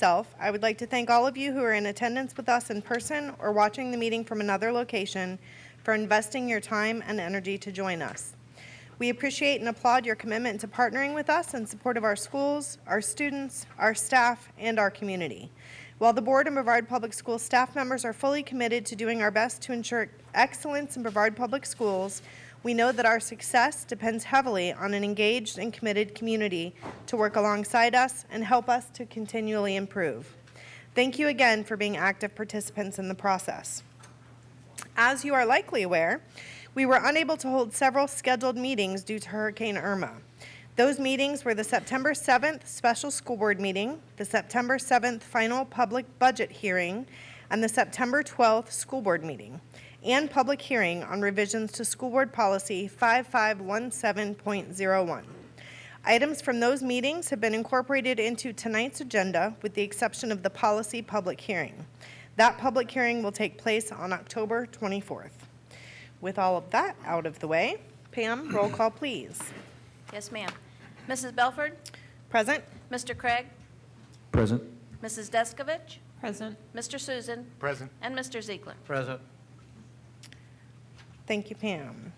I would like to thank all of you who are in attendance with us in person or watching the meeting from another location for investing your time and energy to join us. We appreciate and applaud your commitment to partnering with us in support of our schools, our students, our staff, and our community. While the Board and Brevard Public Schools staff members are fully committed to doing our best to ensure excellence in Brevard Public Schools, we know that our success depends heavily on an engaged and committed community to work alongside us and help us to continually improve. Thank you again for being active participants in the process. As you are likely aware, we were unable to hold several scheduled meetings due to Hurricane Irma. Those meetings were the September 7th special school board meeting, the September 7th final public budget hearing, and the September 12th school board meeting, and public hearing on revisions to School Board Policy 5517.01. Items from those meetings have been incorporated into tonight's agenda with the exception of the policy public hearing. That public hearing will take place on October 24th. With all of that out of the way, Pam, roll call please. Yes, ma'am. Mrs. Belford? Present. Mr. Craig? Present. Mrs. Deskovich? Present. Mr. Susan? Present. And Mr. Ziegler. Present. Thank you, Pam.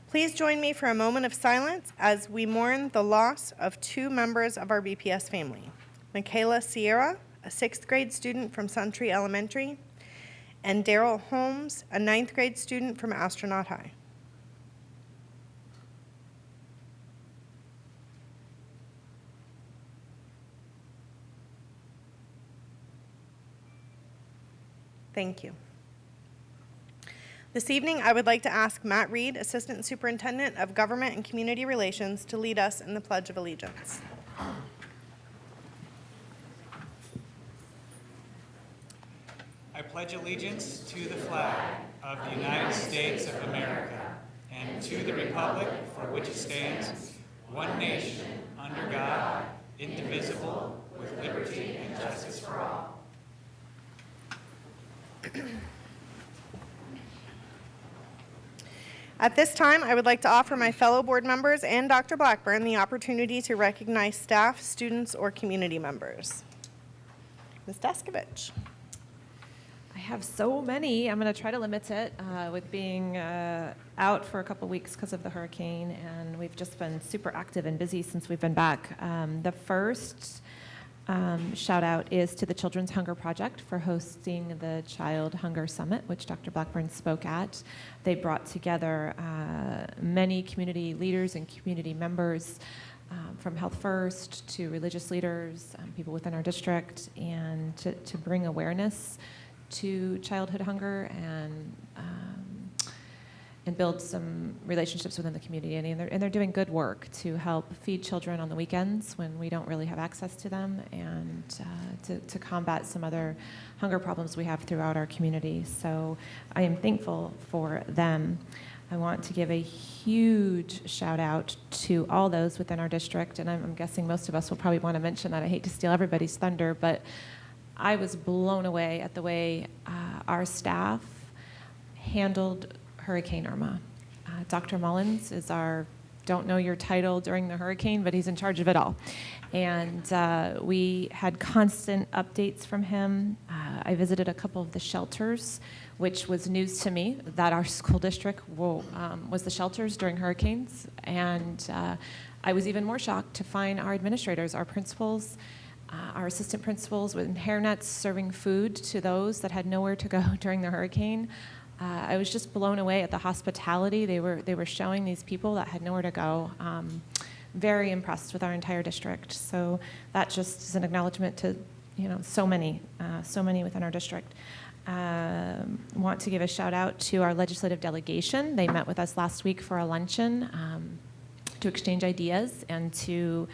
Please join me for a moment of silence as we mourn the loss of two members of our BPS family, Michaela Sierra, a 6th grade student from Suntree Elementary, and Daryl Holmes, a 9th grade student from Astronaut High. Thank you. This evening, I would like to ask Matt Reed, Assistant Superintendent of Government and Community Relations, to lead us in the Pledge of Allegiance. I pledge allegiance to the flag of the United States of America and to the republic for which it stands, one nation, under God, indivisible, with liberty and justice for all. At this time, I would like to offer my fellow board members and Dr. Blackburn the opportunity to recognize staff, students, or community members. Ms. Deskovich. I have so many. I'm going to try to limit it with being out for a couple weeks because of the hurricane, and we've just been super active and busy since we've been back. The first shout out is to the Children's Hunger Project for hosting the Child Hunger Summit, which Dr. Blackburn spoke at. They brought together many community leaders and community members from Health First to religious leaders, people within our district, and to bring awareness to childhood hunger and build some relationships within the community. And they're doing good work to help feed children on the weekends when we don't really have access to them, and to combat some other hunger problems we have throughout our community. So I am thankful for them. I want to give a huge shout out to all those within our district, and I'm guessing most of us will probably want to mention that. I hate to steal everybody's thunder, but I was blown away at the way our staff handled Hurricane Irma. Dr. Mullins is our don't know your title during the hurricane, but he's in charge of it all. And we had constant updates from him. I visited a couple of the shelters, which was news to me that our school district was the shelters during hurricanes. And I was even more shocked to find our administrators, our principals, our assistant principals with hairnets serving food to those that had nowhere to go during the hurricane. I was just blown away at the hospitality they were showing these people that had nowhere to go. Very impressed with our entire district. So that just is an acknowledgement to so many within our district. Want to give a shout out to our legislative delegation. They met with us last week for a luncheon to exchange ideas and to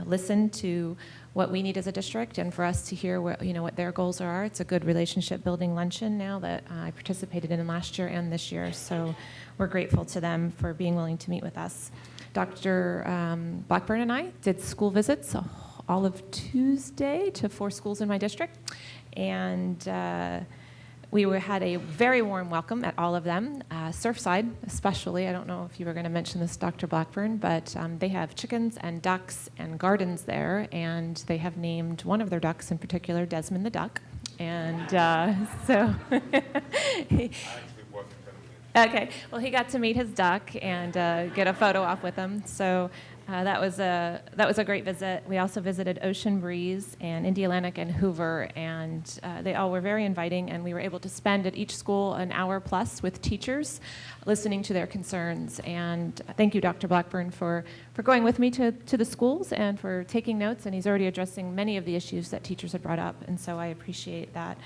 listen to what we need as a district, and for us to hear what their goals are. It's a good relationship building luncheon now that I participated in last year and this year, so we're grateful to them for being willing to meet with us. Dr. Blackburn and I did school visits all of Tuesday to 4 schools in my district, and had a very warm welcome at all of them. Surfside, especially. I don't know if you were going to mention this, Dr. Blackburn, but they have chickens and ducks and gardens there, and they have named one of their ducks in particular Desmond the Duck. And so, okay. Well, he got to meet his duck and get a photo op with him. So that was a great visit. We also visited Ocean Breeze and Indialantic and Hoover, and they all were very inviting. And we were able to spend at each school an hour plus with teachers, listening to their concerns. And thank you, Dr. Blackburn, for going with me to the schools and for taking notes. And he's already addressing many of the issues that teachers had brought up, and so I appreciate that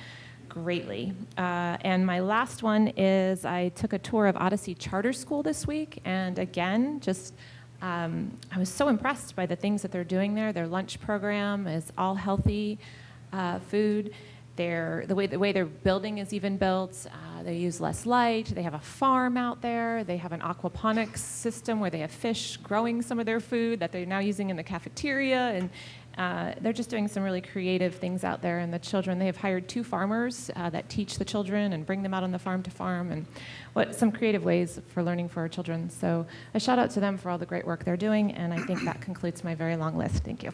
greatly. And my last one is I took a tour of Odyssey Charter School this week, and again, just I was so impressed by the things that they're doing there. Their lunch program is all healthy food. The way their building is even built, they use less light. They have a farm out there. They have an aquaponics system where they have fish growing some of their food that they're now using in the cafeteria, and they're just doing some really creative things out there. And the children, they have hired 2 farmers that teach the children and bring them out on the farm to farm, and some creative ways for learning for our children. So a shout out to them for all the great work they're doing, and I think that concludes my very long list. Thank you.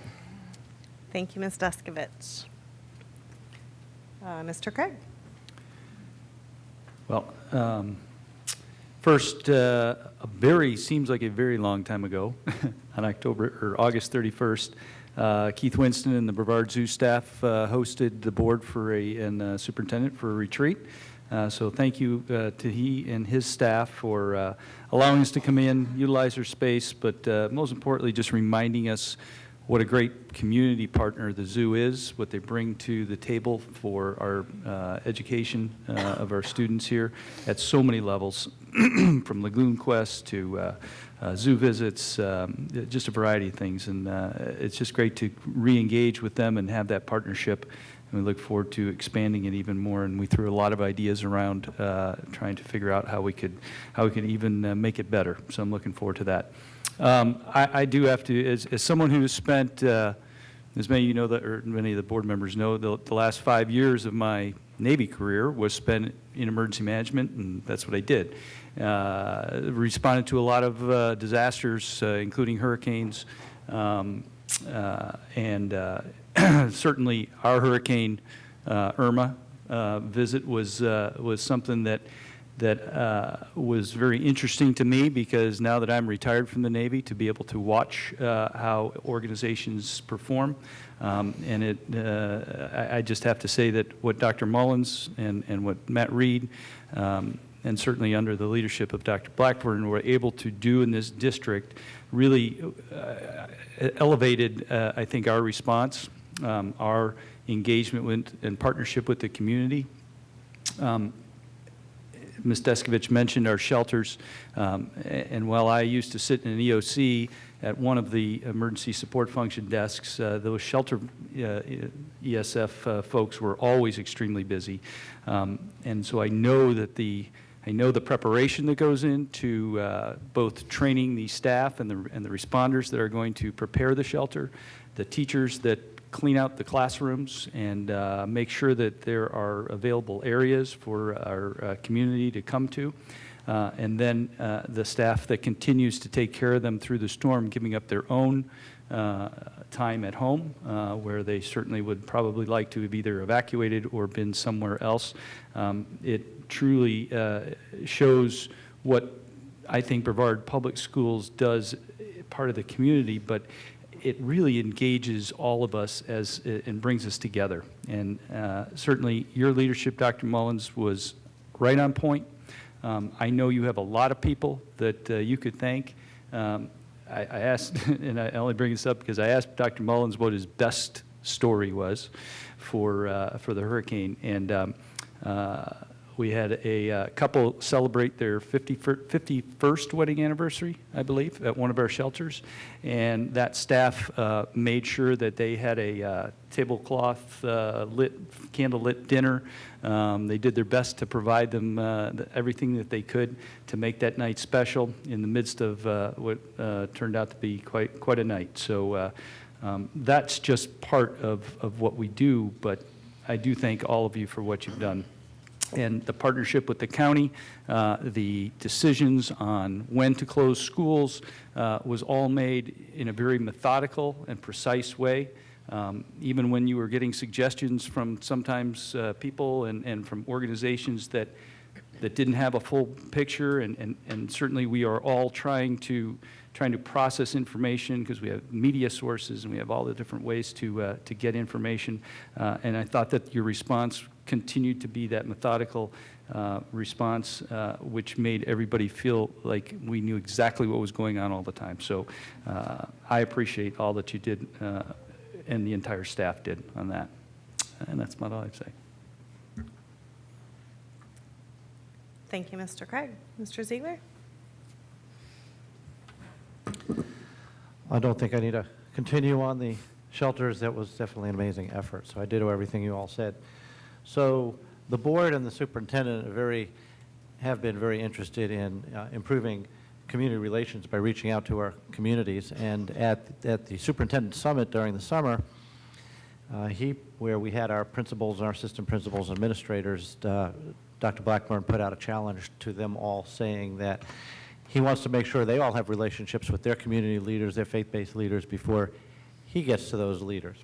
Thank you, Ms. Deskovich. Mr. Craig. Well, first, seems like a very long time ago, on August 31st, Keith Winston and the Brevard Zoo staff hosted the board and superintendent for a retreat. So thank you to he and his staff for allowing us to come in, utilize their space, but most importantly, just reminding us what a great community partner the zoo is, what they bring to the table for our education of our students here at so many levels, from Lagoon Quest to zoo visits, just a variety of things. And it's just great to re-engage with them and have that partnership. And we look forward to expanding it even more. And we threw a lot of ideas around trying to figure out how we could even make it better. So I'm looking forward to that. I do have to, as someone who has spent, as many of you know, or many of the board members know, the last 5 years of my Navy career was spent in emergency management, and that's what I did. Responded to a lot of disasters, including hurricanes, and certainly our Hurricane Irma visit was something that was very interesting to me, because now that I'm retired from the Navy, to be able to watch how organizations perform. And I just have to say that what Dr. Mullins and what Matt Reed, and certainly under the leadership of Dr. Blackburn, were able to do in this district really elevated, I think, our response, our engagement with and partnership with the community. Ms. Deskovich mentioned our shelters, and while I used to sit in an EOC at one of the emergency support function desks, those shelter ESF folks were always extremely busy, and so I know the preparation that goes into both training the staff and the responders that are going to prepare the shelter, the teachers that clean out the classrooms and make sure that there are available areas for our community to come to. And then the staff that continues to take care of them through the storm, giving up their own time at home, where they certainly would probably like to have either evacuated or been somewhere else. It truly shows what I think Brevard Public Schools does, part of the community, but it really engages all of us and brings us together. And certainly your leadership, Dr. Mullins, was right on point. I know you have a lot of people that you could thank. I asked, and I only bring this up because I asked Dr. Mullins what his best story was for the hurricane. And we had a couple celebrate their 51st wedding anniversary, I believe, at one of our shelters. And that staff made sure that they had a tablecloth candle-lit dinner. They did their best to provide them everything that they could to make that night special in the midst of what turned out to be quite a night. So that's just part of what we do, but I do thank all of you for what you've done. and the partnership with the county, the decisions on when to close schools was all made in a very methodical and precise way. Even when you were getting suggestions from sometimes people and from organizations that didn't have a full picture, and certainly we are all trying to process information because we have media sources and we have all the different ways to get information. And I thought that your response continued to be that methodical response, which made everybody feel like we knew exactly what was going on all the time. So I appreciate all that you did and the entire staff did on that. And that's about all I'd say. Thank you, Mr. Craig. Mr. Ziegler? I don't think I need to continue on the shelters. That was definitely an amazing effort. So I ditto everything you all said. So the board and the superintendent have been very interested in improving community relations by reaching out to our communities. And at the superintendent summit during the summer, where we had our principals and our assistant principals and administrators, Dr. Blackburn put out a challenge to them all saying that he wants to make sure they all have relationships with their community leaders, their faith-based leaders, before he gets to those leaders.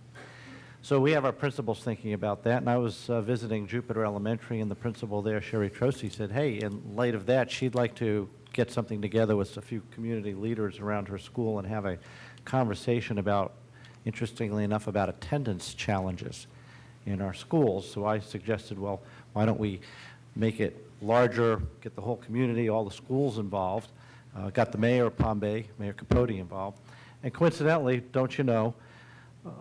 So we have our principals thinking about that, and I was visiting Jupiter Elementary, and the principal there, Sherry Trosey, said, hey, in light of that, she'd like to get something together with a few community leaders around her school and have a conversation about, interestingly enough, about attendance challenges in our schools. So I suggested, well, why don't we make it larger, get the whole community, all the schools involved, got the mayor of Palm Bay, Mayor Capote, involved. And coincidentally, don't you know,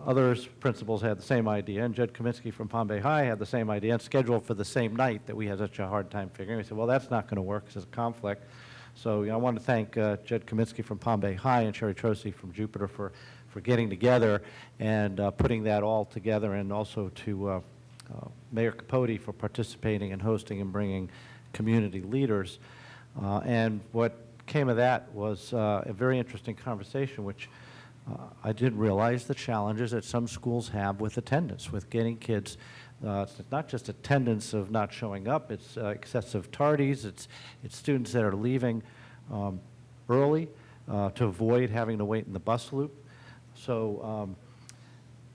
others principals had the same idea, and Jed Kaminsky from Palm Bay High had the same idea and scheduled for the same night that we had such a hard time figuring. We said, well, that's not going to work because it's a conflict. So I want to thank Jed Kaminsky from Palm Bay High and Sherry Trosey from Jupiter for getting together and putting that all together, and also to Mayor Capote for participating and hosting and bringing community leaders. And what came of that was a very interesting conversation, which I did realize the challenges that some schools have with attendance, with getting kids. It's not just attendance of not showing up, it's excessive tardies, it's students that are leaving early to avoid having to wait in the bus loop. So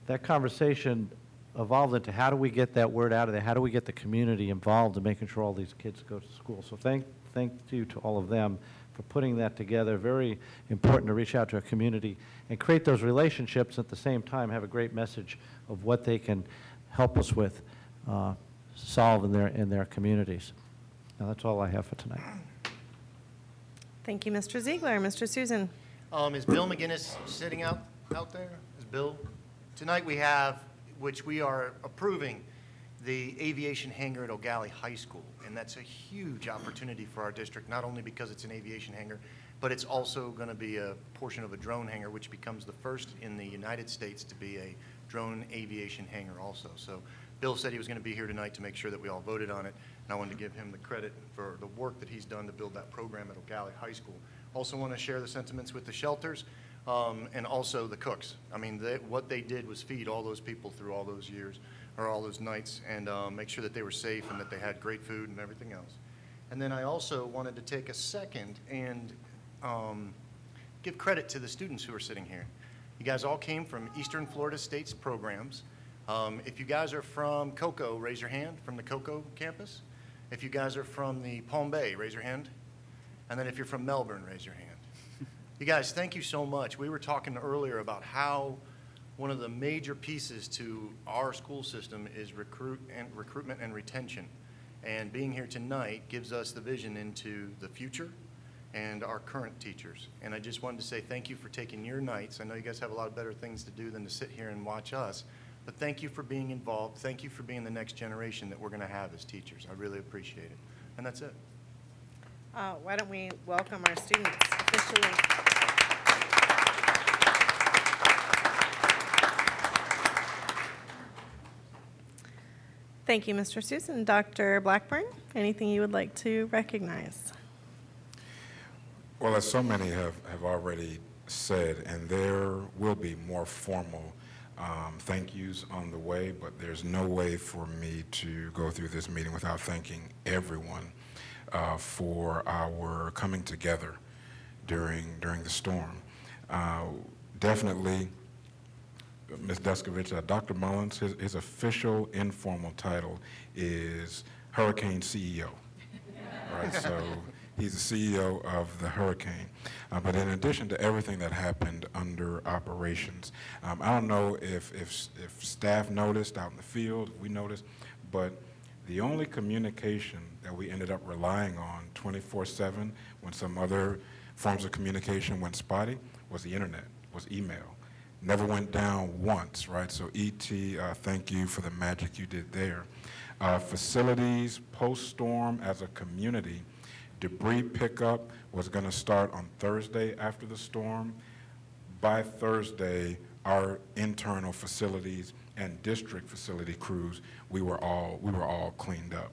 that conversation evolved into how do we get that word out of there, how do we get the community involved in making sure all these kids go to school. So thank you to all of them for putting that together. Very important to reach out to our community and create those relationships, at the same time have a great message of what they can help us with, solve in their communities. Now that's all I have for tonight. Thank you, Mr. Ziegler. Mr. Susan? Is Bill McGinnis sitting out there? Is Bill? Tonight we have, which we are approving, the aviation hangar at O'Galley High School. And that's a huge opportunity for our district, not only because it's an aviation hangar, but it's also going to be a portion of a drone hangar, which becomes the first in the United States to be a drone aviation hangar also. So Bill said he was going to be here tonight to make sure that we all voted on it, and I wanted to give him the credit for the work that he's done to build that program at O'Galley High School. Also want to share the sentiments with the shelters and also the cooks. I mean, what they did was feed all those people through all those years, or all those nights, and make sure that they were safe and that they had great food and everything else. And then I also wanted to take a second and give credit to the students who are sitting here. You guys all came from Eastern Florida State's programs. If you guys are from Cocoa, raise your hand, from the Cocoa campus. If you guys are from the Palm Bay, raise your hand. And then if you're from Melbourne, raise your hand. You guys, thank you so much. We were talking earlier about how one of the major pieces to our school system is recruitment and retention. And being here tonight gives us the vision into the future and our current teachers. And I just wanted to say thank you for taking your nights. I know you guys have a lot of better things to do than to sit here and watch us. But thank you for being involved. Thank you for being the next generation that we're going to have as teachers. I really appreciate it. And that's it. Why don't we welcome our students officially? Thank you, Mr. Susan. Dr. Blackburn, anything you would like to recognize? Well, as so many have already said, and there will be more formal thank yous on the way, but there's no way for me to go through this meeting without thanking everyone for our coming together during the storm. Definitely, Ms. Descovich, Dr. Mullins, his official informal title is Hurricane CEO. Right, so he's the CEO of the hurricane. But in addition to everything that happened under operations, I don't know if staff noticed out in the field, we noticed, but the only communication that we ended up relying on 24/7 when some other forms of communication went spotty was the internet, was email. Never went down once, right? So E.T., thank you for the magic you did there. Facilities, post-storm as a community, debris pickup was going to start on Thursday after the storm. By Thursday, our internal facilities and district facility crews, we were all cleaned up.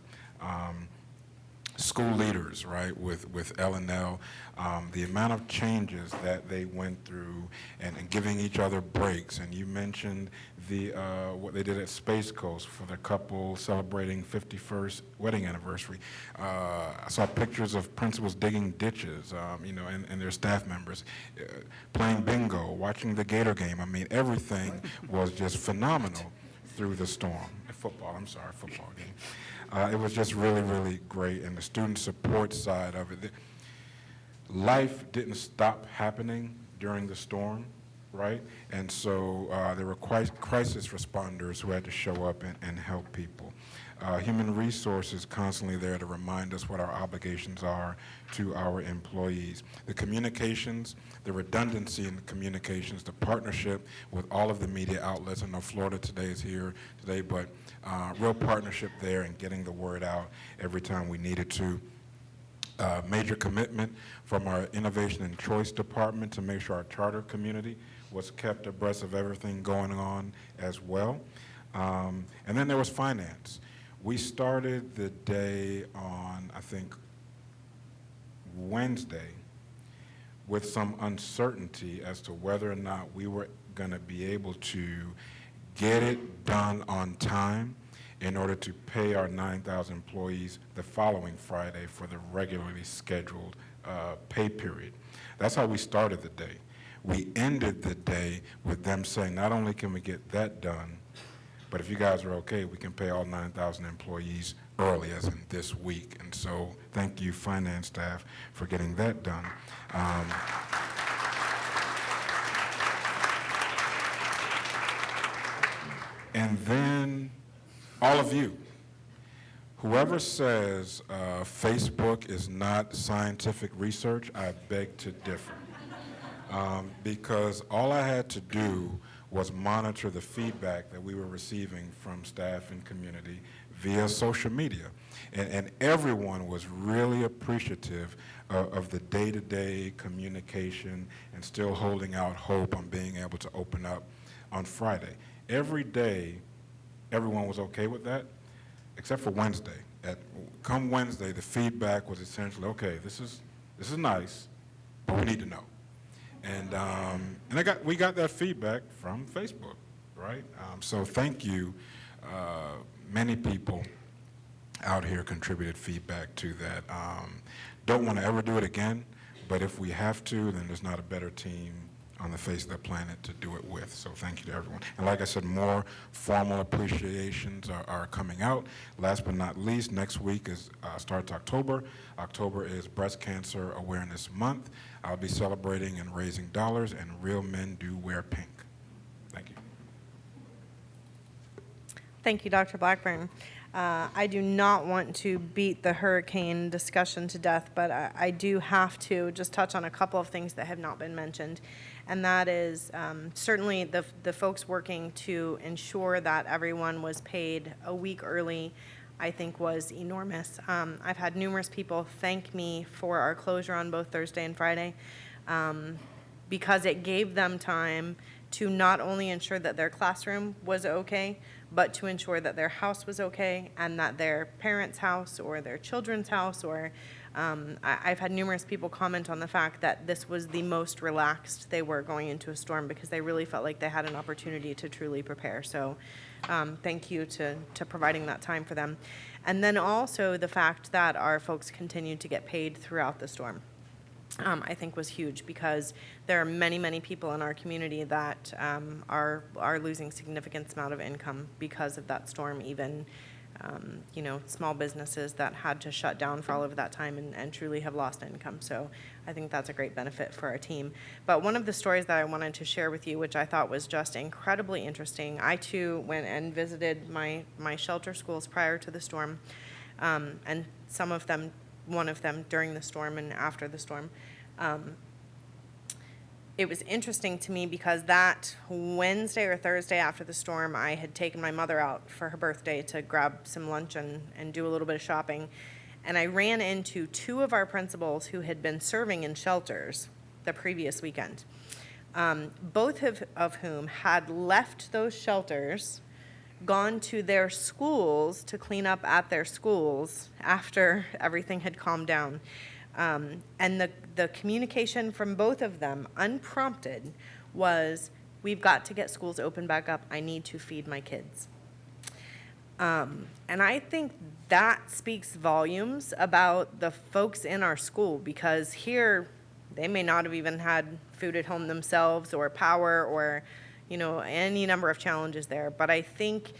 School leaders, right, with L&L, the amount of changes that they went through and giving each other breaks. And you mentioned what they did at Space Coast for the couple celebrating 51st wedding anniversary. I saw pictures of principals digging ditches, and their staff members, playing bingo, watching the Gator game. I mean, everything was just phenomenal through the storm. Football game. It was just really, really great, and the student support side of it. Life didn't stop happening during the storm, right? And so there were crisis responders who had to show up and help people. Human resources constantly there to remind us what our obligations are to our employees. The communications, the redundancy in the communications, the partnership with all of the media outlets. I know Florida Today is here today, but real partnership there and getting the word out every time we needed to. Major commitment from our Innovation and Choice Department to make sure our charter community was kept abreast of everything going on as well. And then there was finance. We started the day on, I think, Wednesday with some uncertainty as to whether or not we were going to be able to get it done on time in order to pay our 9,000 employees the following Friday for the regularly scheduled pay period. That's how we started the day. We ended the day with them saying, not only can we get that done, but if you guys are okay, we can pay all 9,000 employees early, as in this week. And so thank you, finance staff, for getting that done. And then all of you, whoever says Facebook is not scientific research, I beg to differ. Because all I had to do was monitor the feedback that we were receiving from staff and community via social media. And everyone was really appreciative of the day-to-day communication and still holding out hope on being able to open up on Friday. Every day, everyone was okay with that, except for Wednesday. Come Wednesday, the feedback was essentially, okay, this is nice, but we need to know. And we got that feedback from Facebook, right? So thank you. Many people out here contributed feedback to that. Don't want to ever do it again, but if we have to, then there's not a better team on the face of the planet to do it with. So thank you to everyone. And like I said, more formal appreciations are coming out. Last but not least, next week starts October. October is Breast Cancer Awareness Month. I'll be celebrating and raising dollars, and real men do wear pink. Thank you. Thank you, Dr. Blackburn. I do not want to beat the hurricane discussion to death, but I do have to just touch on a couple of things that have not been mentioned. And that is certainly the folks working to ensure that everyone was paid a week early, I think was enormous. I've had numerous people thank me for our closure on both Thursday and Friday because it gave them time to not only ensure that their classroom was okay, but to ensure that their house was okay and that their parents' house or their children's house or I've had numerous people comment on the fact that this was the most relaxed they were going into a storm because they really felt like they had an opportunity to truly prepare. So thank you to providing that time for them. And then also the fact that our folks continued to get paid throughout the storm. I think was huge because there are many, many people in our community that are losing significant amount of income because of that storm, even you know, small businesses that had to shut down for all of that time and truly have lost income. So I think that's a great benefit for our team. But one of the stories that I wanted to share with you, which I thought was just incredibly interesting, I too went and visited my shelter schools prior to the storm, and some of them, one of them during the storm and after the storm. It was interesting to me because that Wednesday or Thursday after the storm, I had taken my mother out for her birthday to grab some lunch and do a little bit of shopping. And I ran into two of our principals who had been serving in shelters the previous weekend, both of whom had left those shelters, gone to their schools to clean up at their schools after everything had calmed down. And the communication from both of them, unprompted, was, we've got to get schools open back up. I need to feed my kids. And I think that speaks volumes about the folks in our school, because here they may not have even had food at home themselves or power or, you know, any number of challenges there. But I think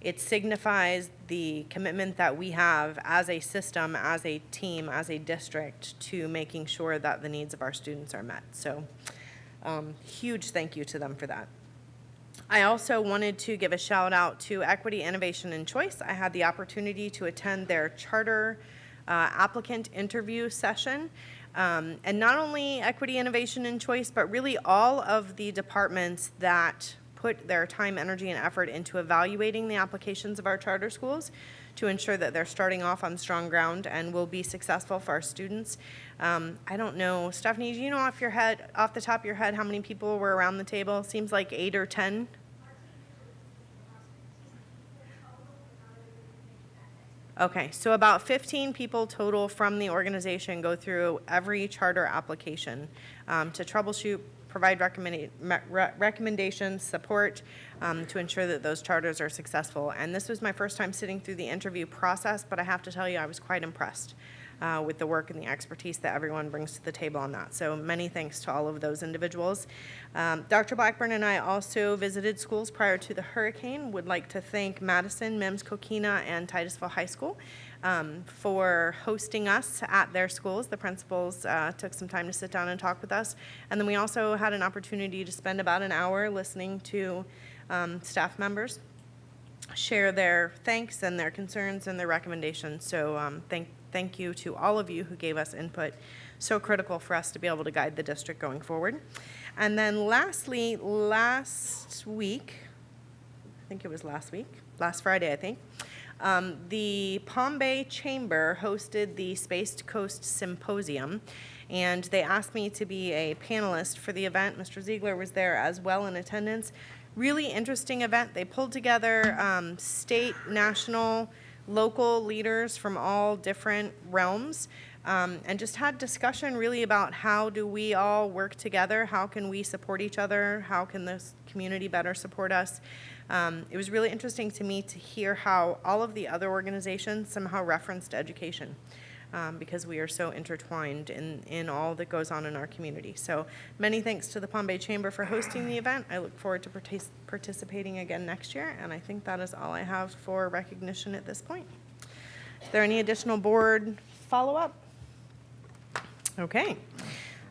it signifies the commitment that we have as a system, as a team, as a district to making sure that the needs of our students are met. So huge thank you to them for that. I also wanted to give a shout out to Equity, Innovation, and Choice. I had the opportunity to attend their charter applicant interview session. And not only Equity, Innovation, and Choice, but really all of the departments that put their time, energy, and effort into evaluating the applications of our charter schools to ensure that they're starting off on strong ground and will be successful for our students. I don't know, Stephanie, do you know off the top of your head how many people were around the table? Seems like 8 or 10. Okay, so about 15 people total from the organization go through every charter application to troubleshoot, provide recommendations, support to ensure that those charters are successful. And this was my first time sitting through the interview process, but I have to tell you, I was quite impressed with the work and the expertise that everyone brings to the table on that. So many thanks to all of those individuals. Dr. Blackburn and I also visited schools prior to the hurricane. Would like to thank Madison, Mims, Coquina, and Titusville High School for hosting us at their schools. The principals took some time to sit down and talk with us. And then we also had an opportunity to spend about an hour listening to staff members share their thanks and their concerns and their recommendations. So thank you to all of you who gave us input, so critical for us to be able to guide the district going forward. And then lastly, last week, I think it was last Friday, I think, the Palm Bay Chamber hosted the Spaced Coast Symposium, and they asked me to be a panelist for the event. Mr. Ziegler was there as well in attendance. Really interesting event. They pulled together state, national, local leaders from all different realms and just had discussion really about how do we all work together, how can we support each other, how can this community better support us. It was really interesting to me to hear how all of the other organizations somehow referenced education because we are so intertwined in all that goes on in our community. So many thanks to the Palm Bay Chamber for hosting the event. I look forward to participating again next year, and I think that is all I have for recognition at this point. Is there any additional board follow-up? Okay.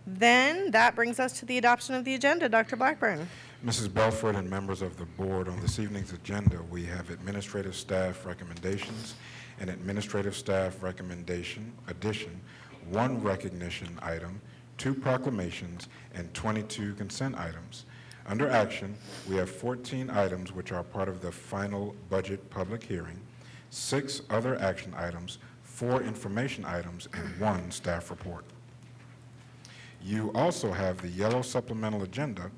Then that brings us to the adoption of the agenda. Dr. Blackburn. Mrs. Belford and members of the board, on this evening's agenda, we have administrative staff recommendations, an administrative staff recommendation addition, 1 recognition item, 2 proclamations, and 22 consent items. Under action, we have 14 items which are part of the final budget public hearing, 6 other action items, 4 information items, and 1 staff report. You also have the yellow supplemental agenda,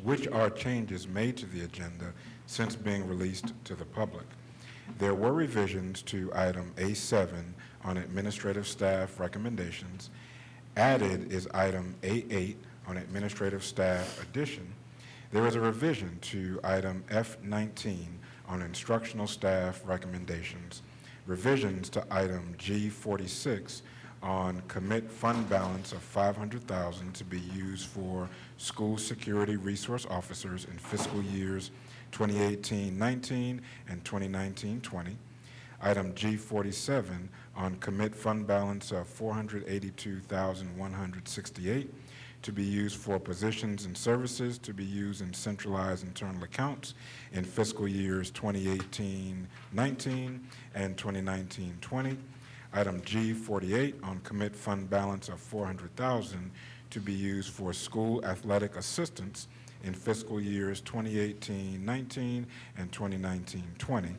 which are changes made to the agenda since being released to the public. There were revisions to item A7 on administrative staff recommendations. Added is item A8 on administrative staff addition. There is a revision to item F19 on instructional staff recommendations. Revisions to item G46 on commit fund balance of $500,000 to be used for school security resource officers in fiscal years 2018-19 and 2019-20. Item G47 on commit fund balance of $482,168 to be used for positions and services to be used in centralized internal accounts in fiscal years 2018-19 and 2019-20. Item G48 on commit fund balance of $400,000 to be used for school athletic assistance in fiscal years 2018-19 and 2019-20.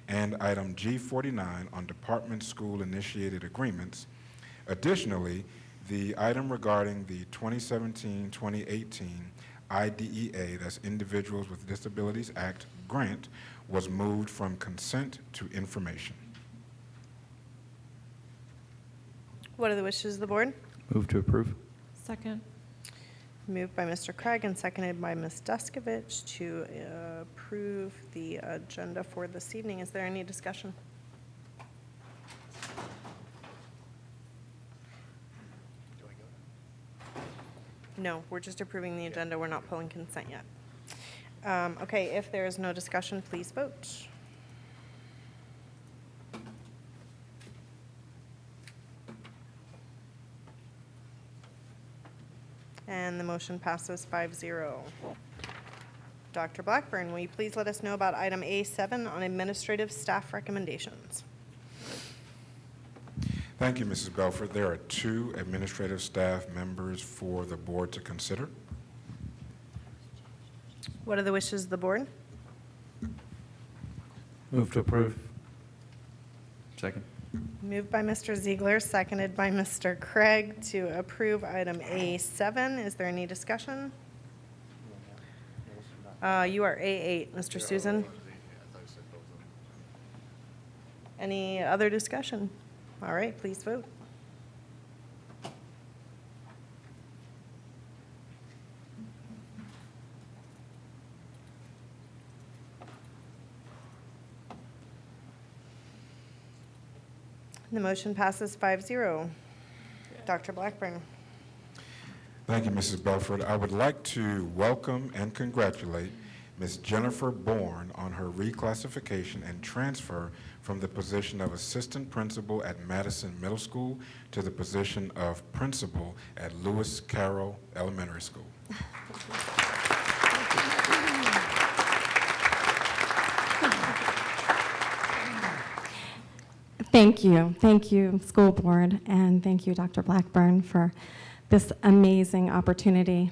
And item G49 on department school initiated agreements. Additionally, the item regarding the 2017-2018 IDEA, that's Individuals with Disabilities Act grant, was moved from consent to information. What are the wishes of the board? Move to approve. Second. Moved by Mr. Craig and seconded by Ms. Deskovich to approve the agenda for this evening. Is there any discussion? No, we're just approving the agenda. We're not pulling consent yet. Okay, if there is no discussion, please vote. And the motion passes 5-0. Dr. Blackburn, will you please let us know about item A7 on administrative staff recommendations? Thank you, Mrs. Belford. There are 2 administrative staff members for the board to consider. What are the wishes of the board? Move to approve. Second. Moved by Mr. Ziegler, seconded by Mr. Craig to approve item A7. Is there any discussion? You are A8, Mr. Susan. Any other discussion? All right, please vote. The motion passes 5-0. Dr. Blackburn. Thank you, Mrs. Belford. I would like to welcome and congratulate Ms. Jennifer Bourne on her reclassification and transfer from the position of assistant principal at Madison Middle School to the position of principal at Lewis Carroll Elementary School. Thank you, school board, and thank you, Dr. Blackburn, for this amazing opportunity.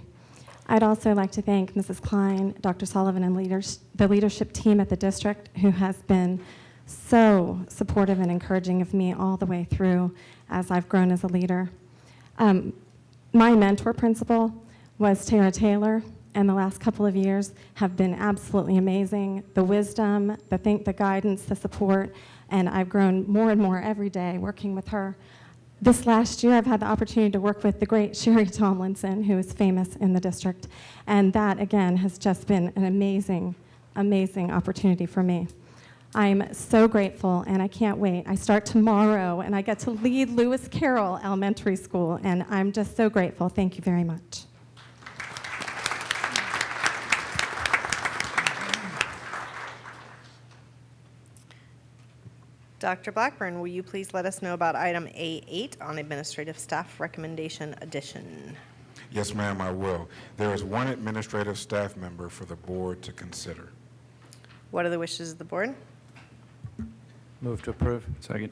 I'd also like to thank Mrs. Klein, Dr. Sullivan, and the leadership team at the district who has been so supportive and encouraging of me all the way through as I've grown as a leader. My mentor principal was Tara Taylor, and the last couple of years have been absolutely amazing. The wisdom, the guidance, the support, and I've grown more and more every day working with her. This last year, I've had the opportunity to work with the great Sherry Tomlinson, who is famous in the district, and that, again, has just been an amazing, amazing opportunity for me. I'm so grateful, and I can't wait. I start tomorrow, and I get to lead Lewis Carroll Elementary School, and I'm just so grateful. Thank you very much. Dr. Blackburn, will you please let us know about item A8 on administrative staff recommendation addition? Yes, ma'am, I will. There is 1 administrative staff member for the board to consider. What are the wishes of the board? Move to approve. Second.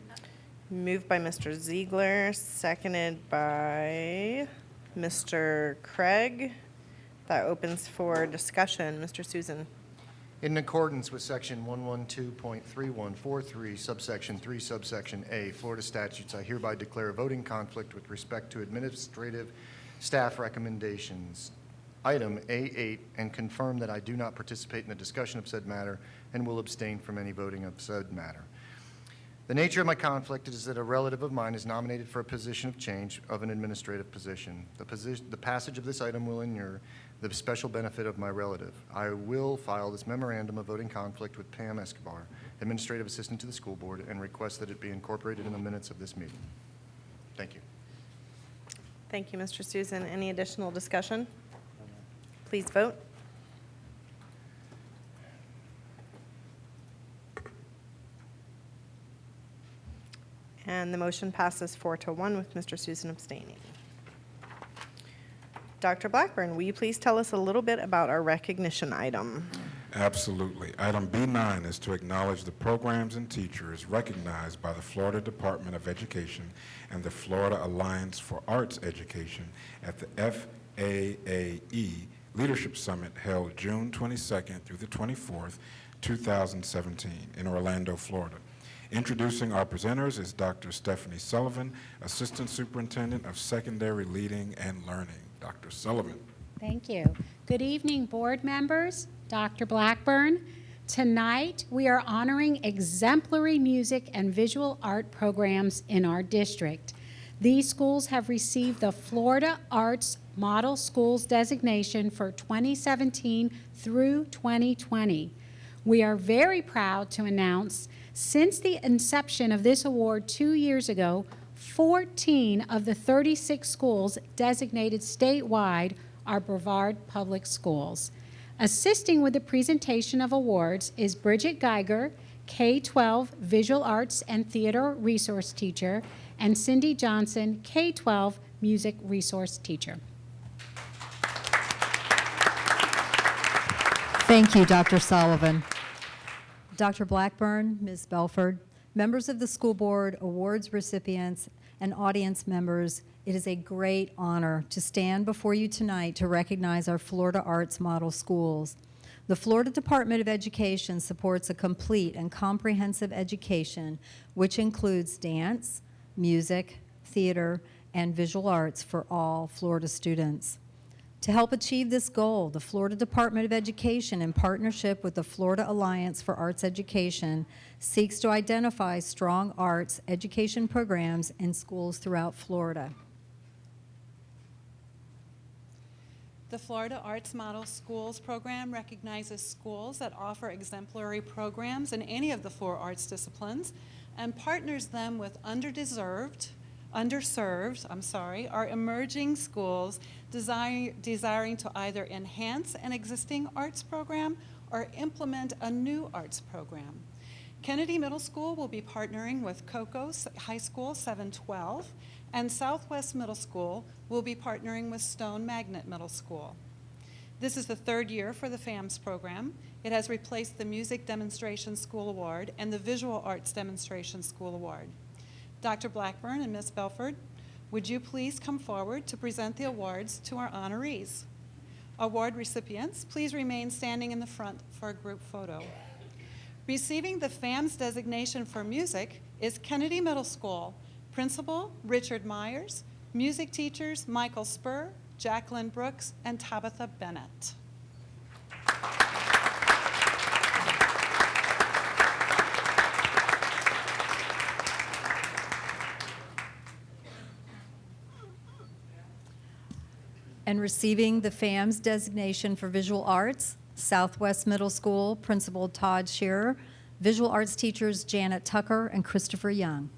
Moved by Mr. Ziegler, seconded by Mr. Craig. That opens for discussion. Mr. Susan. In accordance with Section 112.3143, subsection 3, subsection A, Florida statutes, I hereby declare a voting conflict with respect to administrative staff recommendations. item A8 and confirm that I do not participate in the discussion of said matter and will abstain from any voting of said matter. The nature of my conflict is that a relative of mine is nominated for a position of change of an administrative position. The passage of this item will inure the special benefit of my relative. I will file this memorandum of voting conflict with Pam Escobar, Administrative Assistant to the School Board, and request that it be incorporated in the minutes of this meeting. Thank you. Thank you, Mr. Susan. Any additional discussion? Please vote. And the motion passes 4-1 with Mr. Susan abstaining. Dr. Blackburn, will you please tell us a little bit about our recognition item? Absolutely. Item B9 is to acknowledge the programs and teachers recognized by the Florida Department of Education and the Florida Alliance for Arts Education at the FAAE Leadership Summit held June 22nd through the 24th, 2017 in Orlando, Florida. Introducing our presenters is Dr. Stephanie Sullivan, Assistant Superintendent of Secondary Leading and Learning. Dr. Sullivan. Thank you. Good evening, board members, Dr. Blackburn. Tonight, we are honoring exemplary music and visual art programs in our district. These schools have received the Florida Arts Model Schools designation for 2017 through 2020. We are very proud to announce, since the inception of this award 2 years ago, 14 of the 36 schools designated statewide are Brevard Public Schools. Assisting with the presentation of awards is Bridget Geiger, K-12 Visual Arts and Theater Resource Teacher, and Cindy Johnson, K-12 Music Resource Teacher. Thank you, Dr. Sullivan. Dr. Blackburn, Ms. Belford, members of the school board, awards recipients, and audience members, it is a great honor to stand before you tonight to recognize our Florida Arts Model Schools. The Florida Department of Education supports a complete and comprehensive education, which includes dance, music, theater, and visual arts for all Florida students. To help achieve this goal, the Florida Department of Education, in partnership with the Florida Alliance for Arts Education, seeks to identify strong arts education programs in schools throughout Florida. The Florida Arts Model Schools program recognizes schools that offer exemplary programs in any of the 4 arts disciplines and partners them with underserved, or emerging schools desiring to either enhance an existing arts program or implement a new arts program. Kennedy Middle School will be partnering with Cocoa High School 712, and Southwest Middle School will be partnering with Stone Magnet Middle School. This is the 3rd year for the FAMS program. It has replaced the Music Demonstration School Award and the Visual Arts Demonstration School Award. Dr. Blackburn and Ms. Belford, would you please come forward to present the awards to our honorees? Award recipients, please remain standing in the front for a group photo. Receiving the FAMS designation for music is Kennedy Middle School. Principal, Richard Myers. Music teachers, Michael Spur, Jacqueline Brooks, and Tabitha Bennett. And receiving the FAMS designation for visual arts, Southwest Middle School, Principal Todd Shearer, visual arts teachers Janet Tucker and Christopher Young.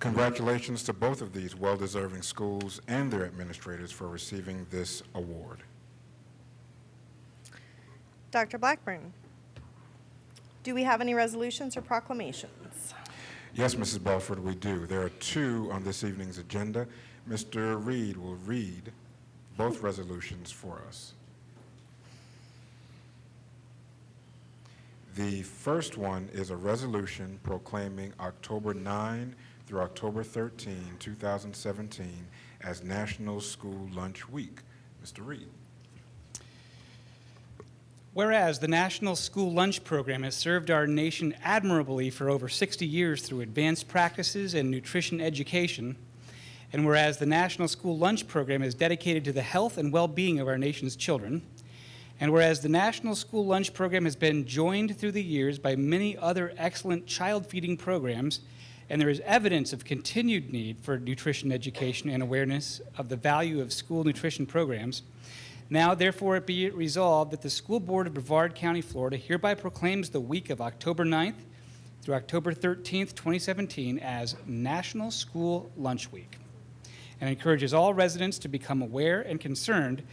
Congratulations to both of these well-deserving schools and their administrators for receiving this award. Dr. Blackburn, do we have any resolutions or proclamations? Yes, Mrs. Belford, we do. There are two on this evening's agenda. Mr. Reed will read both resolutions for us. The first one is a resolution proclaiming October 9 through October 13, 2017 as National School Lunch Week. Mr. Reed. Whereas the National School Lunch Program has served our nation admirably for over 60 years through advanced practices and nutrition education, and whereas the National School Lunch Program is dedicated to the health and well-being of our nation's children, and whereas the National School Lunch Program has been joined through the years by many other excellent child feeding programs, and there is evidence of continued need for nutrition education and awareness of the value of school nutrition programs, now, therefore, it be it resolved that the School Board of Brevard County, Florida hereby proclaims the week of October 9th through October 13th, 2017 as National School Lunch Week, and encourages all residents to become aware and concerned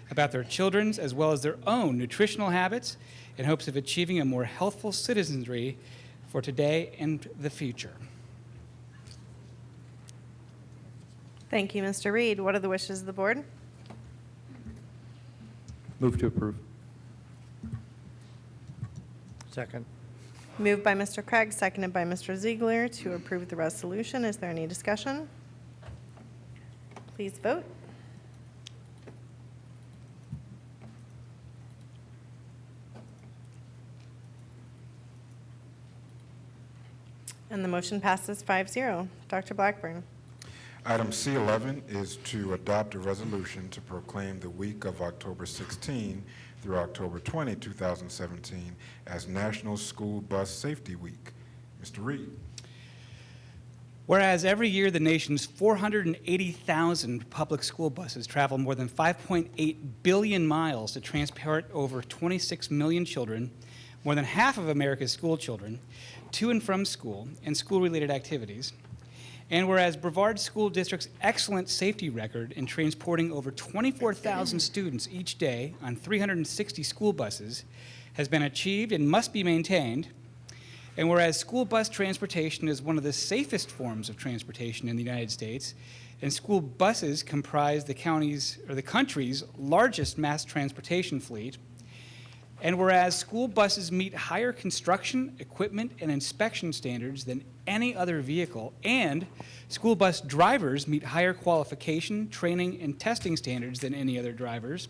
about their children's as well as their own nutritional habits in hopes of achieving a more healthful citizenry for today and the future. Thank you, Mr. Reed. What are the wishes of the board? Move to approve. Second. Moved by Mr. Craig, seconded by Mr. Ziegler to approve the resolution. Is there any discussion? Please vote. And the motion passes 5-0. Dr. Blackburn. Item C11 is to adopt a resolution to proclaim the week of October 16 through October 20, 2017 as National School Bus Safety Week. Mr. Reed. Whereas every year the nation's 480,000 public school buses travel more than 5.8 billion miles to transport over 26 million children, more than half of America's school children, to and from school and school-related activities. And whereas Brevard School District's excellent safety record in transporting over 24,000 students each day on 360 school buses has been achieved and must be maintained, and whereas school bus transportation is one of the safest forms of transportation in the United States, and school buses comprise the country's largest mass transportation fleet, and whereas school buses meet higher construction, equipment, and inspection standards than any other vehicle, and school bus drivers meet higher qualification, training, and testing standards than any other drivers,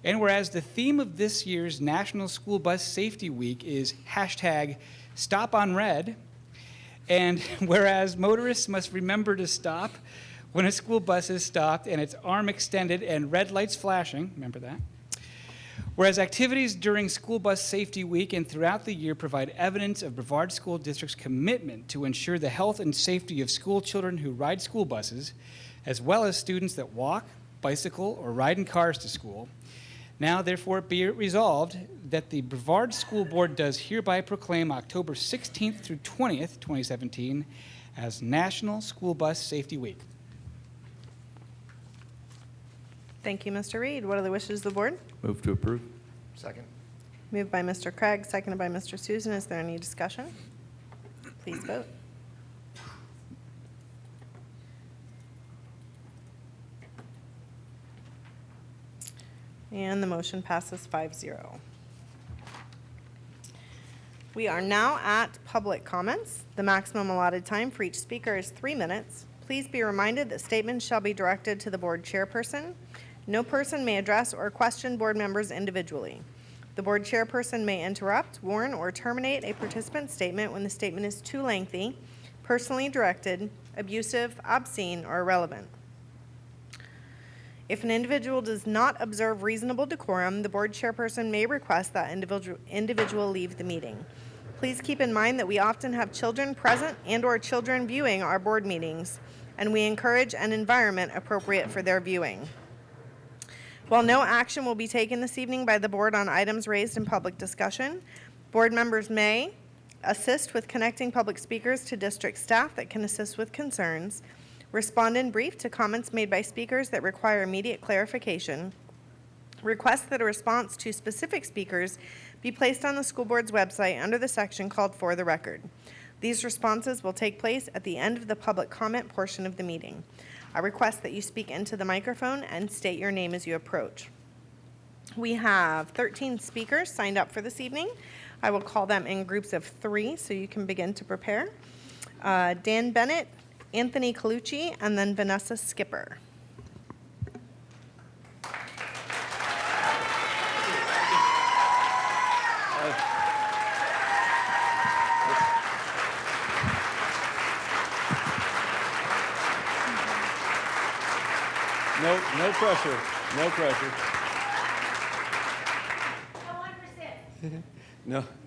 and whereas the theme of this year's National School Bus Safety Week is #StopOnRed, and whereas motorists must remember to stop when a school bus is stopped and its arm extended and red lights flashing, remember that? Whereas activities during School Bus Safety Week and throughout the year provide evidence of Brevard School District's commitment to ensure the health and safety of school children who ride school buses, as well as students that walk, bicycle, or ride in cars to school. Now, therefore, be it resolved that the Brevard School Board does hereby proclaim October 16th through 20th, 2017 as National School Bus Safety Week. Thank you, Mr. Reed. What are the wishes of the board? Move to approve. Second. Moved by Mr. Craig, seconded by Mr. Susan. Is there any discussion? Please vote. And the motion passes 5-0. We are now at public comments. The maximum allotted time for each speaker is 3 minutes. Please be reminded that statements shall be directed to the board chairperson. No person may address or question board members individually. The board chairperson may interrupt, warn, or terminate a participant's statement when the statement is too lengthy, personally directed, abusive, obscene, or irrelevant. If an individual does not observe reasonable decorum, the board chairperson may request that individual leave the meeting. Please keep in mind that we often have children present and/or children viewing our board meetings, and we encourage an environment appropriate for their viewing. While no action will be taken this evening by the board on items raised in public discussion, board members may, assist with connecting public speakers to district staff that can assist with concerns, respond in brief to comments made by speakers that require immediate clarification, request that a response to specific speakers be placed on the school board's website under the section called For the Record. These responses will take place at the end of the public comment portion of the meeting. I request that you speak into the microphone and state your name as you approach. We have 13 speakers signed up for this evening. I will call them in groups of 3 so you can begin to prepare. Dan Bennett, Anthony Colucci, and then Vanessa Skipper. No pressure. No pressure.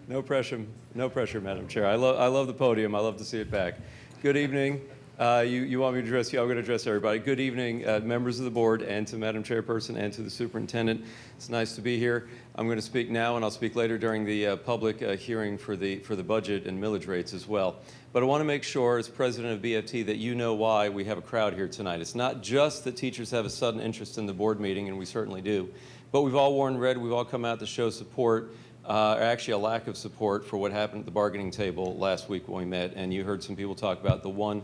No pressure. No pressure, Madam Chair. I love the podium. I love to see it back. Good evening. You want me to address you? I'm going to address everybody. Good evening, members of the board, and to Madam Chairperson and to the superintendent. It's nice to be here. I'm going to speak now, and I'll speak later during the public hearing for the budget and millage rates as well. But I want to make sure, as president of BFT, that you know why we have a crowd here tonight. It's not just that teachers have a sudden interest in the board meeting, and we certainly do, but we've all worn red. We've all come out to show support, or actually a lack of support, for what happened at the bargaining table last week when we met, and you heard some people talk about the 1%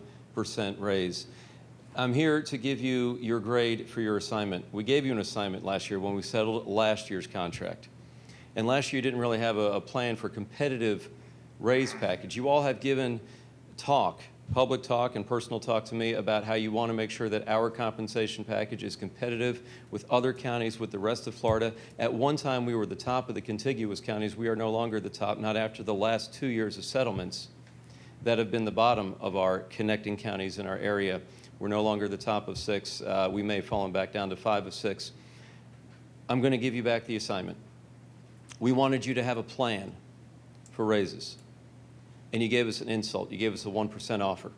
raise. I'm here to give you your grade for your assignment. We gave you an assignment last year when we settled last year's contract. And last year you didn't really have a plan for competitive raise package. You all have given public talk and personal talk to me about how you want to make sure that our compensation package is competitive with other counties, with the rest of Florida. At one time we were the top of the contiguous counties. We are no longer the top, not after the last 2 years of settlements that have been the bottom of our connecting counties in our area. We're no longer the top of 6. We may have fallen back down to 5 of 6. I'm going to give you back the assignment. We wanted you to have a plan for raises, and you gave us an insult. You gave us a 1% offer.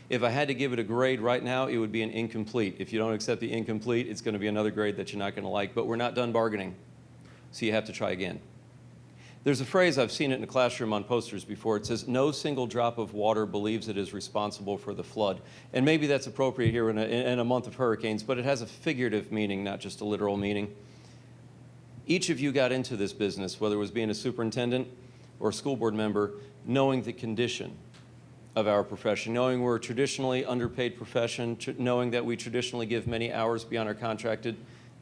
If I had to give it a grade right now, it would be an incomplete. If you don't accept the incomplete, it's going to be another grade that you're not going to like, but we're not done bargaining, so you have to try again. There's a phrase, I've seen it in the classroom on posters before. It says, no single drop of water believes it is responsible for the flood. And maybe that's appropriate here in a month of hurricanes, but it has a figurative meaning, not just a literal meaning. Each of you got into this business, whether it was being a superintendent or a school board member, knowing the condition of our profession, knowing we're a traditionally underpaid profession, knowing that we traditionally give many hours beyond our contracted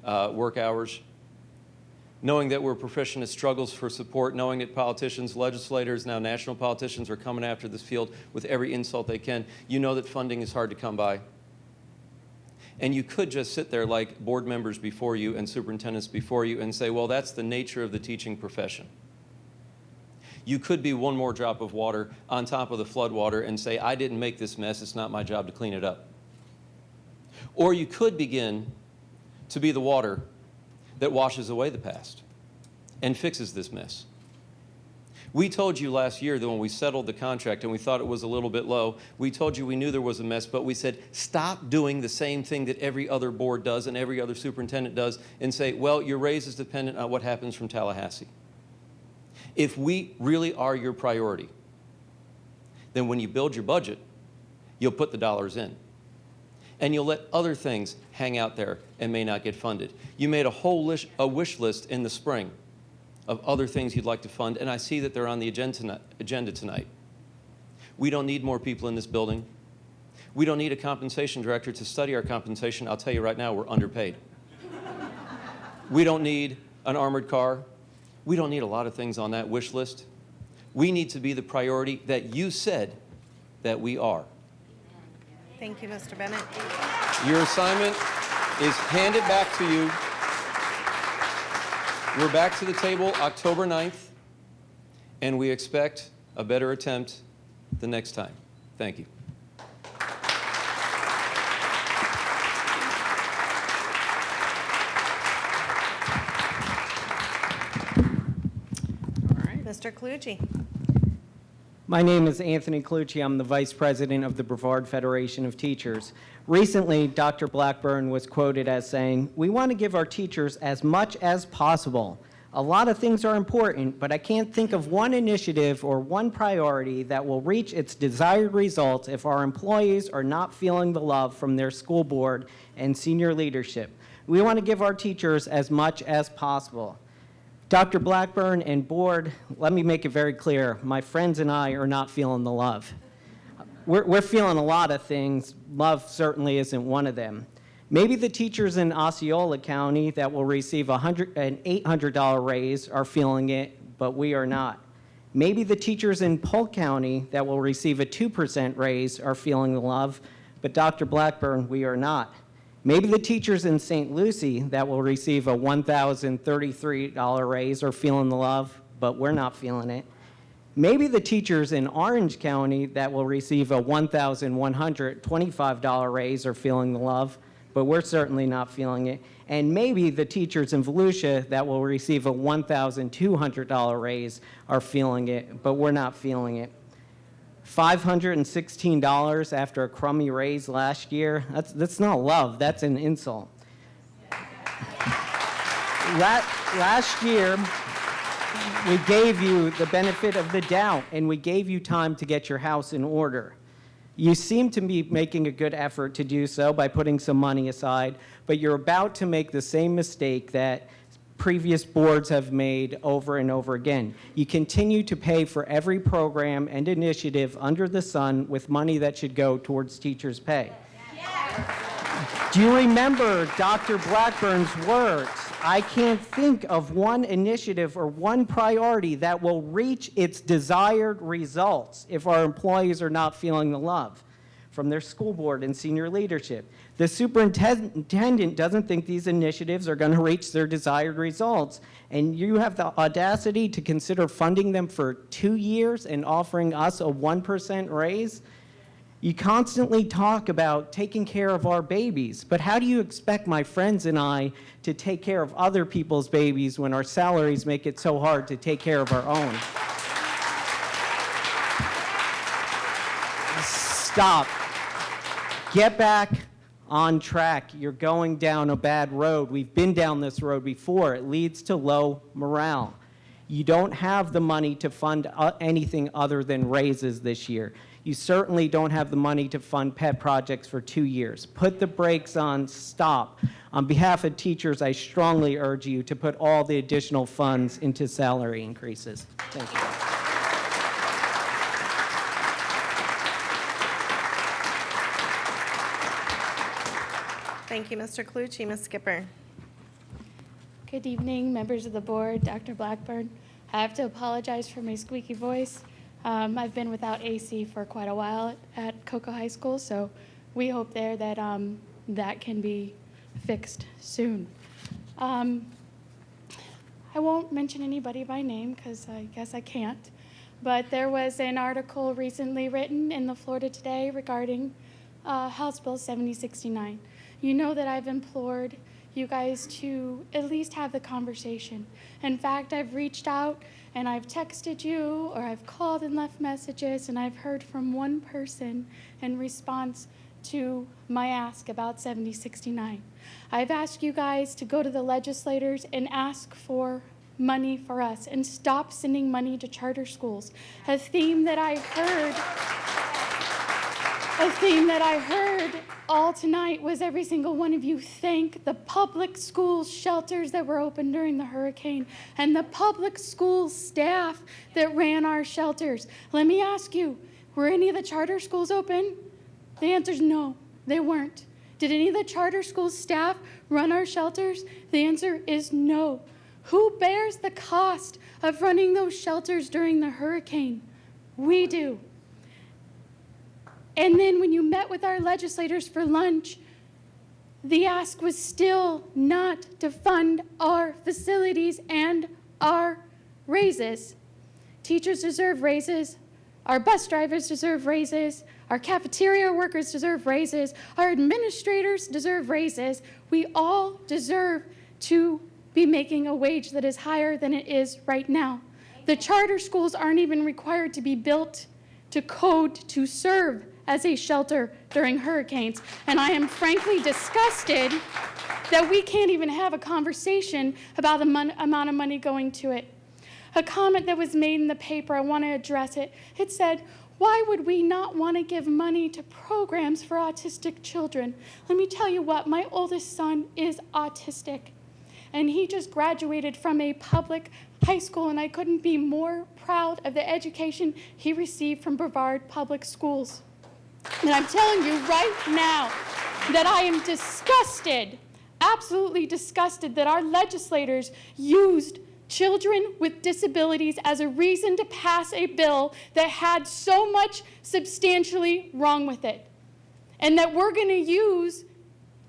work hours, knowing that we're a profession that struggles for support, knowing that politicians, legislators, now national politicians are coming after this field with every insult they can. You know that funding is hard to come by. And you could just sit there like board members before you and superintendents before you and say, well, that's the nature of the teaching profession. You could be one more drop of water on top of the flood water and say, I didn't make this mess, it's not my job to clean it up. Or you could begin to be the water that washes away the past and fixes this mess. We told you last year that when we settled the contract and we thought it was a little bit low, we told you we knew there was a mess, but we said, stop doing the same thing that every other board does and every other superintendent does and say, well, your raise is dependent on what happens from Tallahassee. If we really are your priority, then when you build your budget, you'll put the dollars in. And you'll let other things hang out there and may not get funded. You made a wish list in the spring of other things you'd like to fund, and I see that they're on the agenda tonight. We don't need more people in this building. We don't need a compensation director to study our compensation. I'll tell you right now, we're underpaid. We don't need an armored car. We don't need a lot of things on that wish list. We need to be the priority that you said that we are. Thank you, Mr. Bennett. Your assignment is handed back to you. We're back to the table October 9th, and we expect a better attempt the next time. Thank you. All right, Mr. Colucci. My name is Anthony Colucci. I'm the Vice President of the Brevard Federation of Teachers. Recently, Dr. Blackburn was quoted as saying, "We want to give our teachers as much as possible, A lot of things are important, but I can't think of one initiative or one priority that will reach its desired results if our employees are not feeling the love from their school board and senior leadership. We want to give our teachers as much as possible. Dr. Blackburn and board, let me make it very clear, my friends and I are not feeling the love. We're feeling a lot of things. Love certainly isn't one of them. Maybe the teachers in Osceola County that will receive an $800 raise are feeling it, but we are not. Maybe the teachers in Polk County that will receive a 2% raise are feeling the love, but Dr. Blackburn, we are not. Maybe the teachers in St. Lucie that will receive a $1,033 raise are feeling the love, but we're not feeling it. Maybe the teachers in Orange County that will receive a $1,125 raise are feeling the love, but we're certainly not feeling it. And maybe the teachers in Volusia that will receive a $1,200 raise are feeling it, but we're not feeling it. $516 after a crummy raise last year, that's not love, that's an insult. Last year, we gave you the benefit of the doubt, and we gave you time to get your house in order. You seem to be making a good effort to do so by putting some money aside, but you're about to make the same mistake that previous boards have made over and over again. You continue to pay for every program and initiative under the sun with money that should go towards teachers' pay. Do you remember Dr. Blackburn's words? I can't think of one initiative or one priority that will reach its desired results if our employees are not feeling the love from their school board and senior leadership. The superintendent doesn't think these initiatives are going to reach their desired results, and you have the audacity to consider funding them for 2 years and offering us a 1% raise? You constantly talk about taking care of our babies, but how do you expect my friends and I to take care of other people's babies when our salaries make it so hard to take care of our own? Stop. Get back on track. You're going down a bad road. We've been down this road before. It leads to low morale. You don't have the money to fund anything other than raises this year. You certainly don't have the money to fund pet projects for 2 years. Put the brakes on, stop. On behalf of teachers, I strongly urge you to put all the additional funds into salary increases. Thank you. Thank you, Mr. Colucci. Ms. Skipper. Good evening, members of the board, Dr. Blackburn. I have to apologize for my squeaky voice. I've been without AC for quite a while at Cocoa High School, so we hope there that that can be fixed soon. I won't mention anybody by name because I guess I can't, but there was an article recently written in the Florida Today regarding House Bill 7069. You know that I've implored you guys to at least have the conversation. In fact, I've reached out and I've texted you or I've called and left messages, and I've heard from one person in response to my ask about 7069. I've asked you guys to go to the legislators and ask for money for us and stop sending money to charter schools. A theme that I heard all tonight was every single one of you thank the public school shelters that were open during the hurricane and the public school staff that ran our shelters. Let me ask you, were any of the charter schools open? The answer is no, they weren't. Did any of the charter school staff run our shelters? The answer is no. Who bears the cost of running those shelters during the hurricane? We do. And then when you met with our legislators for lunch, the ask was still not to fund our facilities and our raises. Teachers deserve raises. Our bus drivers deserve raises. Our cafeteria workers deserve raises. Our administrators deserve raises. We all deserve to be making a wage that is higher than it is right now. The charter schools aren't even required to be built to code to serve as a shelter during hurricanes. And I am frankly disgusted that we can't even have a conversation about the amount of money going to it. A comment that was made in the paper, I want to address it. It said, why would we not want to give money to programs for autistic children? Let me tell you what, my oldest son is autistic, and he just graduated from a public high school, and I couldn't be more proud of the education he received from Brevard Public Schools. And I'm telling you right now that I am disgusted, absolutely disgusted, that our legislators used children with disabilities as a reason to pass a bill that had so much substantially wrong with it. And that we're going to use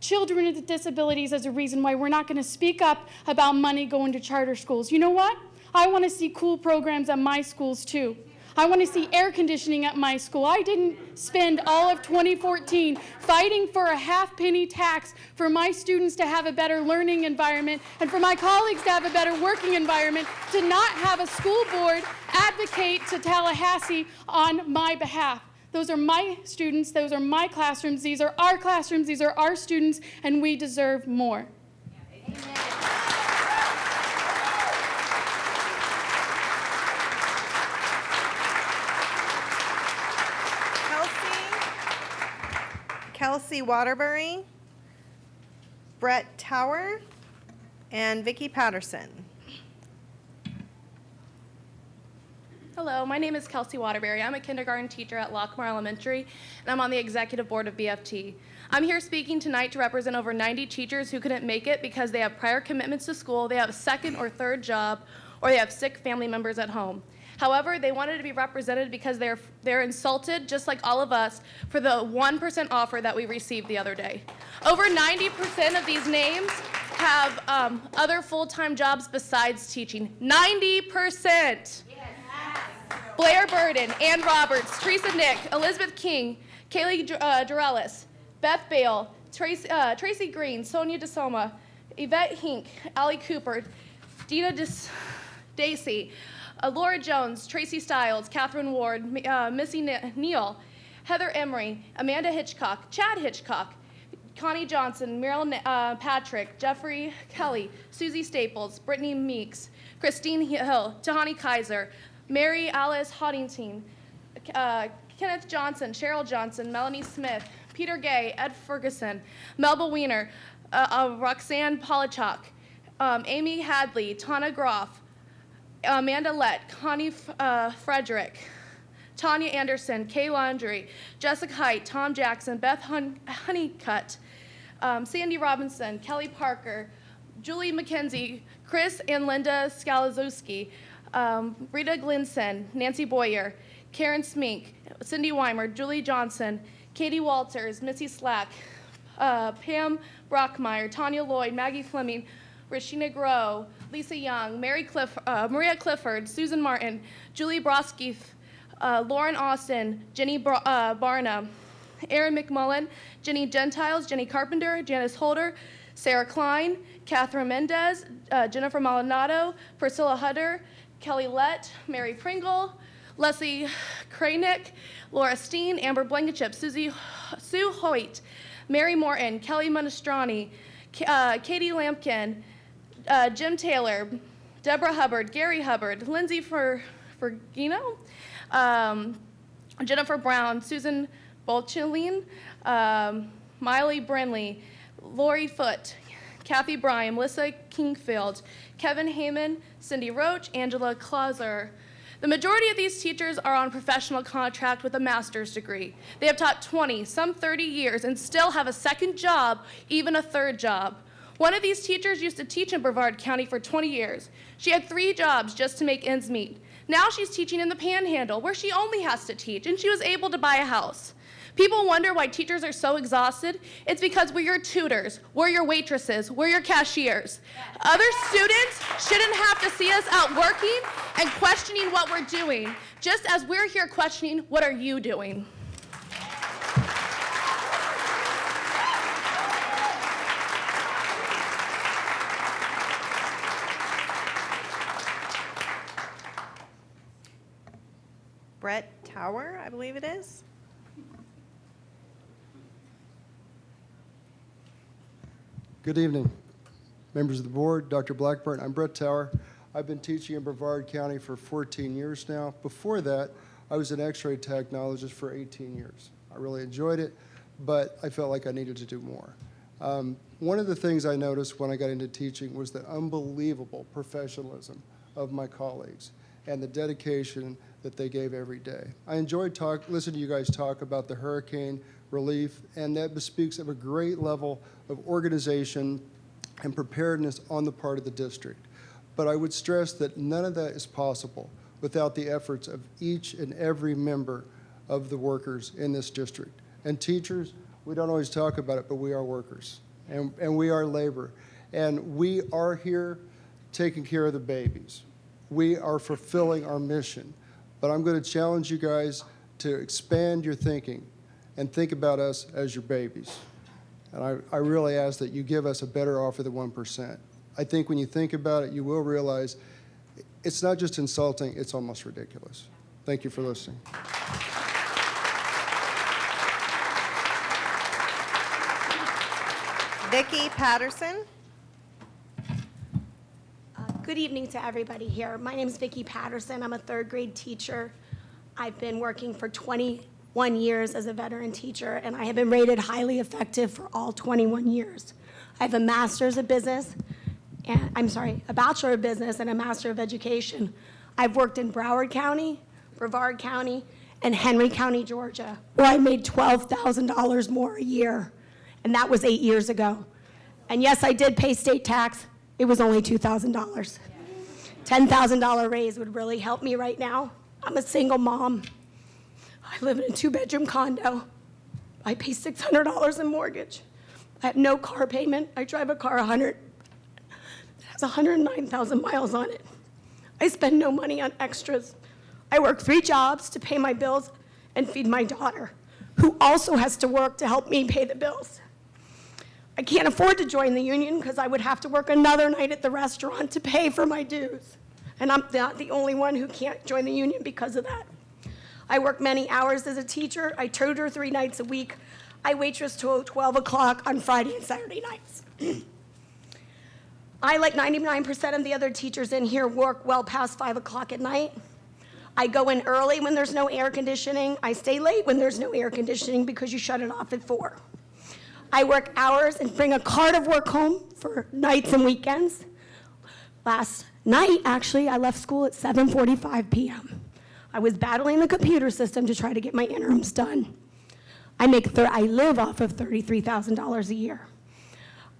children with disabilities as a reason why we're not going to speak up about money going to charter schools. You know what? I want to see cool programs at my schools too. I want to see air conditioning at my school. I didn't spend all of 2014 fighting for a half-penny tax for my students to have a better learning environment and for my colleagues to have a better working environment, to not have a school board advocate to Tallahassee on my behalf. Those are my students, those are my classrooms, these are our classrooms, these are our students, and we deserve more. Kelsey Waterbury, Brett Tower, and Vicki Patterson. Hello, my name is Kelsey Waterbury. I'm a kindergarten teacher at Lockmore Elementary, and I'm on the executive board of BFT. I'm here speaking tonight to represent over 90 teachers who couldn't make it because they have prior commitments to school, they have a second or third job, or they have sick family members at home. However, they wanted to be represented because they're insulted, just like all of us, for the 1% offer that we received the other day. Over 90% of these names have other full-time jobs besides teaching. 90%! Blair Burden, Ann Roberts, Teresa Nick, Elizabeth King, Kaylee Durelis, Beth Bale, Tracy Green, Sonia DeSoma, Yvette Hink, Allie Cooper, Dina Dacey, Laura Jones, Tracy Stiles, Catherine Ward, Missy Neal, Heather Emery, Amanda Hitchcock, Chad Hitchcock, Connie Johnson, Meryl Patrick, Jeffrey Kelly, Susie Staples, Brittany Meeks, Christine Hill, Tahani Kaiser, Mary Alice Hoddington, Kenneth Johnson, Cheryl Johnson, Melanie Smith, Peter Gay, Ed Ferguson, Melba Weiner, Roxanne Polachuk, Amy Hadley, Tana Groff, Amanda Lett, Connie Frederick, Tanya Anderson, Kay Laundrie, Jessica Height, Tom Jackson, Beth Honeycutt, Sandy Robinson, Kelly Parker, Julie McKenzie, Chris and Linda Scalazowski, Rita Glinson, Nancy Boyer, Karen Smink, Cindy Weimer, Julie Johnson, Katie Walters, Missy Slack, Pam Brockmeyer, Tanya Lloyd, Maggie Fleming, Rashina Groh, Lisa Young, Maria Clifford, Susan Martin, Julie Broski, Lauren Austin, Jenny Barna, Erin McMullen, Jenny Gentiles, Jenny Carpenter, Janice Holder, Sarah Klein, Catherine Mendez, Jennifer Maldonado, Priscilla Hutter, Kelly Lett, Mary Pringle, Leslie Kranick, Laura Steen, Amber Blankenship, Sue Hoyt, Mary Morton, Kelly Monastrani, Katie Lampkin, Jim Taylor, Deborah Hubbard, Gary Hubbard, Lindsay Fergino, Jennifer Brown, Susan Bolchelin, Miley Brinley, Lori Foote, Kathy Bryan, Melissa Kingfield, Kevin Heyman, Cindy Roach, Angela Clauser. The majority of these teachers are on professional contract with a master's degree. They have taught 20, some 30 years, and still have a second job, even a third job. One of these teachers used to teach in Brevard County for 20 years. She had 3 jobs just to make ends meet. Now she's teaching in the Panhandle, where she only has to teach, and she was able to buy a house. People wonder why teachers are so exhausted. It's because we're your tutors, we're your waitresses, we're your cashiers. Other students shouldn't have to see us out working and questioning what we're doing, just as we're here questioning what are you doing. Brett Tower, I believe it is. Good evening, members of the board, Dr. Blackburn. I'm Brett Tower. I've been teaching in Brevard County for 14 years now. Before that, I was an x-ray technologist for 18 years. I really enjoyed it, but I felt like I needed to do more. One of the things I noticed when I got into teaching was the unbelievable professionalism of my colleagues and the dedication that they gave every day. I enjoyed listening to you guys talk about the hurricane relief, and that bespeaks of a great level of organization and preparedness on the part of the district. But I would stress that none of that is possible without the efforts of each and every member of the workers in this district. And teachers, we don't always talk about it, but we are workers, and we are labor. And we are here taking care of the babies. We are fulfilling our mission. But I'm going to challenge you guys to expand your thinking and think about us as your babies. And I really ask that you give us a better offer than 1%. I think when you think about it, you will realize it's not just insulting, it's almost ridiculous. Thank you for listening. Vicki Patterson. Good evening to everybody here. My name is Vicki Patterson. I'm a third grade teacher. I've been working for 21 years as a veteran teacher, and I have been rated highly effective for all 21 years. I have a master's of business, and a bachelor of business and a master of education. I've worked in Broward County, Brevard County, and Henry County, Georgia, where I made $12,000 more a year, and that was 8 years ago. And yes, I did pay state tax. It was only $2,000. $10,000 raise would really help me right now. I'm a single mom. I live in a 2-bedroom condo. I pay $600 in mortgage. I have no car payment. I drive a car that has 109,000 miles on it. I spend no money on extras. I work 3 jobs to pay my bills and feed my daughter, who also has to work to help me pay the bills. I can't afford to join the union because I would have to work another night at the restaurant to pay for my dues. And I'm not the only one who can't join the union because of that. I work many hours as a teacher. I tutor 3 nights a week. I waitress till 12 o'clock on Friday and Saturday nights. I, like 99% of the other teachers in here, work well past 5 o'clock at night. I go in early when there's no air conditioning. I stay late when there's no air conditioning because you shut it off at 4. I work hours and bring a cart of work home for nights and weekends. Last night, actually, I left school at 7:45 p.m. I was battling the computer system to try to get my interims done. I live off of $33,000 a year.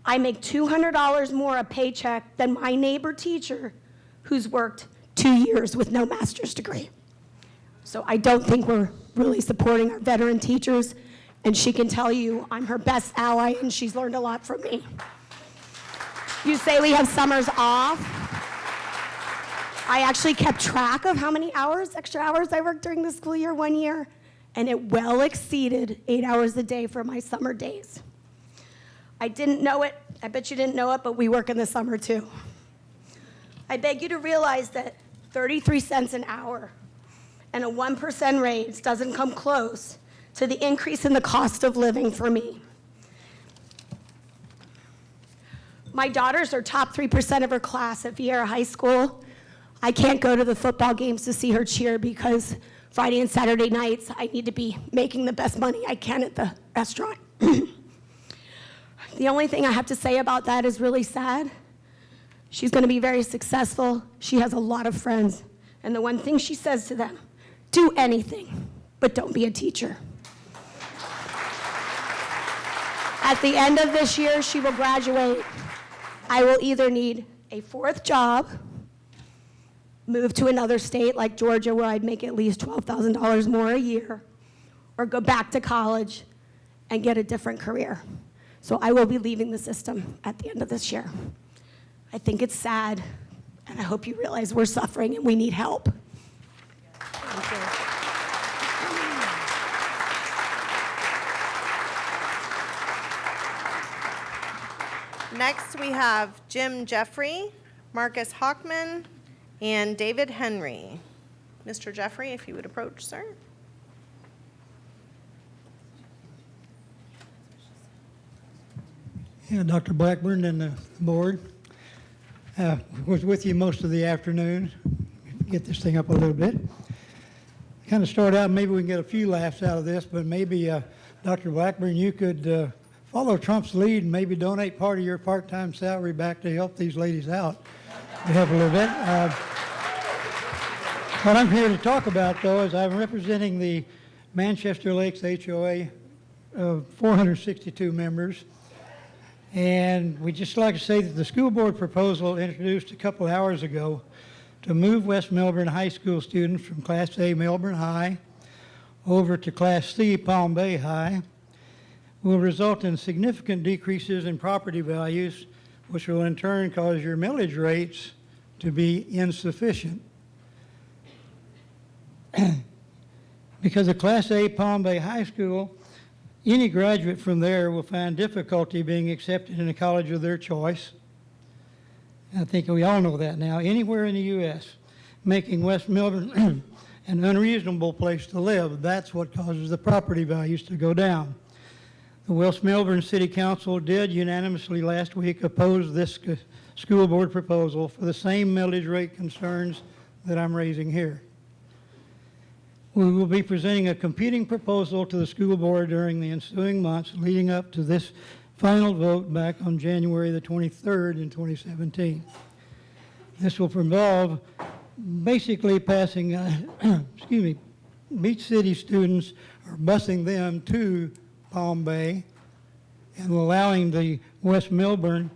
I make $200 more a paycheck than my neighbor teacher who's worked 2 years with no master's degree. So I don't think we're really supporting our veteran teachers, and she can tell you I'm her best ally, and she's learned a lot from me. You say we have summers off. I actually kept track of how many extra hours I worked during the school year one year, and it well exceeded 8 hours a day for my summer days. I didn't know it. I bet you didn't know it, but we work in the summer too. I beg you to realize that 33 cents an hour and a 1% raise doesn't come close to the increase in the cost of living for me. My daughters are top 3% of her class at Vieira High School. I can't go to the football games to see her cheer because Friday and Saturday nights I need to be making the best money I can at the restaurant. The only thing I have to say about that is really sad. She's going to be very successful. She has a lot of friends. And the one thing she says to them, do anything, but don't be a teacher. At the end of this year, she will graduate. I will either need a 4th job, move to another state like Georgia where I'd make at least $12,000 more a year, or go back to college and get a different career. So I will be leaving the system at the end of this year. I think it's sad, and I hope you realize we're suffering and we need help. Thank you. Next, we have Jim Jeffrey, Marcus Hockman, and David Henry. Mr. Jeffrey, if you would approach, sir. Yeah, Dr. Blackburn and the board. Was with you most of the afternoon. Get this thing up a little bit. Kind of start out, maybe we can get a few laughs out of this, but maybe Dr. Blackburn, you could follow Trump's lead and maybe donate part of your part-time salary back to help these ladies out. To help a little bit. What I'm here to talk about, though, is I'm representing the Manchester Lakes HOA of 462 members. And we'd just like to say that the school board proposal introduced a couple hours ago to move West Melbourne High School students from Class A Melbourne High over to Class C Palm Bay High will result in significant decreases in property values, which will in turn cause your millage rates to be insufficient. Because of Class A Palm Bay High School, any graduate from there will find difficulty being accepted in a college of their choice. I think we all know that now. Anywhere in the U.S., making West Melbourne an unreasonable place to live. That's what causes the property values to go down. The West Melbourne City Council did unanimously last week oppose this school board proposal for the same millage rate concerns that I'm raising here. We will be presenting a competing proposal to the school board during the ensuing months leading up to this final vote back on January the 23rd in 2017. This will involve basically passing, Beach City students or busing them to Palm Bay and allowing the West Melbourne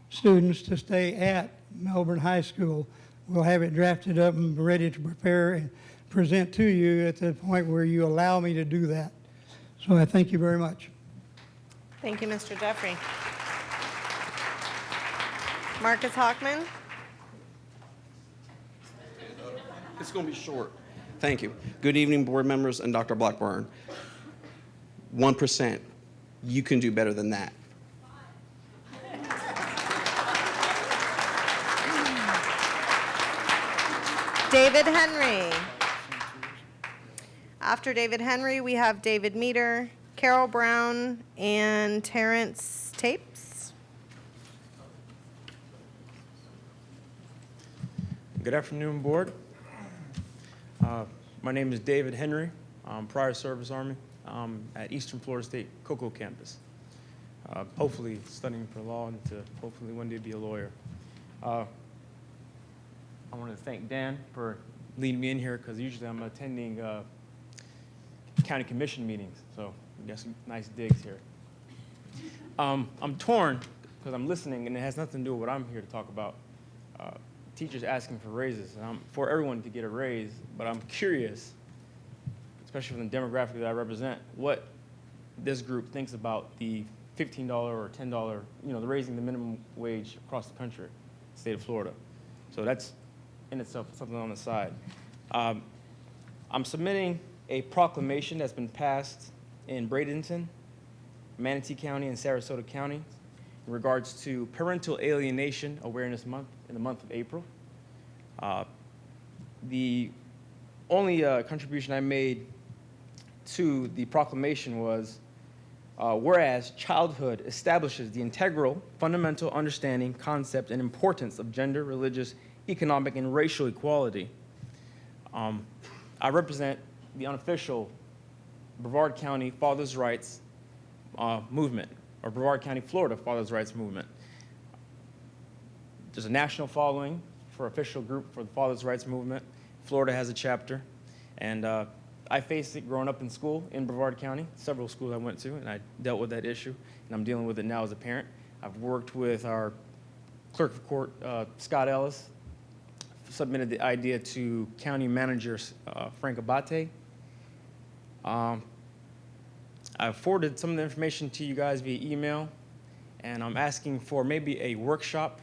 students to stay at Melbourne High School. We'll have it drafted up and ready to prepare and present to you at the point where you allow me to do that. So I thank you very much. Thank you, Mr. Jeffrey. Marcus Hockman. It's going to be short. Thank you. Good evening, board members and Dr. Blackburn. 1%. You can do better than that. David Henry. After David Henry, we have David Meter, Carol Brown, and Terrence Tapes. Good afternoon, board. My name is David Henry. I'm prior service Army at Eastern Florida State Cocoa Campus. Hopefully studying for law and to hopefully one day be a lawyer. I want to thank Dan for leading me in here because usually I'm attending county commission meetings, so we got some nice digs here. I'm torn because I'm listening and it has nothing to do with what I'm here to talk about. Teachers asking for raises, and I'm for everyone to get a raise, but I'm curious, especially from the demographic that I represent, what this group thinks about the $15 or $10, the raising the minimum wage across the country, state of Florida. So that's in itself something on the side. I'm submitting a proclamation that's been passed in Bradenton, Manatee County, and Sarasota County in regards to Parental Alienation Awareness Month in the month of April. The only contribution I made to the proclamation was, whereas childhood establishes the integral, fundamental understanding, concept, and importance of gender, religious, economic, and racial equality. I represent the unofficial Brevard County Fathers' Rights movement, or Brevard County, Florida Fathers' Rights movement. There's a national following for official group for the Fathers' Rights movement. Florida has a chapter, and I faced it growing up in school in Brevard County, several schools I went to, and I dealt with that issue, and I'm dealing with it now as a parent. I've worked with our clerk of court, Scott Ellis, submitted the idea to county manager Frank Abate. I've forwarded some of the information to you guys via email, and I'm asking for maybe a workshop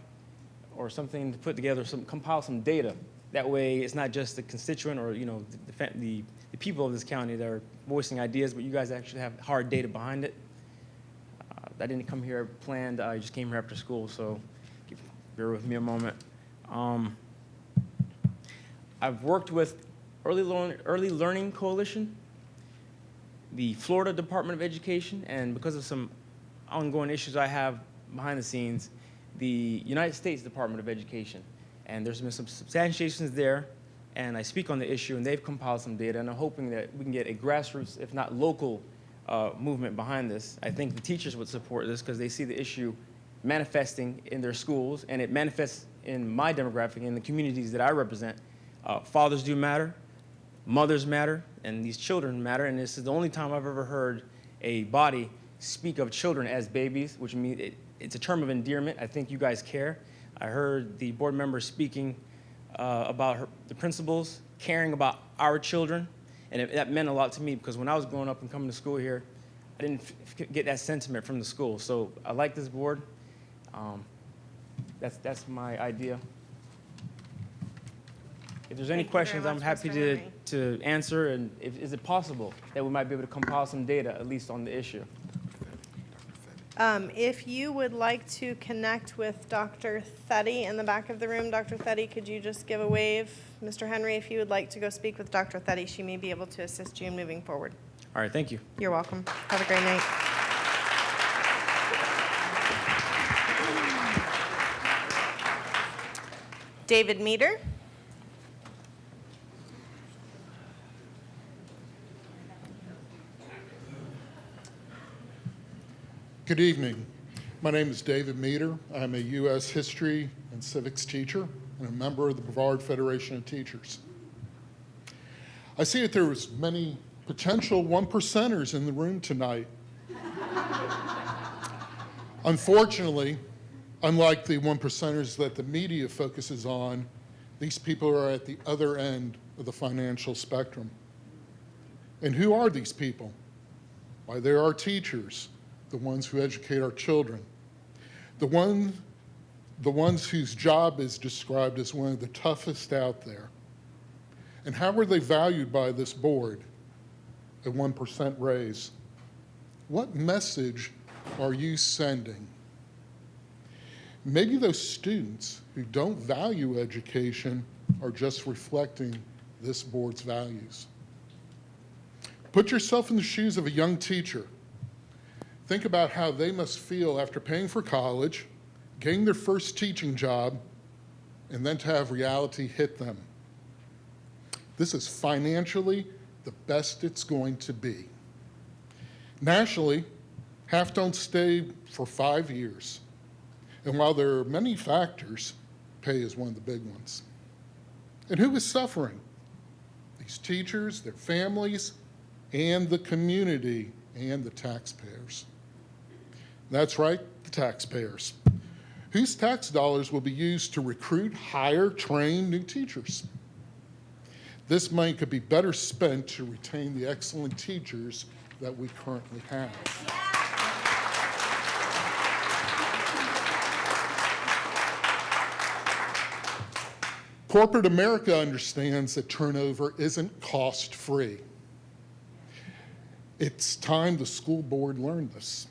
or something to put together, compile some data. That way, it's not just the constituent or the people of this county that are voicing ideas, but you guys actually have hard data behind it. I didn't come here planned. I just came here after school, so bear with me a moment. I've worked with Early Learning Coalition, the Florida Department of Education, and because of some ongoing issues I have behind the scenes, the United States Department of Education. And there's been some substantiations there, and I speak on the issue, and they've compiled some data, and I'm hoping that we can get a grassroots, if not local, movement behind this. I think the teachers would support this because they see the issue manifesting in their schools, and it manifests in my demographic, in the communities that I represent. Fathers do matter, mothers matter, and these children matter, and this is the only time I've ever heard a body speak of children as babies, which means it's a term of endearment. I think you guys care. I heard the board member speaking about the principals caring about our children, and that meant a lot to me because when I was growing up and coming to school here, I didn't get that sentiment from the school. So I like this board. That's my idea. If there's any questions, I'm happy to answer. And is it possible that we might be able to compile some data, at least on the issue? If you would like to connect with Dr. Theddy in the back of the room, Dr. Theddy, could you just give a wave? Mr. Henry, if you would like to go speak with Dr. Theddy, she may be able to assist you in moving forward. All right, thank you. You're welcome. Have a great night. David Meter. Good evening. My name is David Meter. I'm a U.S. history and civics teacher and a member of the Brevard Federation of Teachers. I see that there was many potential one-percenters in the room tonight. Unfortunately, unlike the one-percenters that the media focuses on, these people are at the other end of the financial spectrum. And who are these people? Why, they are teachers, the ones who educate our children, the ones whose job is described as one of the toughest out there. And how are they valued by this board? A 1% raise. What message are you sending? Maybe those students who don't value education are just reflecting this board's values. Put yourself in the shoes of a young teacher. Think about how they must feel after paying for college, getting their first teaching job, and then to have reality hit them. This is financially the best it's going to be. Nationally, half don't stay for 5 years. And while there are many factors, pay is one of the big ones. And who is suffering? These teachers, their families, and the community, and the taxpayers. That's right, the taxpayers, whose tax dollars will be used to recruit, hire, train new teachers. This money could be better spent to retain the excellent teachers that we currently have. Corporate America understands that turnover isn't cost-free. It's time the school board learned this.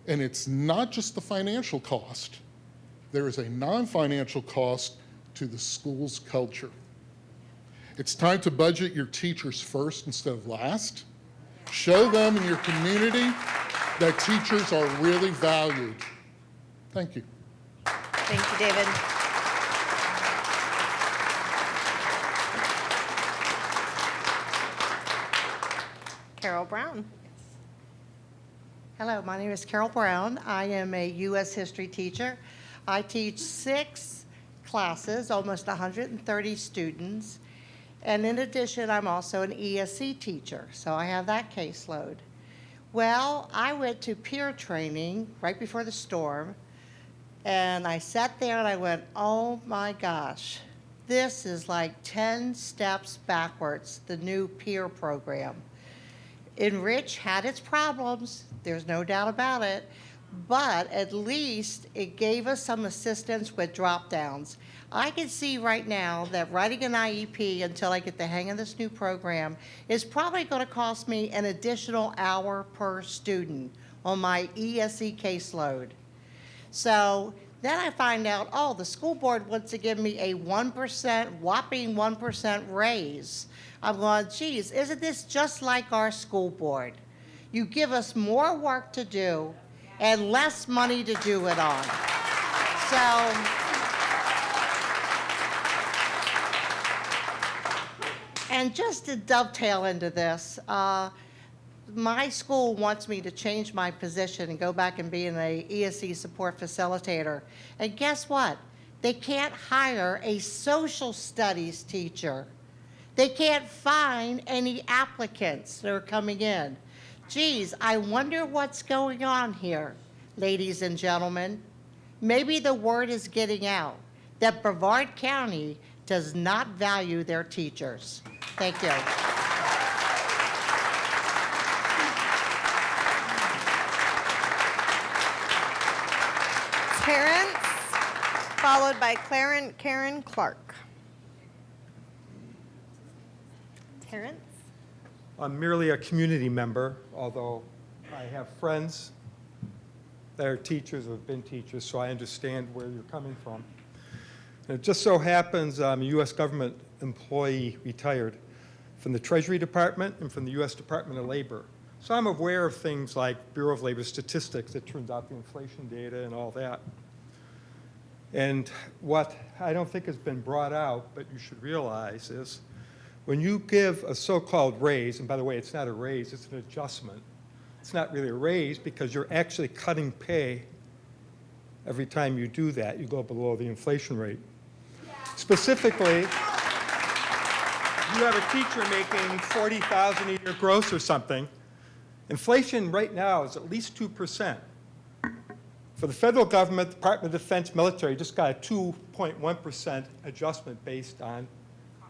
And it's not just the financial cost. There is a non-financial cost to the school's culture. It's time to budget your teachers first instead of last. Show them in your community that teachers are really valued. Thank you. Thank you, David. Carol Brown. Hello, my name is Carol Brown. I am a U.S. history teacher. I teach 6 classes, almost 130 students. And in addition, I'm also an ESC teacher, so I have that caseload. Well, I went to peer training right before the storm, and I sat there and I went, oh my gosh, this is like 10 steps backwards, the new peer program. Enrich had its problems, there's no doubt about it, but at least it gave us some assistance with drop downs. I can see right now that writing an IEP until I get the hang of this new program is probably going to cost me an additional hour per student on my ESE caseload. So then I find out, oh, the school board wants to give me a 1%, whopping 1% raise. I'm going, geez, isn't this just like our school board? You give us more work to do, and less money to do it on. So, and just to dovetail into this, my school wants me to change my position and go back and be an ESE support facilitator. And guess what? They can't hire a social studies teacher. They can't find any applicants that are coming in. Geez, I wonder what's going on here, ladies and gentlemen. Maybe the word is getting out that Brevard County does not value their teachers. Thank you. Terrence, followed by Karen Clark. Terrence? I'm merely a community member, although I have friends that are teachers or have been teachers, so I understand where you're coming from. And it just so happens I'm a U.S. government employee retired from the Treasury Department and from the U.S. Department of Labor. So I'm aware of things like Bureau of Labor Statistics, it turns out the inflation data and all that. And what I don't think has been brought out, but you should realize is when you give a so-called raise, and by the way, it's not a raise, it's an adjustment. It's not really a raise because you're actually cutting pay every time you do that. You go below the inflation rate. Specifically, you have a teacher making $40,000 a year gross or something. Inflation right now is at least 2%. For the federal government, Department of Defense, military just got a 2.1% adjustment based on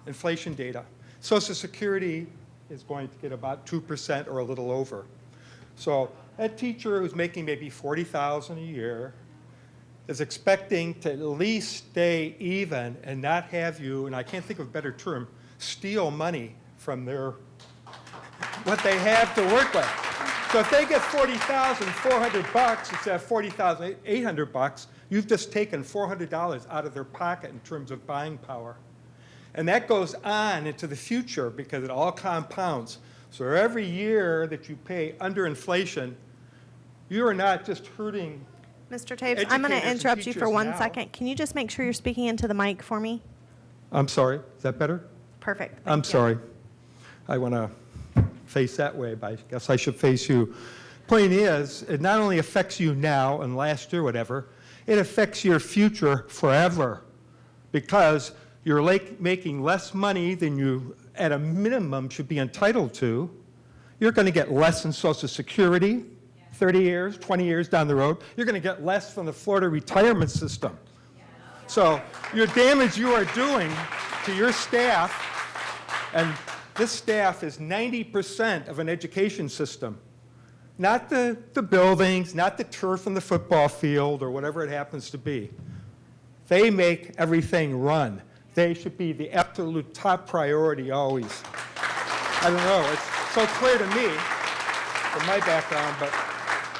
inflation data. Social Security is going to get about 2% or a little over. So that teacher who's making maybe $40,000 a year is expecting to at least stay even and not have you, and I can't think of a better term, steal money from their, what they have to work with. So if they get $40,400 instead of $40,800, you've just taken $400 out of their pocket in terms of buying power. And that goes on into the future because it all compounds. So every year that you pay under inflation, you are not just hurting Mr. Taves, I'm going to educators and interrupt you for teachers 1 now. second. Can you just make sure you're speaking into the mic for me? I'm sorry, is that better? Perfect. Thank I'm you. sorry. I want to face that way, but I guess I should face you. Point is, it not only affects you now and last year, whatever, it affects your future forever because you're making less money than you, at a minimum, should be entitled to. You're going to get less in Social Security 30 years, 20 years down the road. You're going to get less from the Florida retirement system. So your damage you are doing to your staff, and this staff is 90% of an education system. Not the buildings, not the turf in the football field or whatever it happens to be. They make everything run. They should be the absolute top priority always. I don't know, it's so clear to me from my background, but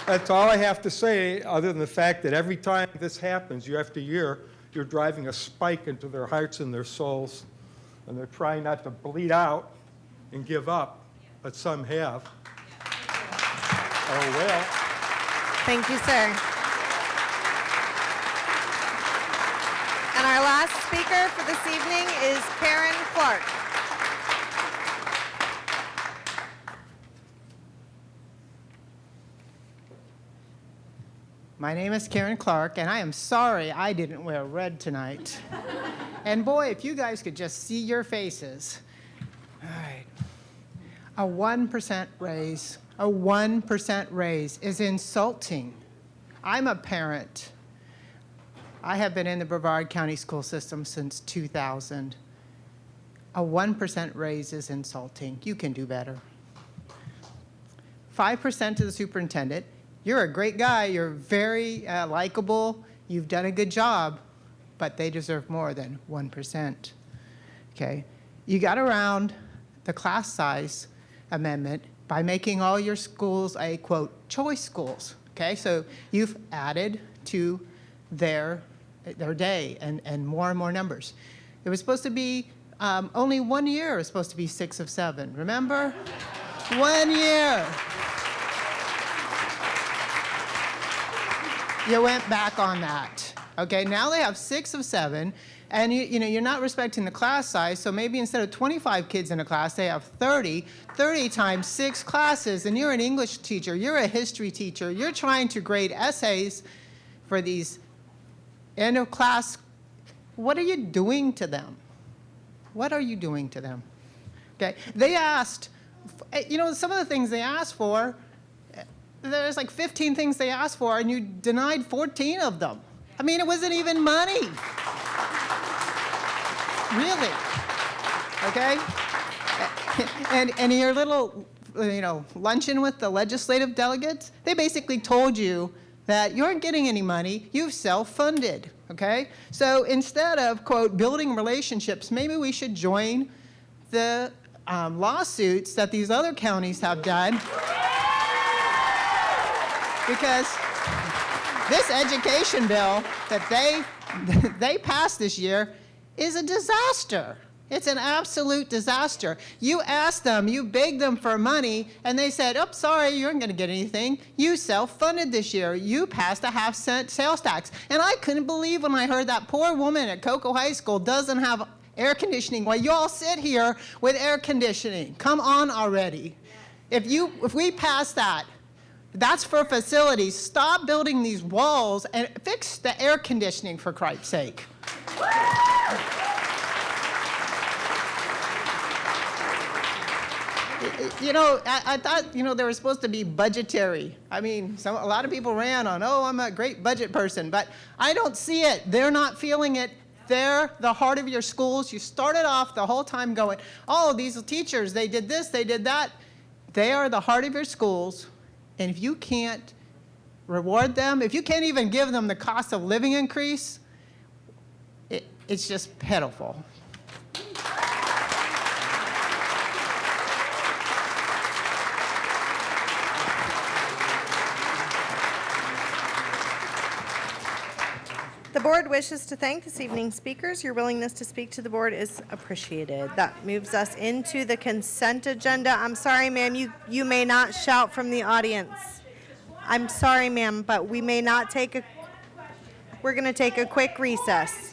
that's all I have to say other than the fact that every time this happens, year after year, you're driving a spike into their hearts and their souls, and they're trying not to bleed out and give up, but some have. Oh, well. Thank you, sir. And our last speaker for this evening is Karen Clark. My name is Karen Clark, and I am sorry I didn't wear red tonight. And boy, if you guys could just see your faces. All right. A 1% raise, a 1% raise is insulting. I'm a parent. I have been in the Brevard County school system since 2000. A 1% raise is insulting. You can do better. 5% to the superintendent. You're a great guy. You're very likable. You've done a good job, but they deserve more than 1%. Okay? You got around the class size amendment by making all your schools a, quote, choice schools. Okay? So you've added to their day and more numbers. It was supposed to be only 1 year. It was supposed to be 6 of 7. Remember? 1 year. you went back on that. Okay, now they have 6 of 7, and you're not respecting the class size, so maybe instead of 25 kids in a class, they have 30. 30 times 6 classes, and you're an English teacher, you're a history teacher, you're trying to grade essays for these end of class. What are you doing to them? What are you doing to them? Okay, they asked, some of the things they asked for, there's like 15 things they asked for, and you denied 14 of them. I mean, it wasn't even money. Really. Okay? And your little, luncheon with the legislative delegates, they basically told you that you aren't getting any money, you've self-funded, okay? So instead of, quote, building relationships, maybe we should join the lawsuits that these other counties have done. Because this education bill that they passed this year is a disaster. It's an absolute disaster. You asked them, you begged them for money, and they said, oh, sorry, you aren't going to get anything. You self-funded this year. You passed a half-cent sales tax. And I couldn't believe when I heard that poor woman at Cocoa High School doesn't have air conditioning while you all sit here with air conditioning. Come on already. If we pass that, that's for facilities. Stop building these walls and fix the air conditioning, for Christ's sake. I thought, there was supposed to be budgetary. I mean, a lot of people ran on, oh, I'm a great budget person, but I don't see it. They're not feeling it. They're the heart of your schools. You started off the whole time going, oh, these teachers, they did this, they did that. They are the heart of your schools. And if you can't reward them, if you can't even give them the cost of living increase, it's just pitiful. The board wishes to thank this evening's speakers. Your willingness to speak to the board is appreciated. That moves us into the consent agenda. I'm sorry, ma'am, you may not shout from the audience. I'm sorry, ma'am, but we may not take we're going to take a quick recess.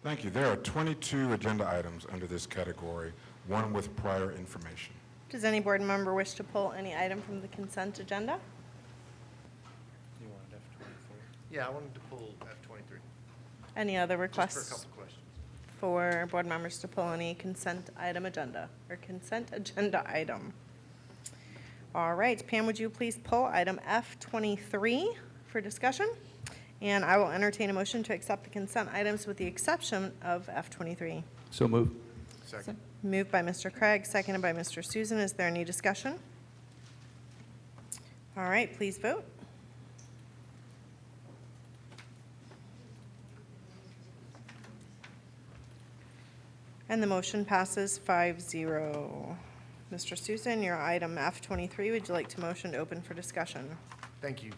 Thank you. There are 22 agenda items under this category, one with prior information. Does any board member wish to pull any item from the consent agenda? Yeah, I wanted to pull F-23. Any other Just requests for a couple questions. for board members to pull any consent item agenda or consent agenda item? All right, Pam, would you please pull item F-23 for discussion? And I will entertain a motion to accept the consent items with the exception of F-23. So move. Second. Moved by Mr. Craig, seconded by Mr. Susan. Is there any discussion? All right, please vote. And the motion passes 5-0. Mr. Susan, your item F-23, would you like to motion to open for discussion? Thank you.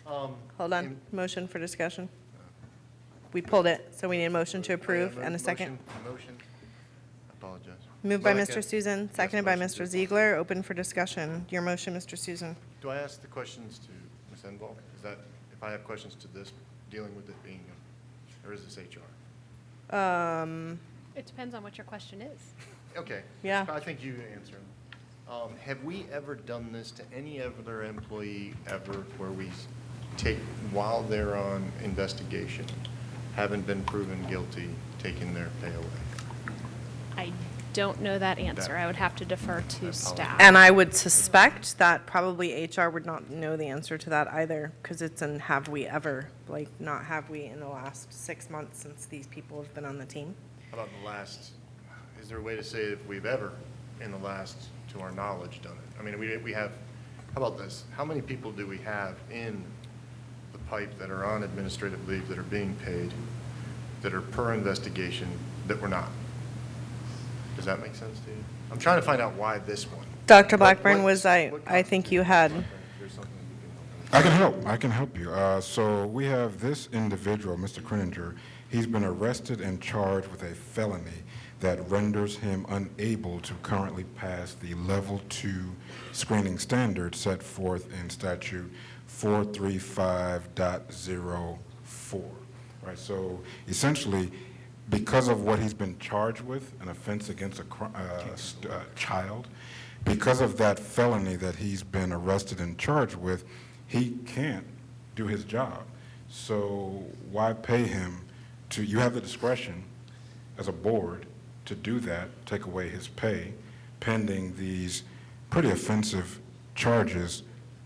Hold on, motion for discussion. We pulled it, so we need a motion to approve and a second. Motion. I apologize. Moved by Second. Mr. Susan, seconded by motion Mr. Ziegler. Open for discussion. Your motion, Mr. Susan. Do I ask the questions to Ms. Enval? Is that, if I have questions to this, dealing with it being, or is this HR? It depends on what your question is. Okay. Yeah. I think you answer them. Have we ever done this to any other employee ever where we take, while they're on investigation, haven't been proven guilty, taking their pay away? I don't know that answer. I would have to defer to staff. And I would suspect that probably HR would not know the answer to that either, because it's in have we ever, like, not have we in the last 6 months since these people have been on the team. How about in the last, is there a way to say if we've ever, in the last, to our knowledge, done it? I mean, we have, how about this? How many people do we have in the pipe that are on administrative leave that are being paid, that are per investigation, that we're not? Does that make sense to you? I'm trying to find out why this one. Dr. Blackburn, I think you had, I can help you. So we have this individual, Mr. Kreninger. He's been arrested and charged with a felony that renders him unable to currently pass the level 2 screening standard set forth in statute 435.04. Right, so essentially, because of what he's been charged with, an offense against a child, because of that felony that he's been arrested and charged with, he can't do his job. So why pay him to, you have the discretion as a board to do that, take away his pay, pending these pretty offensive charges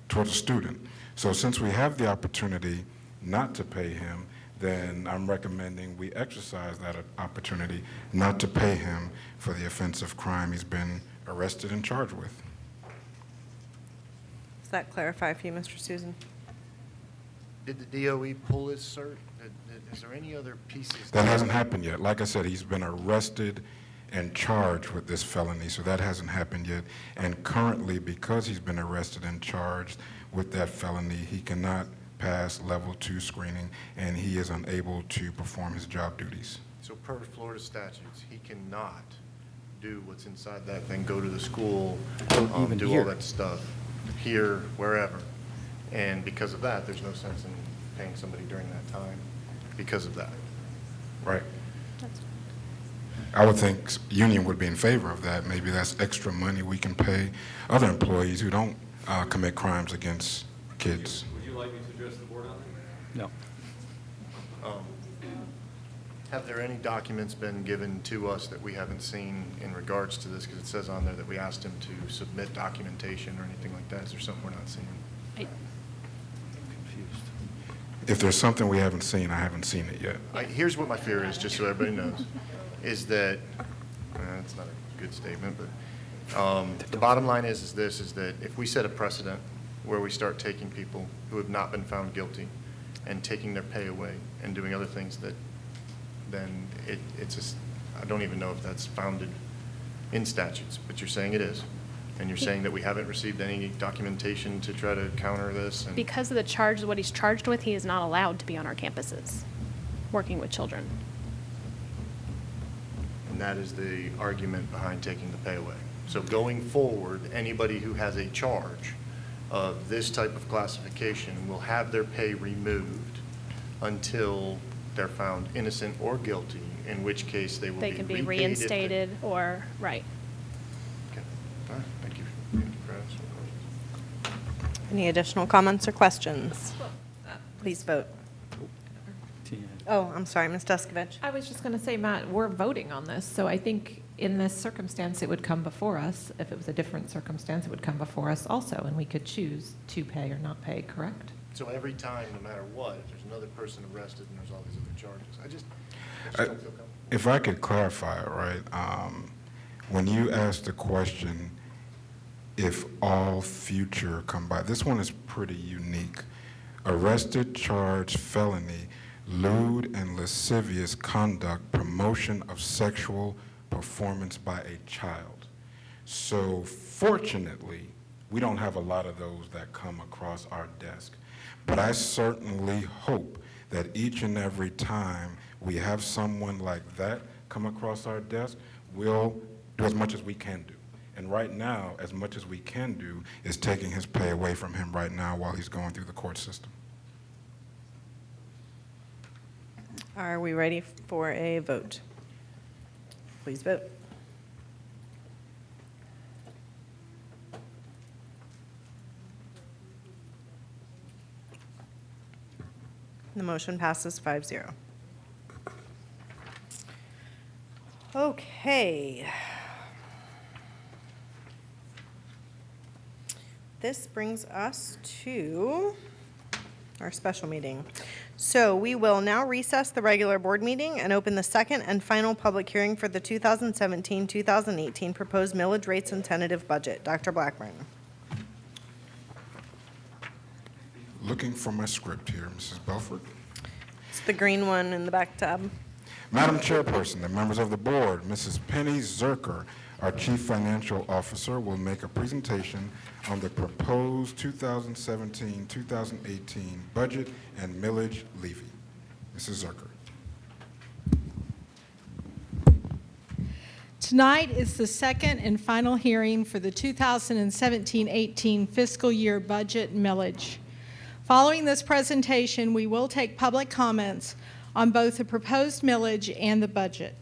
towards a student. So since we have the opportunity not to pay him, then I'm recommending we exercise that opportunity not to pay him for the offensive crime he's been arrested and charged with. does that clarify for you, Mr. Susan? Did the DOE pull his cert? Is there any other pieces? That hasn't happened yet. Like I said, he's been arrested and charged with this felony, so that hasn't happened yet. And currently, because he's been arrested and charged with that felony, he cannot pass level 2 screening, and he is unable to perform his job duties. So per Florida statutes, he cannot do what's inside that thing, go to the school, even do here. all that stuff, here, wherever. And because of that, there's no sense in paying somebody during that time because of that. Right. I would think union would be in favor of that. Maybe that's extra money we can pay other employees who don't commit crimes against kids. Would you like me to address the board on that? No. Have there any documents been given to us that we haven't seen in regards to this? Because it says on there that we asked him to submit documentation or anything like that. Is there something we're not seeing? If there's something we haven't seen, I haven't seen it yet. Here's what my fear is, just so everybody knows, is that, it's not a good statement, but the bottom line is that if we set a precedent where we start taking people who have not been found guilty and taking their pay away and doing other things that, then it's just, I don't even know if that's founded in statutes, but you're saying it is. And you're saying that we haven't received any documentation to try to counter this? And Because of the charge, what he's charged with, he is not allowed to be on our campuses working with children. And that is the argument behind taking the pay away. So going forward, anybody who has a charge of this type of classification will have their pay removed until they're found innocent or guilty, in which case they will They be can be repaid if they- reinstated or, right. Okay. All right, thank you. Thank you for answering those. Any additional comments or questions? Please vote. Oh, I'm sorry, Ms. Duskovich. I was just going to say, Matt, we're voting on this, so I think in this circumstance, it would come before us. If it was a different circumstance, it would come before us also, and we could choose to pay or not pay, correct? So every time, no matter what, if there's another person arrested and there's all these other charges, I just don't feel comfortable. If I could clarify, right, when you asked the question, if all future come by, this one is pretty unique. Arrested, charged, felony, lewd and lascivious conduct, promotion of sexual performance by a child. So fortunately, we don't have a lot of those that come across our desk. But I certainly hope that each and every time we have someone like that come across our desk, we'll do as much as we can do. And right now, as much as we can do is taking his pay away from him right now while he's going through the court system. Are we ready for a vote? Please vote. The motion passes 5-0. Okay. This brings us to our special meeting. So we will now recess the regular board meeting and open the second and final public hearing for the 2017-2018 proposed millage rates and tentative budget. Dr. Blackburn. Looking for my script here, Mrs. Belford. It's the green one in the back tab. Madam Chairperson and members of the board, Mrs. Penny Zerker, our Chief Financial Officer, will make a presentation on the proposed 2017-2018 budget and millage levy. Mrs. Zerker. Tonight is the second and final hearing for the 2017-18 fiscal year budget millage. Following this presentation, we will take public comments on both the proposed millage and the budget.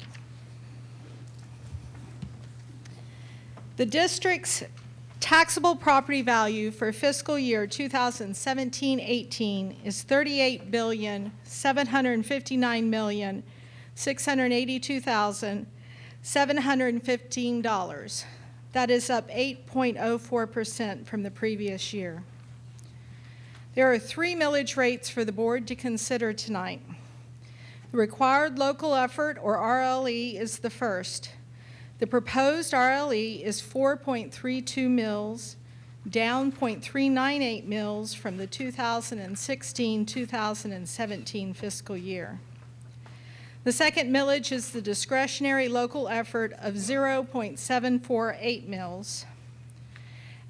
The district's taxable property value for fiscal year 2017-18 is $38,759,682,715. That is up 8.04% from the previous year. There are 3 millage rates for the board to consider tonight. The required local effort, or RLE, is the first. The proposed RLE is 4.32 mils, down 0.398 mils from the 2016-2017 fiscal year. The second millage is the discretionary local effort of 0.748 mils.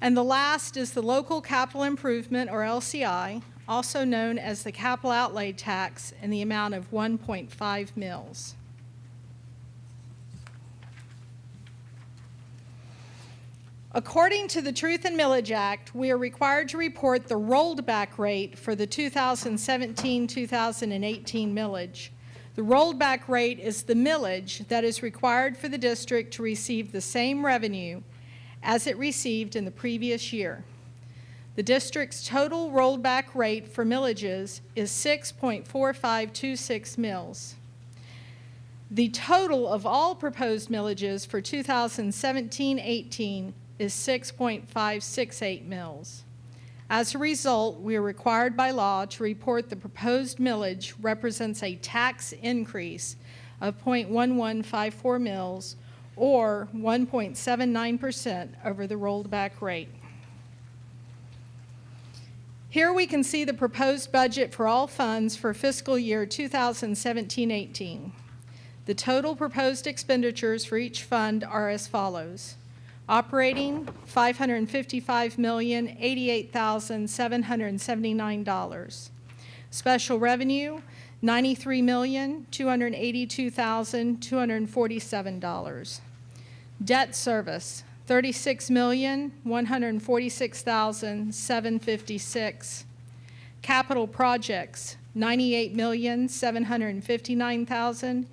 And the last is the local capital improvement, or LCI, also known as the capital outlay tax, in the amount of 1.5 mils. According to the Truth in Millage Act, we are required to report the rolled back rate for the 2017-2018 millage. The rolled back rate is the millage that is required for the district to receive the same revenue as it received in the previous year. The district's total rolled back rate for millages is 6.4526 mils. The total of all proposed millages for 2017-18 is 6.568 mils. As a result, we are required by law to report the proposed millage represents a tax increase of 0.1154 mils, or 1.79% over the rolled back rate. Here we can see the proposed budget for all funds for fiscal year 2017-18. The total proposed expenditures for each fund are as follows. Operating, $555,088,779. Special revenue, $93,282,247. Debt service, $36,146,756. Capital projects, $98,759,000.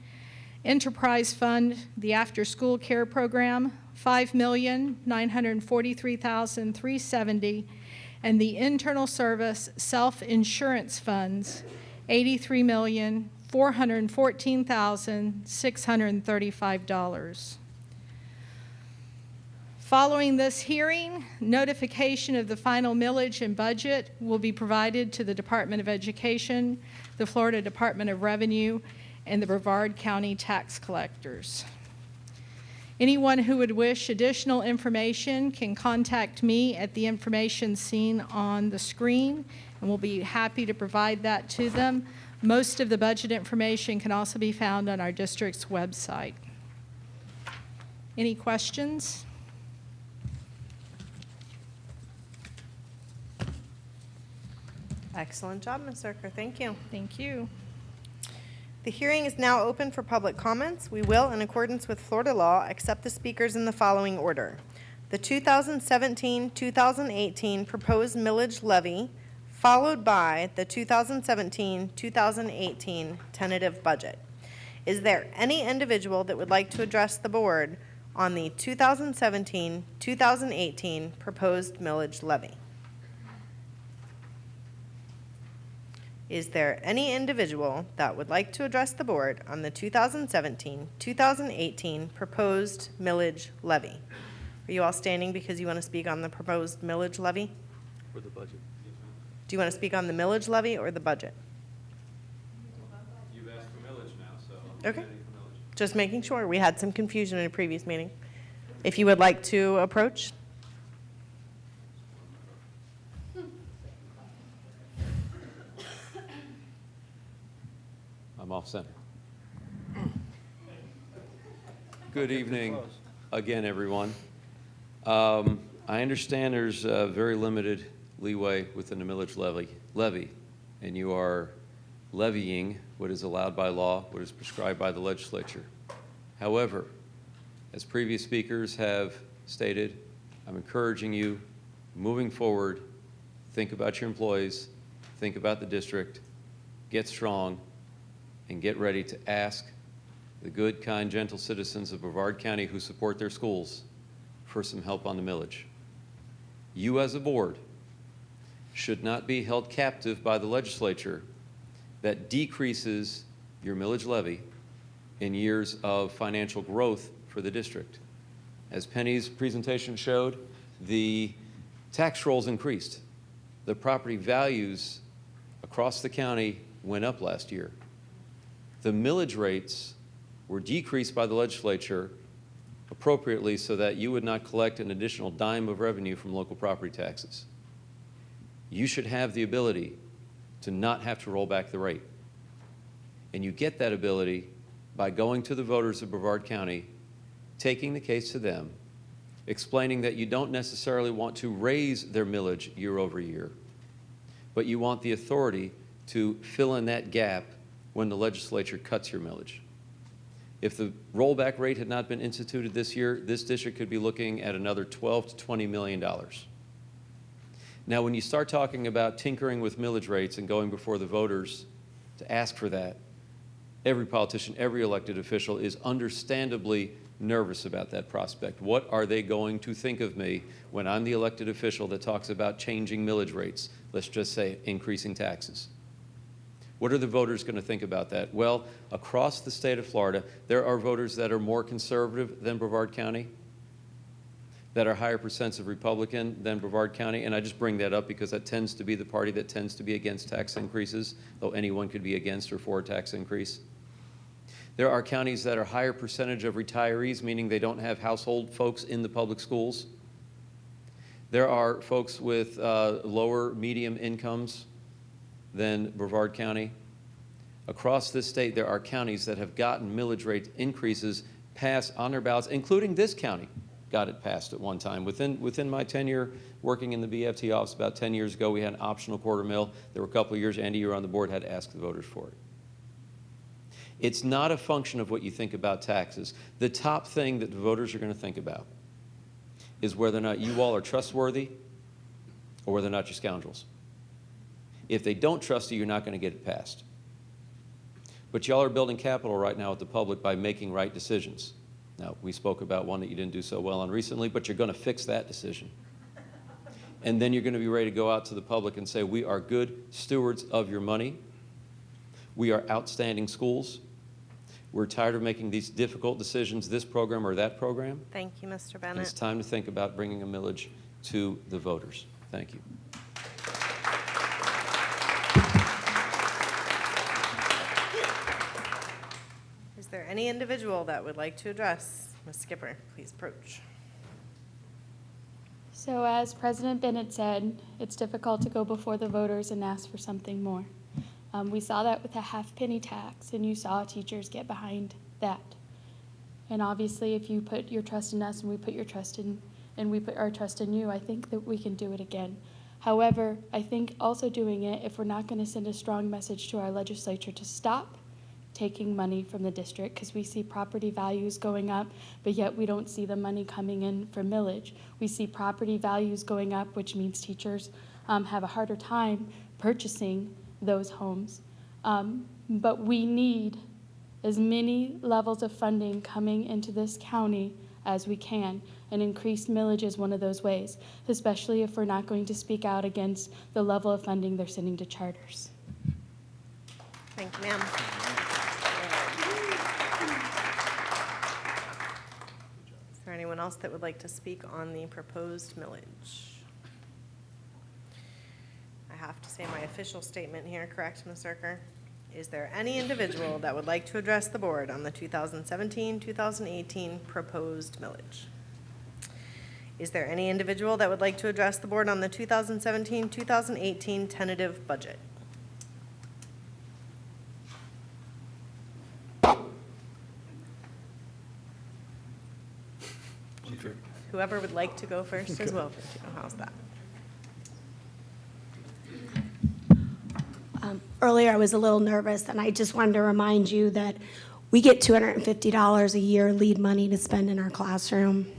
Enterprise Fund, the After-School Care Program, $5,943,370. And the Internal Service Self-Insurance Funds, $83,414,635. Following this hearing, notification of the final millage and budget will be provided to the Department of Education, the Florida Department of Revenue, and the Brevard County tax collectors. Anyone who would wish additional information can contact me at the information seen on the screen, and we'll be happy to provide that to them. Most of the budget information can also be found on our district's website. Any questions? Excellent job, Ms. Zerker. Thank you. Thank you. The hearing is now open for public comments. We will, in accordance with Florida law, accept the speakers in the following order. The 2017-2018 proposed millage levy, followed by the 2017-2018 tentative budget. Is there any individual that would like to address the board on the 2017-2018 proposed millage levy? Is there any individual that would like to address the board on the 2017-2018 proposed millage levy? Are you all standing because you want to speak on the proposed millage levy? For the budget. Do you want to speak on the millage levy or the budget? You've asked for millage now, so. Okay. Just making sure. We had some confusion in a previous meeting. If you would like to approach. I'm off center. Good evening again, everyone. I understand there's very limited leeway within the millage levy, and you are levying what is allowed by law, what is prescribed by the legislature. However, as previous speakers have stated, I'm encouraging you, moving forward, think about your employees, think about the district, get strong, and get ready to ask the good, kind, gentle citizens of Brevard County who support their schools for some help on the millage. You as a board should not be held captive by the legislature that decreases your millage levy in years of financial growth for the district. As Penny's presentation showed, the tax rolls increased. The property values across the county went up last year. The millage rates were decreased by the legislature appropriately so that you would not collect an additional dime of revenue from local property taxes. You should have the ability to not have to roll back the rate. And you get that ability by going to the voters of Brevard County, taking the case to them, explaining that you don't necessarily want to raise their millage year over year, but you want the authority to fill in that gap when the legislature cuts your millage. If the rollback rate had not been instituted this year, this district could be looking at another $12 to $20 million. Now, when you start talking about tinkering with millage rates and going before the voters to ask for that, every politician, every elected official is understandably nervous about that prospect. What are they going to think of me when I'm the elected official that talks about changing millage rates? Let's just say increasing taxes. What are the voters going to think about that? Well, across the state of Florida, there are voters that are more conservative than Brevard County, that are higher percents of Republican than Brevard County, and I just bring that up because that tends to be the party that tends to be against tax increases, though anyone could be against or for a tax increase. There are counties that are higher percentage of retirees, meaning they don't have household folks in the public schools. There are folks with lower medium incomes than Brevard County. Across this state, there are counties that have gotten millage rate increases passed on their ballots, including this county got it passed at one time. Within my tenure working in the BFT office about 10 years ago, we had an optional quarter mill. There were a couple of years, Andy, you were on the board, had to ask the voters for it. It's not a function of what you think about taxes. The top thing that the voters are going to think about is whether or not you all are trustworthy or whether or not you're scoundrels. If they don't trust you, you're not going to get it passed. But y'all are building capital right now with the public by making right decisions. Now, we spoke about one that you didn't do so well on recently, but you're going to fix that decision. And then you're going to be ready to go out to the public and say, we are good stewards of your money. We are outstanding schools. We're tired of making these difficult decisions, this program or that program. Thank you, Mr. And Bennett. it's time to think about bringing a millage to the voters. Thank you. Is there any individual that would like to address? Ms. Skipper, please approach. So as President Bennett said, it's difficult to go before the voters and ask for something more. We saw that with the half-penny tax, and you saw teachers get behind that. And obviously, if you put your trust in us and we put your trust in, and we put our trust in you, I think that we can do it again. However, I think also doing it, if we're not going to send a strong message to our legislature to stop taking money from the district, because we see property values going up, but yet we don't see the money coming in for millage. We see property values going up, which means teachers have a harder time purchasing those homes. But we need as many levels of funding coming into this county as we can, and increased millage is one of those ways, especially if we're not going to speak out against the level of funding they're sending to charters. Thank you, ma'am. Is there anyone else that would like to speak on the proposed millage? I have to say my official statement here, correct, Ms. Zerker? Is there any individual that would like to address the board on the 2017-2018 proposed millage? Is there any individual that would like to address the board on the 2017-2018 tentative budget? Whoever would like to go first is welcome to. How's that? Earlier, I was a little nervous, and I just wanted to remind you that we get $250 a year lead money to spend in our classroom,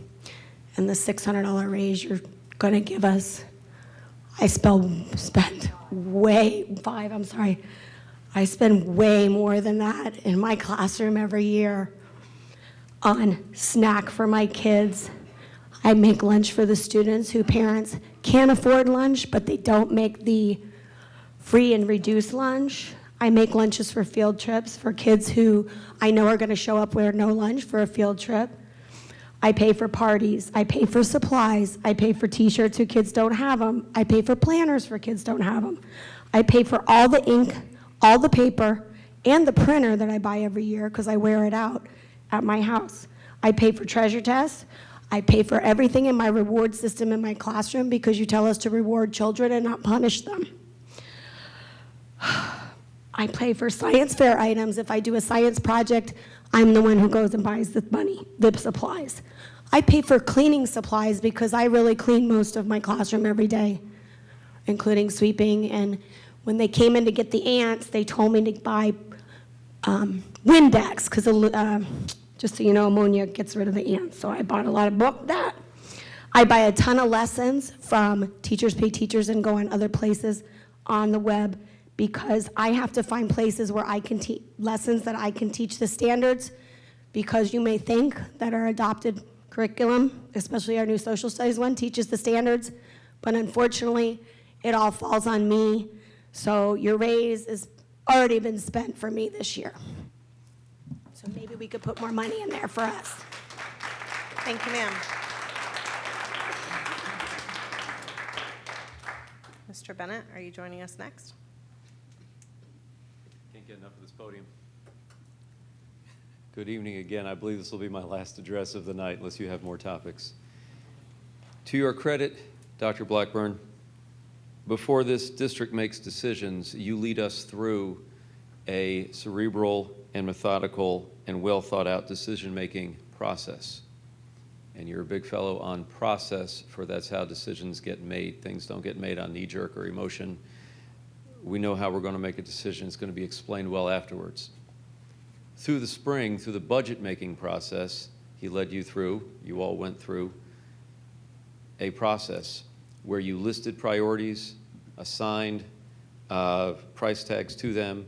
and the $600 raise you're going to give us, I spend way more than that in my classroom every year on snack for my kids. I make lunch for the students whose parents can't afford lunch, but they don't make the free and reduced lunch. I make lunches for field trips for kids who I know are going to show up with no lunch for a field trip. I pay for parties. I pay for supplies. I pay for t-shirts who kids don't have them. I pay for planners for kids don't have them. I pay for all the ink, all the paper, and the printer that I buy every year because I wear it out at my house. I pay for treasure tests. I pay for everything in my reward system in my classroom because you tell us to reward children and not punish them. I pay for science fair items. If I do a science project, I'm the one who goes and buys the supplies. I pay for cleaning supplies because I really clean most of my classroom every day, including sweeping. And when they came in to get the ants, they told me to buy Windex because, just so you know, ammonia gets rid of the ants. So I bought a lot of that. I buy a ton of lessons from Teachers Pay Teachers and go on other places on the web, because I have to find places where I can teach lessons that I can teach the standards, because you may think that our adopted curriculum, especially our new social studies one, teaches the standards, but unfortunately, it all falls on me. So your raise has already been spent for me this year. So maybe we could put more money in there for us. Thank you, ma'am. Mr. Bennett, are you joining us next? Can't get enough of this podium. Good evening again. I believe this will be my last address of the night unless you have more topics. To your credit, Dr. Blackburn, before this district makes decisions, you lead us through a cerebral and methodical and well thought out decision-making process. And you're a big fellow on process, for that's how decisions get made. Things don't get made on knee-jerk or emotion. We know how we're going to make a decision. It's going to be explained well afterwards. Through the spring, through the budget-making process, he led you through, you all went through a process where you listed priorities, assigned price tags to them,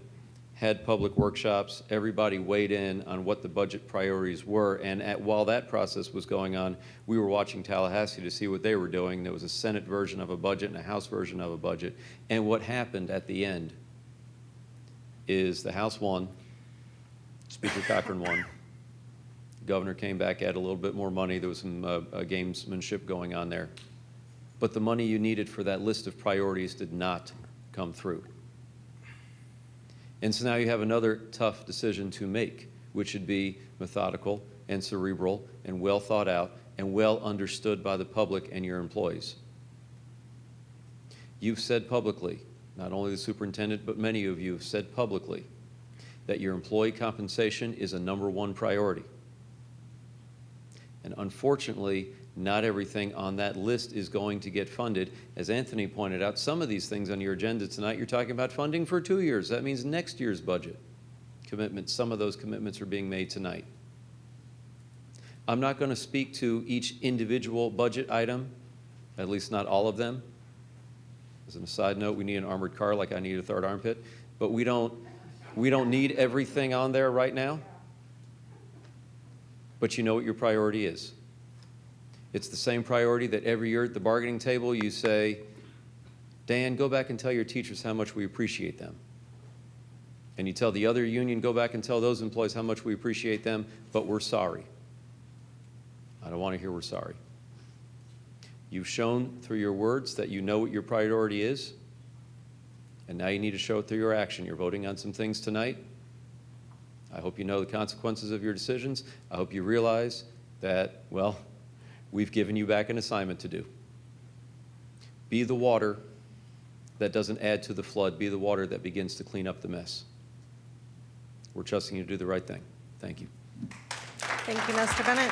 had public workshops. Everybody weighed in on what the budget priorities were. And while that process was going on, we were watching Tallahassee to see what they were doing. There was a Senate version of a budget and a House version of a budget. And what happened at the end is the House won, Speaker Cochran won. The governor came back, had a little bit more money. There was some gamesmanship going on there. But the money you needed for that list of priorities did not come through. And so now you have another tough decision to make, which should be methodical and cerebral and well thought out and well understood by the public and your employees. You've said publicly, not only the superintendent, but many of you have said publicly, that your employee compensation is a #1 priority. And unfortunately, not everything on that list is going to get funded. As Anthony pointed out, some of these things on your agenda tonight, you're talking about funding for 2 years. That means next year's budget commitments. Some of those commitments are being made tonight. I'm not going to speak to each individual budget item, at least not all of them. As an aside note, we need an armored car like I need a third armpit, but we don't need everything on there right now. But you know what your priority is. It's the same priority that every year at the bargaining table you say, Dan, go back and tell your teachers how much we appreciate them. And you tell the other union, go back and tell those employees how much we appreciate them, but we're sorry. I don't want to hear we're sorry. You've shown through your words that you know what your priority is, and now you need to show it through your action. You're voting on some things tonight. I hope you know the consequences of your decisions. I hope you realize that, well, we've given you back an assignment to do. Be the water that doesn't add to the flood. Be the water that begins to clean up the mess. We're trusting you to do the right thing. Thank you. Thank you, Mr. Bennett.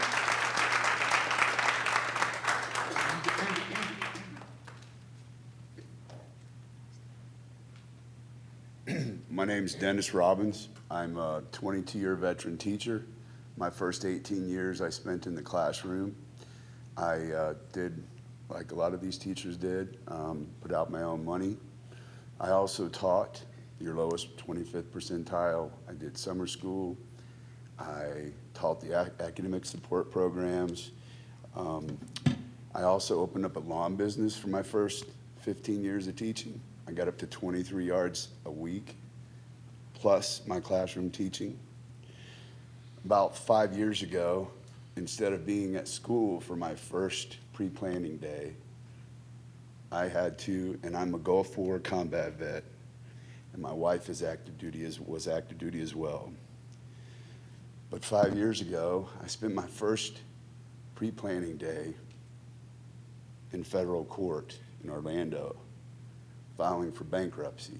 My name's Dennis Robbins. I'm a 22-year veteran teacher. My first 18 years I spent in the classroom. I did, like a lot of these teachers did, put out my own money. I also taught your lowest 25th percentile. I did summer school. I taught the academic support programs. I also opened up a lawn business for my first 15 years of teaching. I got up to 23 yards a week, plus my classroom teaching. About 5 years ago, instead of being at school for my first pre-planning day, I had to, and I'm a Gulf War combat vet, and my wife was active duty as well. But 5 years ago, I spent my first pre-planning day in federal court in Orlando, filing for bankruptcy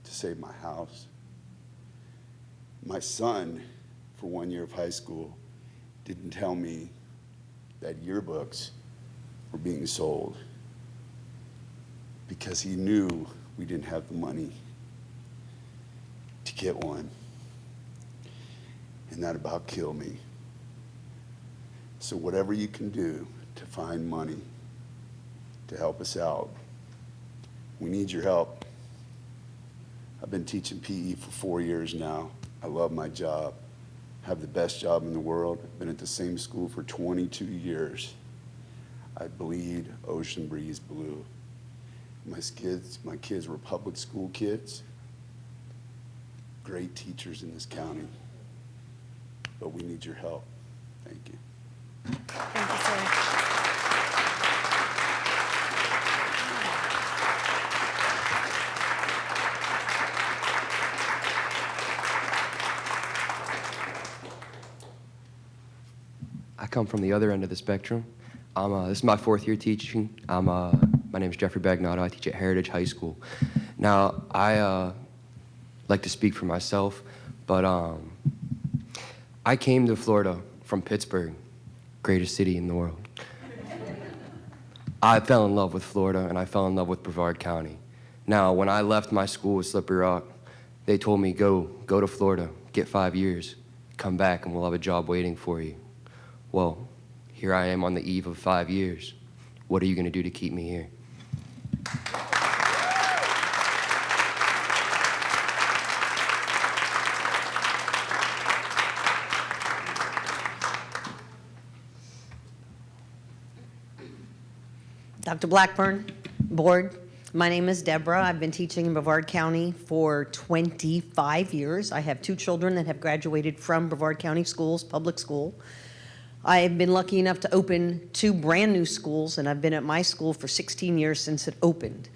to save my house. My son, for 1 year of high school, didn't tell me that yearbooks were being sold because he knew we didn't have the money to get one. And that about killed me. So whatever you can do to find money to help us out, we need your help. I've been teaching PE for 4 years now. I love my job. Have the best job in the world. I've been at the same school for 22 years. I bleed ocean breeze blue. My kids were public school kids, great teachers in this county, but we need your help. Thank you. Thank you, sir. I come from the other end of the spectrum. This is my 4th year teaching. My name is Jeffrey Bagnato. I teach at Heritage High School. Now, I like to speak for myself, but I came to Florida from Pittsburgh, greatest city in the world. I fell in love with Florida, and I fell in love with Brevard County. Now, when I left my school with Slippery Rock, they told me, go to Florida, get 5 years, come back, and we'll have a job waiting for you. Well, here I am on the eve of 5 years. What are you going to do to keep me here? Dr. Blackburn, board, my name is Deborah. I've been teaching in Brevard County for 25 years. I have 2 children that have graduated from Brevard County Schools, public school. I have been lucky enough to open 2 brand new schools, and I've been at my school for 16 years since it opened.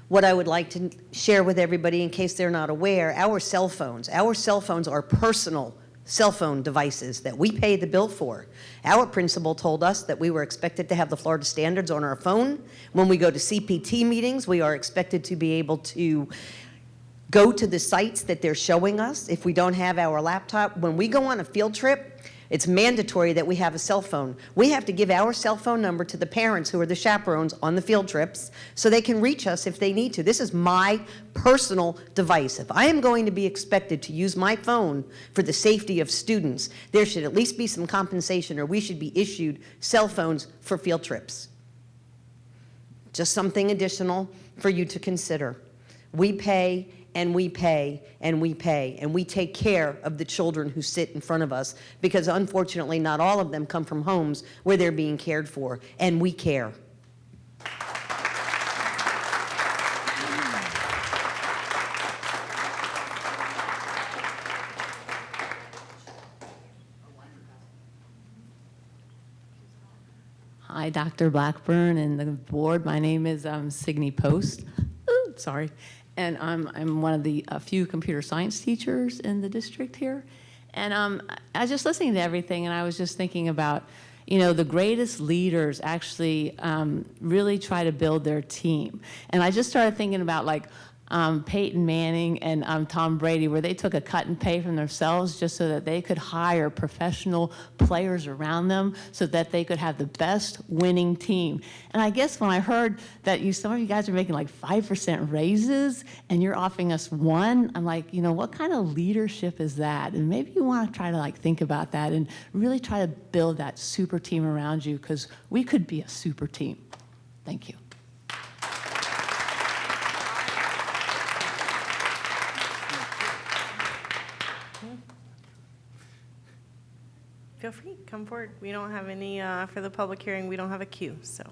What I would like to share with everybody, in case they're not aware, our cell phones are personal cell phone devices that we pay the bill for. Our principal told us that we were expected to have the Florida standards on our phone. When we go to CPT meetings, we are expected to be able to go to the sites that they're showing us. If we don't have our laptop, when we go on a field trip, it's mandatory that we have a cell phone. We have to give our cell phone number to the parents who are the chaperones on the field trips so they can reach us if they need to. This is my personal device. If I am going to be expected to use my phone for the safety of students, there should at least be some compensation, or we should be issued cell phones for field trips. Just something additional for you to consider. We pay and we pay and we pay, and we take care of the children who sit in front of us, because unfortunately not all of them come from homes where they're being cared for, and we care. Hi, Dr. Blackburn and the board. My name is Signe Post. Ooh, sorry. And I'm one of the few computer science teachers in the district here. And I was just listening to everything, and I was just thinking about, you know, the greatest leaders actually really try to build their team. And I just started thinking about, like, Peyton Manning and Tom Brady, where they took a cut and pay from themselves just so that they could hire professional players around them so that they could have the best winning team. And I guess when I heard that some of you guys are making like 5% raises and you're offering us 1%, I'm like, you know, what kind of leadership is that? And maybe you want to try to like think about that and really try to build that super team around you, because we could be a super team. Thank you. Feel free, come forward. We don't have any, for the public hearing, we don't have a queue, so.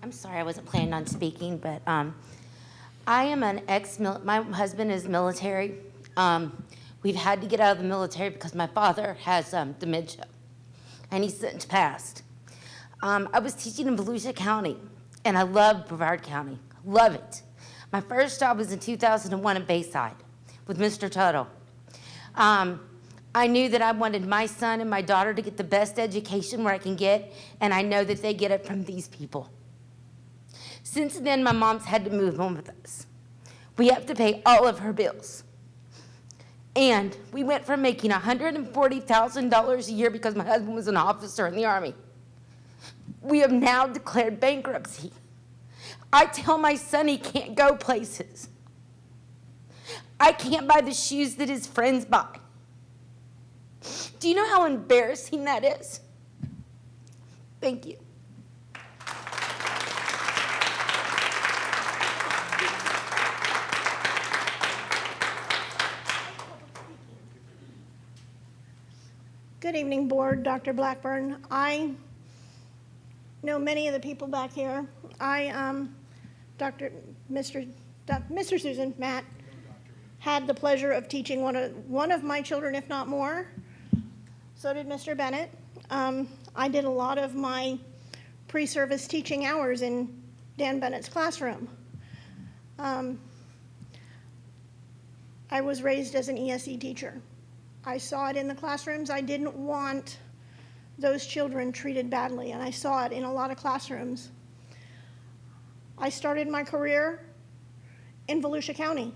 I'm sorry, I wasn't planning on speaking, but I am an my husband is military. We've had to get out of the military because my father has dementia, and he's since passed. I was teaching in Volusia County, and I love Brevard County, love it. My first job was in 2001 at Bayside with Mr. Tuttle. I knew that I wanted my son and my daughter to get the best education where I can get, and I know that they get it from these people. Since then, my mom's had to move on with us. We have to pay all of her bills. And we went from making $140,000 a year because my husband was an officer in the Army. We have now declared bankruptcy. I tell my son he can't go places. I can't buy the shoes that his friends buy. Do you know how embarrassing that is? Thank you. Good evening, board. Dr. Blackburn. I know many of the people back here. Mr. Susan, Matt, had the pleasure of teaching one of my children, if not more. So did Mr. Bennett. I did a lot of my pre-service teaching hours in Dan Bennett's classroom. I was raised as an ESE teacher. I saw it in the classrooms. I didn't want those children treated badly, and I saw it in a lot of classrooms. I started my career in Volusia County.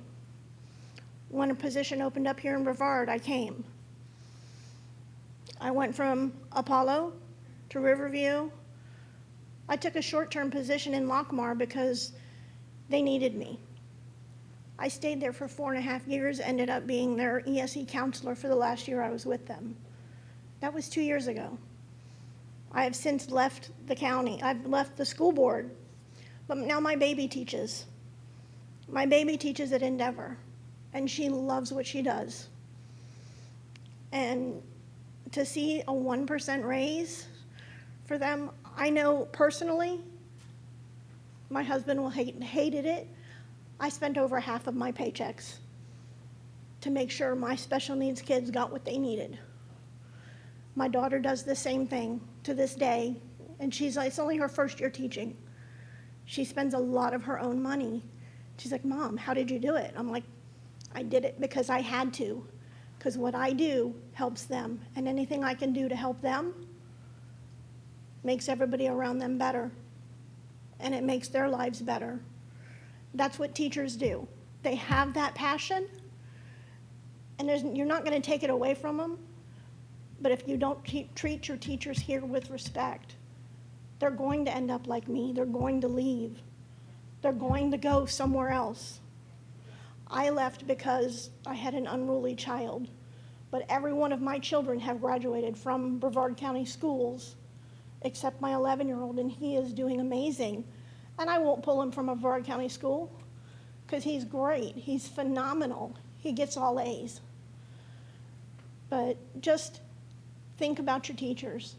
When a position opened up here in Brevard, I came. I went from Apollo to Riverview. I took a short-term position in Lockmar because they needed me. I stayed there for 4.5 years, ended up being their ESE counselor for the last year I was with them. That was 2 years ago. I have since left the county. I've left the school board, but now my baby teaches. My baby teaches at Endeavor, and she loves what she does. And to see a 1% raise for them, I know personally, my husband hated it. I spent over half of my paychecks to make sure my special needs kids got what they needed. My daughter does the same thing to this day, and it's only her first year teaching. She spends a lot of her own money. She's like, Mom, how did you do it? I'm like, I did it because I had to, because what I do helps them, and anything I can do to help them makes everybody around them better, and it makes their lives better. That's what teachers do. They have that passion, and you're not going to take it away from them, but if you don't treat your teachers here with respect, they're going to end up like me. They're going to leave. They're going to go somewhere else. I left because I had an unruly child, but every one of my children have graduated from Brevard County schools, except my 11-year-old, and he is doing amazing. And I won't pull him from a Brevard County school because he's great. He's phenomenal. He gets all A's. But just think about your teachers.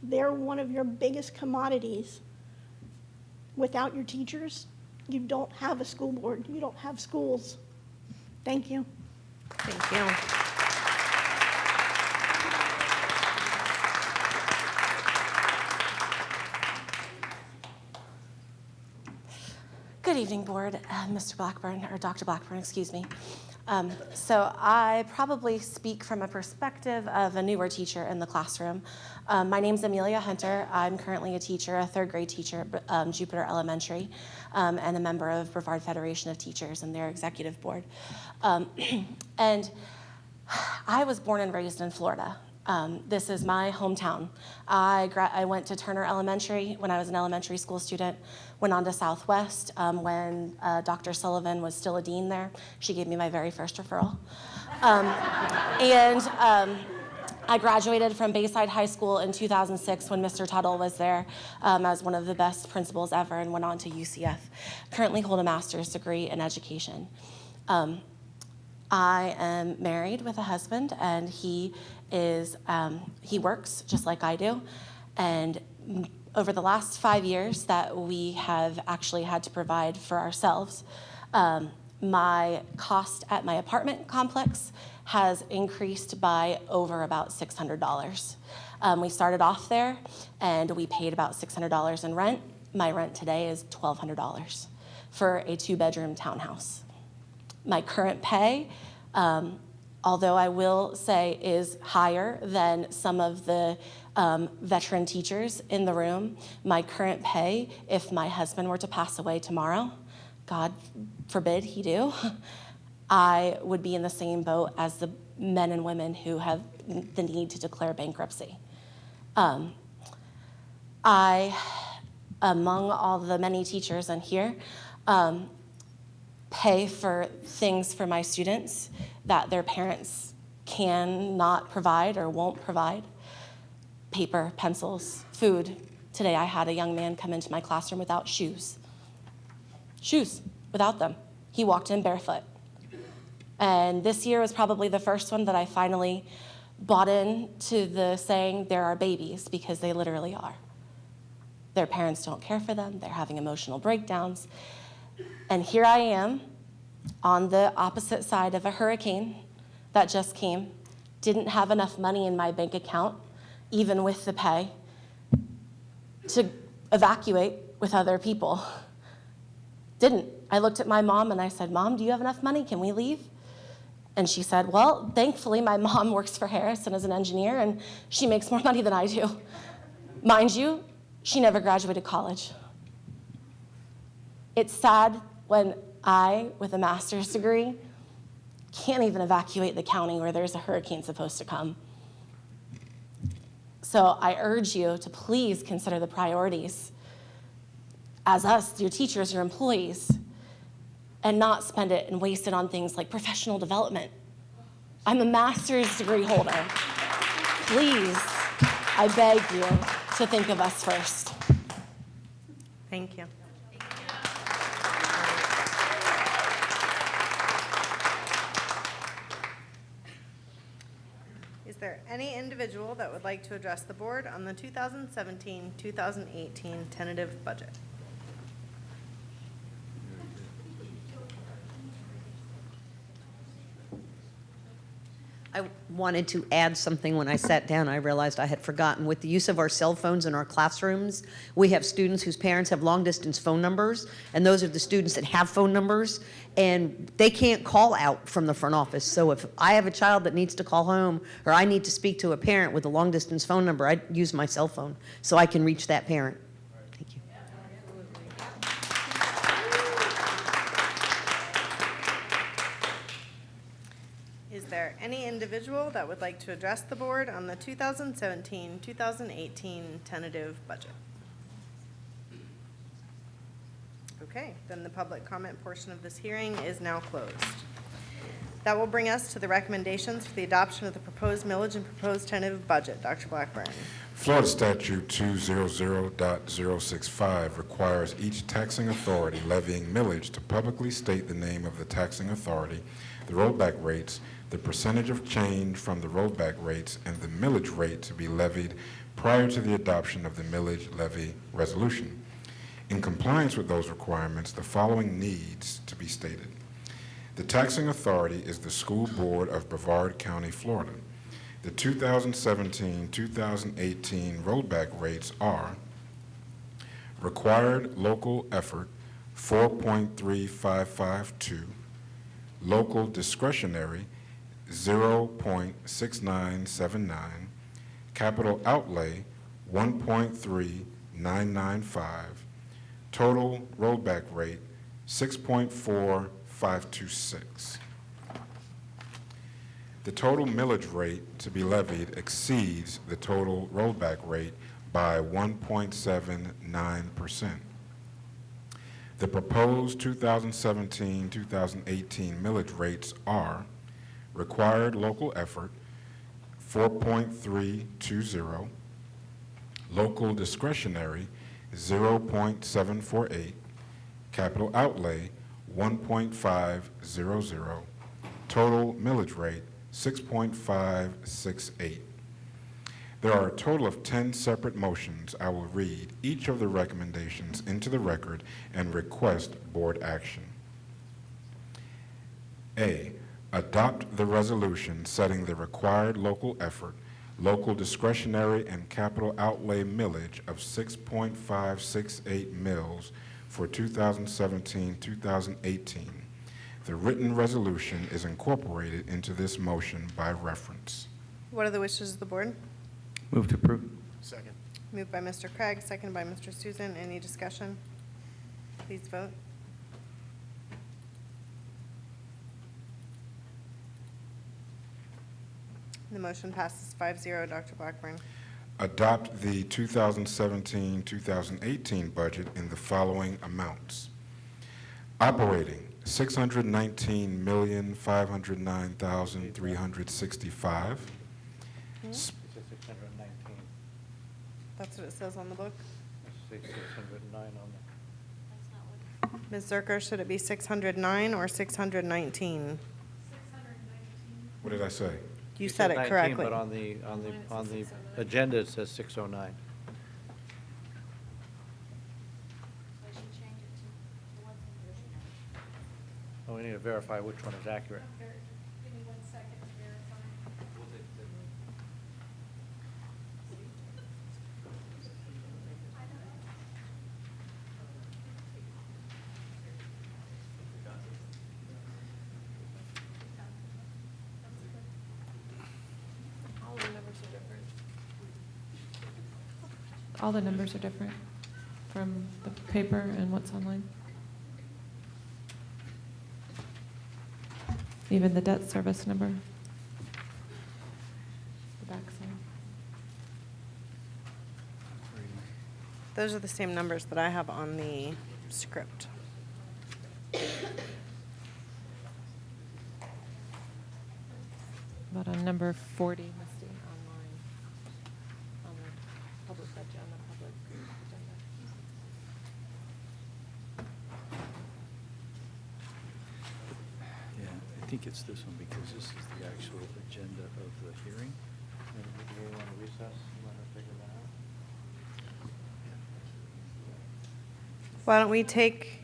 They're one of your biggest commodities. Without your teachers, you don't have a school board. You don't have schools. Thank you. Thank you. Good evening, Board, Mr. Blackburn, or Dr. Blackburn, excuse me. So I probably speak from a perspective of a newer teacher in the classroom. My name's Amelia Hunter. I'm currently a teacher, a third grade teacher at Jupiter Elementary, and a member of Brevard Federation of Teachers and their executive board. And I was born and raised in Florida. This is my hometown. I went to Turner Elementary when I was an elementary school student, went on to Southwest when Dr. Sullivan was still a dean there. She gave me my very first referral. I graduated from Bayside High School in 2006 when Mr. Tuttle was there as one of the best principals ever, and went on to UCF. Currently hold a master's degree in education. I am married with a husband, and he works just like I do. And over the last 5 years that we have actually had to provide for ourselves, my cost at my apartment complex has increased by over about $600. We started off there, and we paid about $600 in rent. My rent today is $1,200 for a 2-bedroom townhouse. My current pay, although I will say is higher than some of the veteran teachers in the room, my current pay, if my husband were to pass away tomorrow, God forbid he do, I would be in the same boat as the men and women who have the need to declare bankruptcy. I, among all the many teachers in here, pay for things for my students that their parents cannot provide or won't provide. Paper, pencils, food. Today I had a young man come into my classroom without shoes. Shoes, without them. He walked in barefoot. And this year was probably the first one that I finally bought into the saying, there are babies, because they literally are. Their parents don't care for them. They're having emotional breakdowns. And here I am on the opposite side of a hurricane that just came, didn't have enough money in my bank account, even with the pay, to evacuate with other people. Didn't. I looked at my mom and I said, Mom, do you have enough money? Can we leave? And she said, well, thankfully my mom works for Harrison as an engineer and she makes more money than I do. Mind you, she never graduated college. It's sad when I, with a master's degree, can't even evacuate the county where there's a hurricane supposed to come. So I urge you to please consider the priorities as us, your teachers, your employees, and not spend it and waste it on things like professional development. I'm a master's degree holder. Please, I beg you to think of us first. Thank you. Is there any individual that would like to address the board on the 2017-2018 tentative budget? I wanted to add something when I sat down. I realized I had forgotten. With the use of our cell phones in our classrooms, we have students whose parents have long-distance phone numbers, and those are the students that have phone numbers, and they can't call out from the front office. So if I have a child that needs to call home, or I need to speak to a parent with a long-distance phone number, I use my cell phone so I can reach that parent. Thank you. Is there any individual that would like to address the board on the 2017-2018 tentative budget? Okay, then the public comment portion of this hearing is now closed. That will bring us to the recommendations for the adoption of the proposed millage and proposed tentative budget. Dr. Blackburn. Florida Statute 200.065 requires each taxing authority levying millage to publicly state the name of the taxing authority, the rollback rates, the percentage of change from the rollback rates, and the millage rate to be levied prior to the adoption of the millage levy resolution. In compliance with those requirements, the following needs to be stated. The taxing authority is the School Board of Brevard County, Florida. The 2017-2018 rollback rates are required local effort 4.3552, local discretionary 0.6979, capital outlay 1.3995, total rollback rate 6.4526. The total millage rate to be levied exceeds the total rollback rate by 1.79%. The proposed 2017-2018 millage rates are required local effort 4.320, local discretionary 0.748, capital outlay 1.500, total millage rate 6.568. There are a total of 10 separate motions. I will read each of the recommendations into the record and request board action. A, adopt the resolution setting the required local effort, local discretionary, and capital outlay millage of 6.568 mils for 2017-2018. The written resolution is incorporated into this motion by reference. What are the wishes of the board? Move to approve. Second. Moved by Mr. Craig, seconded by Mr. Susan. Any discussion? Please vote. The motion passes 5-0. Dr. Blackburn. Adopt the 2017-2018 budget in the following amounts. Operating, $619,509,365. That's what it says on the book. Let's say 609 on the. Ms. Zerker, should it be 609 or 619? What did I say? You said it 619, correctly. But on the agenda, it says 609. Oh, we need to verify which one is accurate. All the numbers are different from the paper and what's online. Even the debt service number. The backside. Those are the same numbers that I have on the script. But on number 40, Misty, online, on the public budget, on the public agenda. Yeah, I think it's this one because this is the actual agenda of the hearing. Do we want to recess? Let her figure that out. Why don't we take,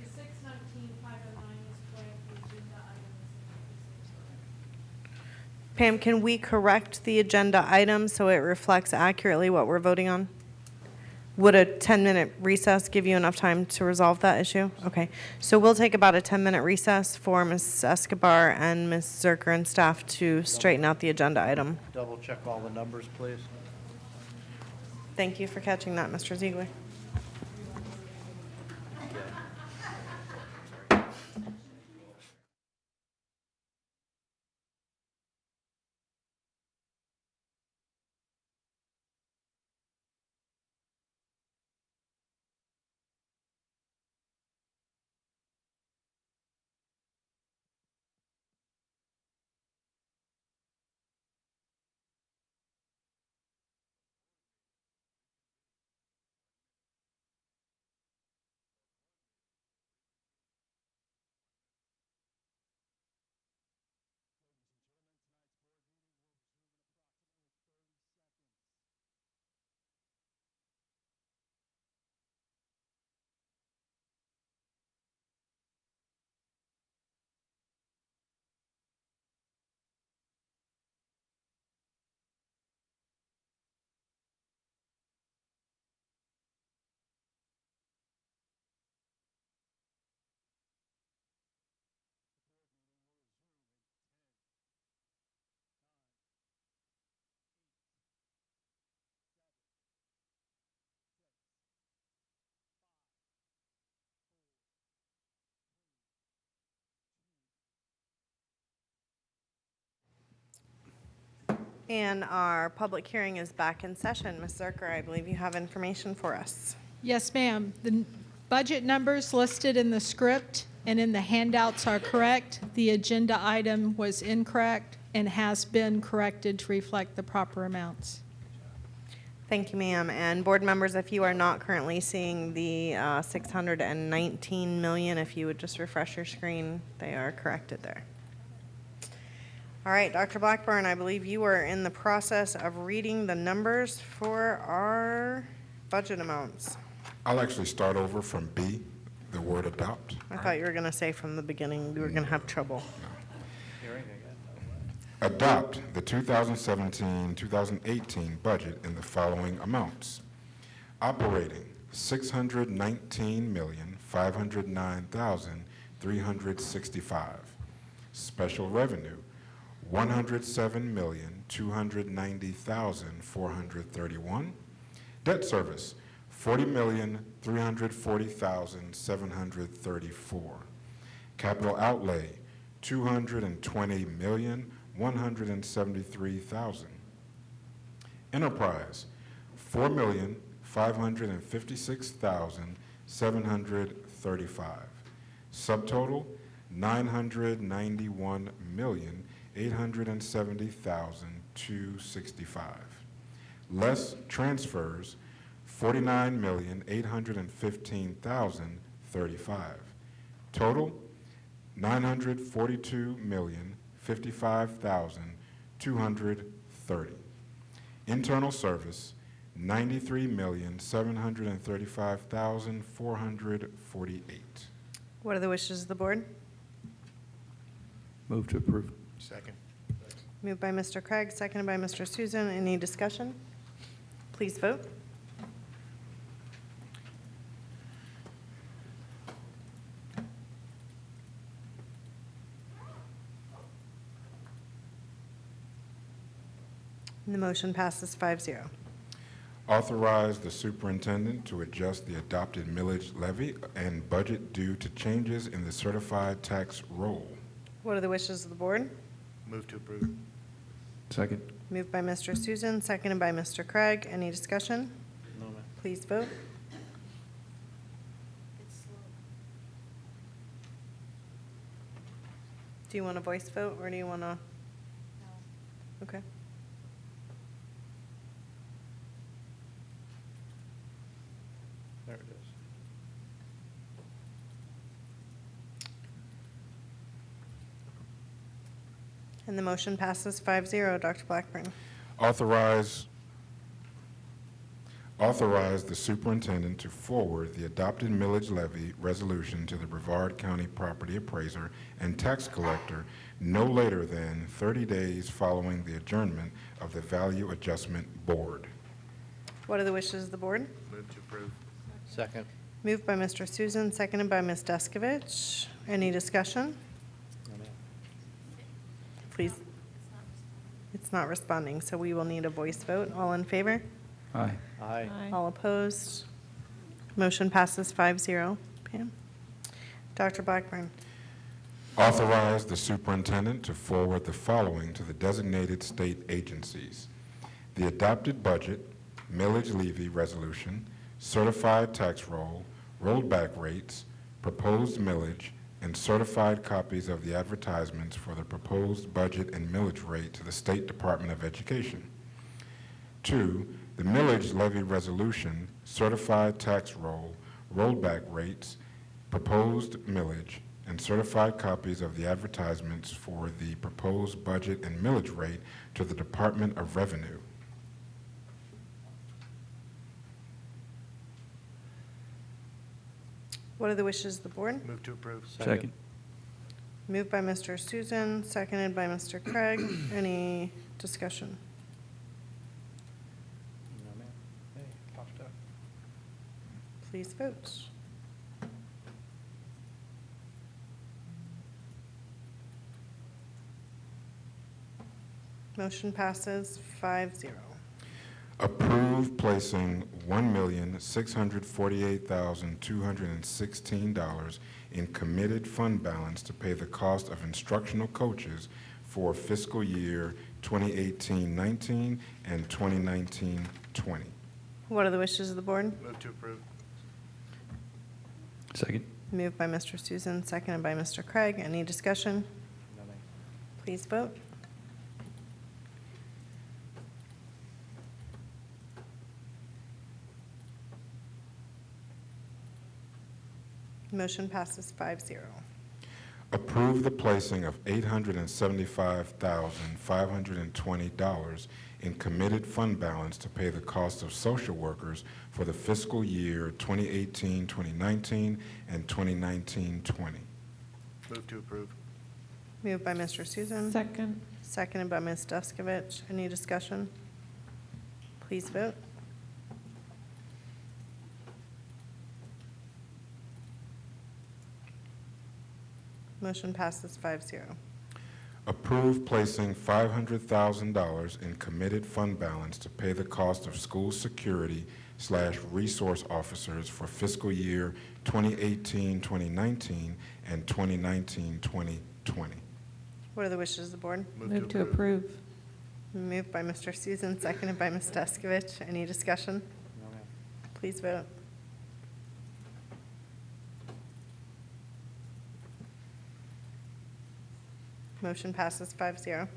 Pam, can we correct the agenda item so it reflects accurately what we're voting on? Would a 10-minute recess give you enough time to resolve that issue? Okay, so we'll take about a 10-minute recess for Ms. Escobar and Ms. Zerker and staff to straighten out the agenda item. Double check all the numbers, please. Thank you for catching that, Mr. Ziegler. And our public hearing is back in session. Ms. Zerker, I believe you have information for us. Yes, ma'am. The budget numbers listed in the script and in the handouts are correct. The agenda item was incorrect and has been corrected to reflect the proper amounts. Thank you, ma'am. And board members, if you are not currently seeing the 619 million, if you would just refresh your screen, they are corrected there. All right, Dr. Blackburn, I believe you are in the process of reading the numbers for our budget amounts. I'll actually start over from B, the word adopt. I thought you were going to say from the beginning we were going to have trouble. Adopt the 2017-2018 budget in the following amounts. Operating, $619,509,365. Special revenue, $107,290,431. Debt service, $40,340,734. Capital outlay, $220,173,000. Enterprise, $4,556,735. Subtotal, $991,870,265. Less transfers, $49,815,035. Total, $942,055,230. Internal service, $93,735,448. What are the wishes of the board? Move to approve. Second. Moved by Mr. Craig, seconded by Mr. Susan. Any discussion? Please vote. And the motion passes 5-0. Authorize the superintendent to adjust the adopted millage levy and budget due to changes in the certified tax roll. What are the wishes of the board? Move to approve. Second. Moved by Mr. Susan, seconded by Mr. Craig. Any discussion? No, ma'am. Please vote. Do you want a voice vote, or do you want to? No. Okay. There it is. And the motion passes 5-0. Dr. Blackburn. Authorize the superintendent to forward the adopted millage levy resolution to the Brevard County Property Appraiser and Tax Collector no later than 30 days following the adjournment of the Value Adjustment Board. What are the wishes of the board? Move to approve. Second. Moved by Mr. Susan, seconded by Ms. Deskovich. Any discussion? Please. It's not responding, so we will need a voice vote. All in favor? Aye. Aye. All opposed? Motion passes 5-0. Pam? Dr. Blackburn? Authorize the superintendent to forward the following to the designated state agencies: the adopted budget, millage levy resolution, certified tax roll, rollback rates, proposed millage, and certified copies of the advertisements for the proposed budget and millage rate to the State Department of Education. 2, the millage levy resolution, certified tax roll, rollback rates, proposed millage, and certified copies of the advertisements for the proposed budget and millage rate to the Department of Revenue. What are the wishes of the board? Move to approve. Second. Moved by Mr. Susan, seconded by Mr. Craig. Any discussion? No, ma'am. Hey, popped up. Please vote. Motion passes 5-0. Approve placing $1,648,216 in committed fund balance to pay the cost of instructional coaches for fiscal year 2018-19 and 2019-20. What are the wishes of the board? Move to approve. Second. Moved by Mr. Susan, seconded by Mr. Craig. Any discussion? No, ma'am. Please vote. Motion passes 5-0. Approve the placing of $875,520 in committed fund balance to pay the cost of social workers for the fiscal year 2018-2019 and 2019-20. Move to approve. Moved by Mr. Susan. Second. Seconded by Ms. Deskovich. Any discussion? Please vote. Motion passes 5-0. Approve placing $500,000 in committed fund balance to pay the cost of school security/resource officers for fiscal year 2018-2019 and 2019-2020. What are the wishes of the board? Move to approve. Moved by Mr. Susan, seconded by Ms. Deskovich. Any discussion? No, ma'am. Please vote. Motion passes 5-0.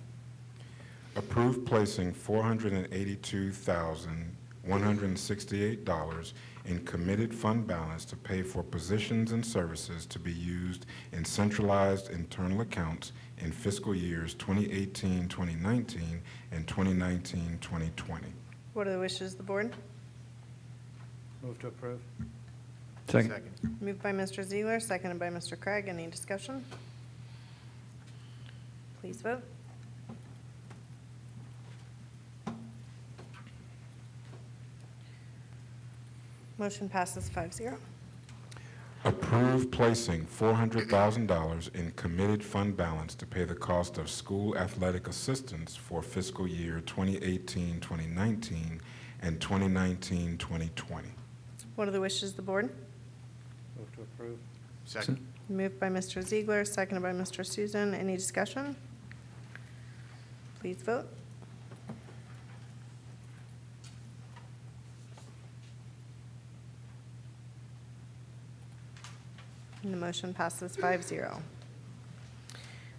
Approve placing $482,168 in committed fund balance to pay for positions and services to be used in centralized internal accounts in fiscal years 2018-2019 and 2019-2020. What are the wishes of the board? Move to approve. Second. Moved by Mr. Ziegler, seconded by Mr. Craig. Any discussion? Please vote. Motion passes 5-0. Approve placing $400,000 in committed fund balance to pay the cost of school athletic assistants for fiscal year 2018-2019 and 2019-2020. What are the wishes of the board? Move to approve. Second. Moved by Mr. Ziegler, seconded by Mr. Susan. Any discussion? Please vote. And the motion passes 5-0.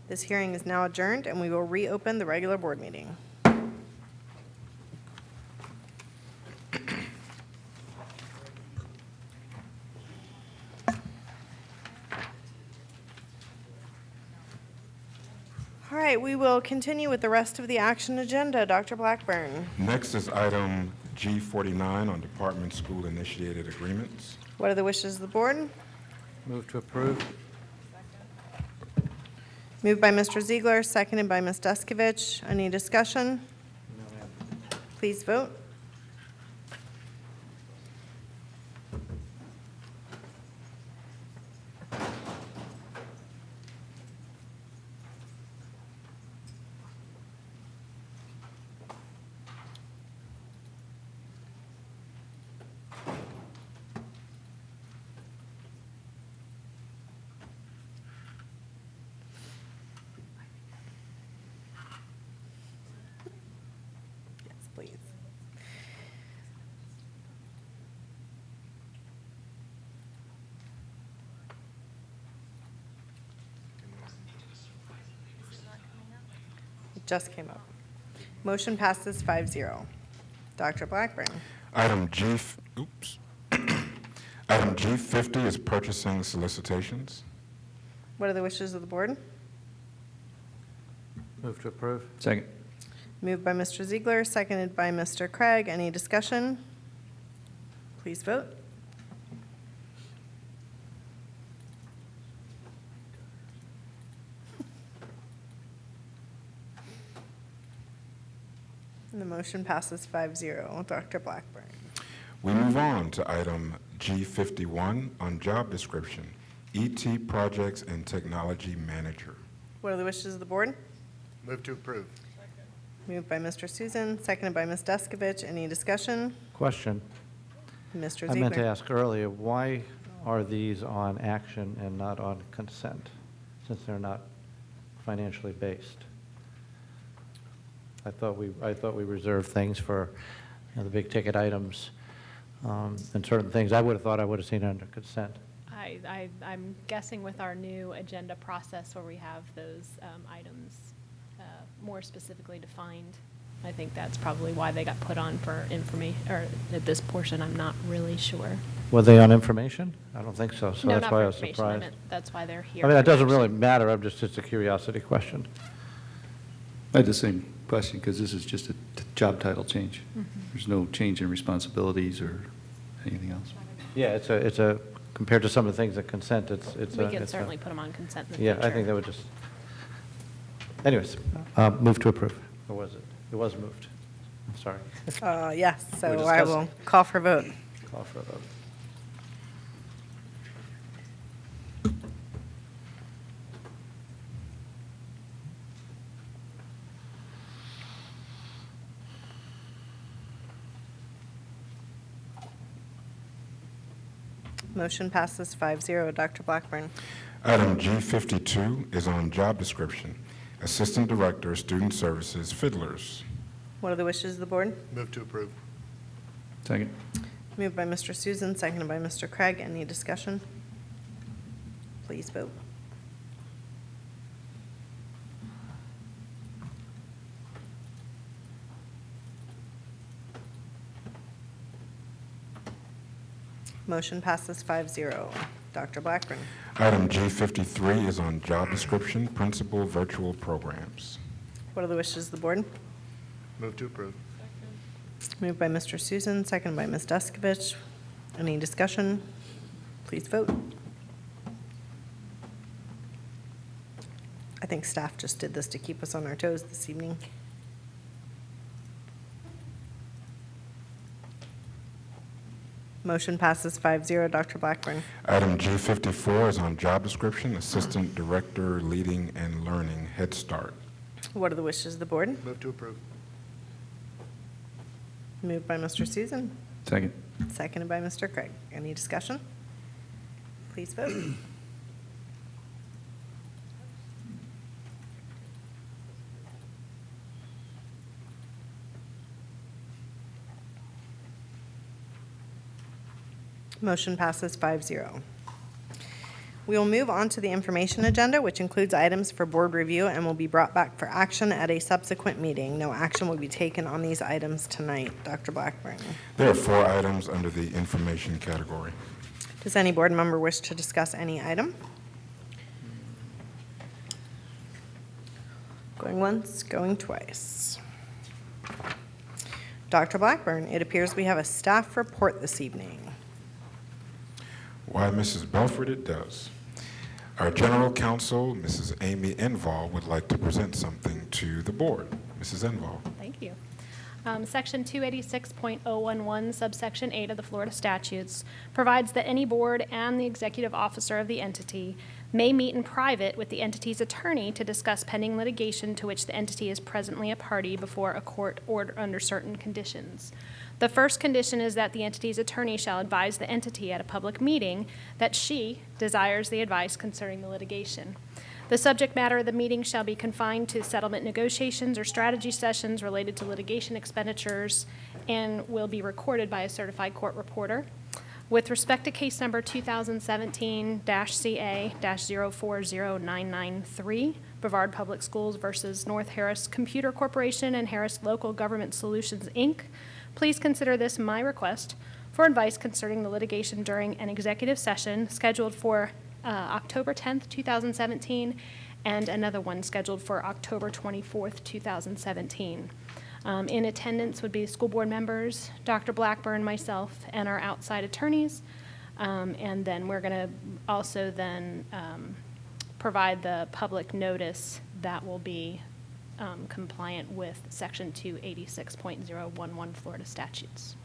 This hearing is now adjourned, and we will reopen the regular board meeting. All right, we will continue with the rest of the action agenda. Dr. Blackburn. Next is item G49 on department school initiated agreements. What are the wishes of the board? Move to approve. Moved by Mr. Ziegler, seconded by Ms. Deskovich. Any discussion? Please vote. Yes, please. It just came up. Motion passes 5-0. Dr. Blackburn. Item Item G50 is purchasing solicitations. What are the wishes of the board? Move to approve. Second. Moved by Mr. Ziegler, seconded by Mr. Craig. Any discussion? Please vote. And the motion passes 5-0. Dr. Blackburn. We move on to item G51 on job description, ET Projects and Technology Manager. What are the wishes of the board? Move to approve. Moved by Mr. Susan, seconded by Ms. Deskovich. Any discussion? Question. Mr. I meant to Ziegler. ask earlier, why are these on action and not on consent, since they're not financially based? I thought we reserved things for, you know, the big ticket items and certain things. I would have thought I would have seen it under consent. I'm guessing with our new agenda process where we have those items more specifically defined, I think that's probably why they got put on for information, or at this portion, I'm not really sure. Were they on information? I don't think so, so No, that's not why for I was information. I surprised. meant that's why they're here. I mean, that for doesn't really action. matter, it's a curiosity question. I had the same question, because this is just a job title change. There's no change in responsibilities or anything else. Yeah, it's a, compared to some of the things that consent, it's a. We can it's a- certainly put them on consent in the Yeah, future. I think that would just, anyways, move to approve. Or was it? It was moved. Sorry. Yes, We're so I discussing. will call for vote. Call for a vote. Motion passes 5-0. Dr. Blackburn. Item G52 is on job description, Assistant Director, Student Services, Fiddlers. What are the wishes of the board? Move to approve. Second. Moved by Mr. Susan, seconded by Mr. Craig. Any discussion? Please vote. Motion passes 5-0. Dr. Blackburn. Item G53 is on job description, Principal Virtual Programs. What are the wishes of the board? Move to approve. Moved by Mr. Susan, seconded by Ms. Deskovich. Any discussion? Please vote. I think staff just did this to keep us on our toes this evening. Motion passes 5-0. Dr. Blackburn. Item G54 is on job description, Assistant Director, Leading and Learning, Head Start. What are the wishes of the board? Move to approve. Moved by Mr. Susan, Second. seconded by Mr. Craig. Any discussion? Please vote. Motion passes 5-0. We will move on to the information agenda, which includes items for board review and will be brought back for action at a subsequent meeting. No action will be taken on these items tonight. Dr. Blackburn. There are 4 items under the information category. Does any board member wish to discuss any item? Going once, going twice. Dr. Blackburn, it appears we have a staff report this evening. Why, Mrs. Belford, it does. Our General Counsel, Mrs. Amy Enval, would like to present something to the board. Mrs. Enval. Thank you. Section 286.011, subsection 8 of the Florida statutes provides that any board and the executive officer of the entity may meet in private with the entity's attorney to discuss pending litigation to which the entity is presently a party before a court order under certain conditions. The first condition is that the entity's attorney shall advise the entity at a public meeting that she desires the advice concerning the litigation. The subject matter of the meeting shall be confined to settlement negotiations or strategy sessions related to litigation expenditures and will be recorded by a certified court reporter. With respect to case number 2017-CA-040993, Brevard Public Schools versus North Harris Computer Corporation and Harris Local Government Solutions, Inc., please consider this my request for advice concerning the litigation during an executive session scheduled for October 10th, 2017, and another one scheduled for October 24th, 2017. In attendance would be school board members, Dr. Blackburn, myself, and our outside attorneys. And then we're going to also then provide the public notice that will be compliant with Section 286.011 Florida statutes.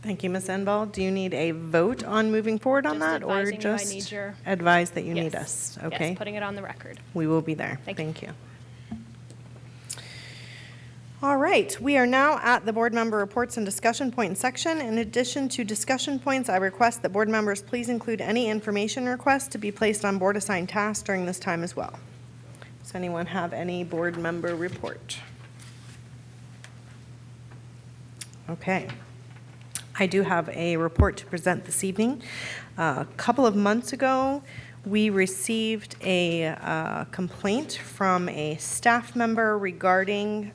Thank you, Ms. Enval. Do you need a vote on moving forward on that, or advising you I just need your- advise that you need Yes. us? Okay. Yes, putting it on the record. We will be there. Thank you. All right, we are now at the board member reports and discussion point section. In addition to discussion points, I request that board members please include any information requests to be placed on board assigned tasks during this time as well. Does anyone have any board member report? Okay. I do have a report to present this evening. A couple of months ago, we received a complaint from a staff member regarding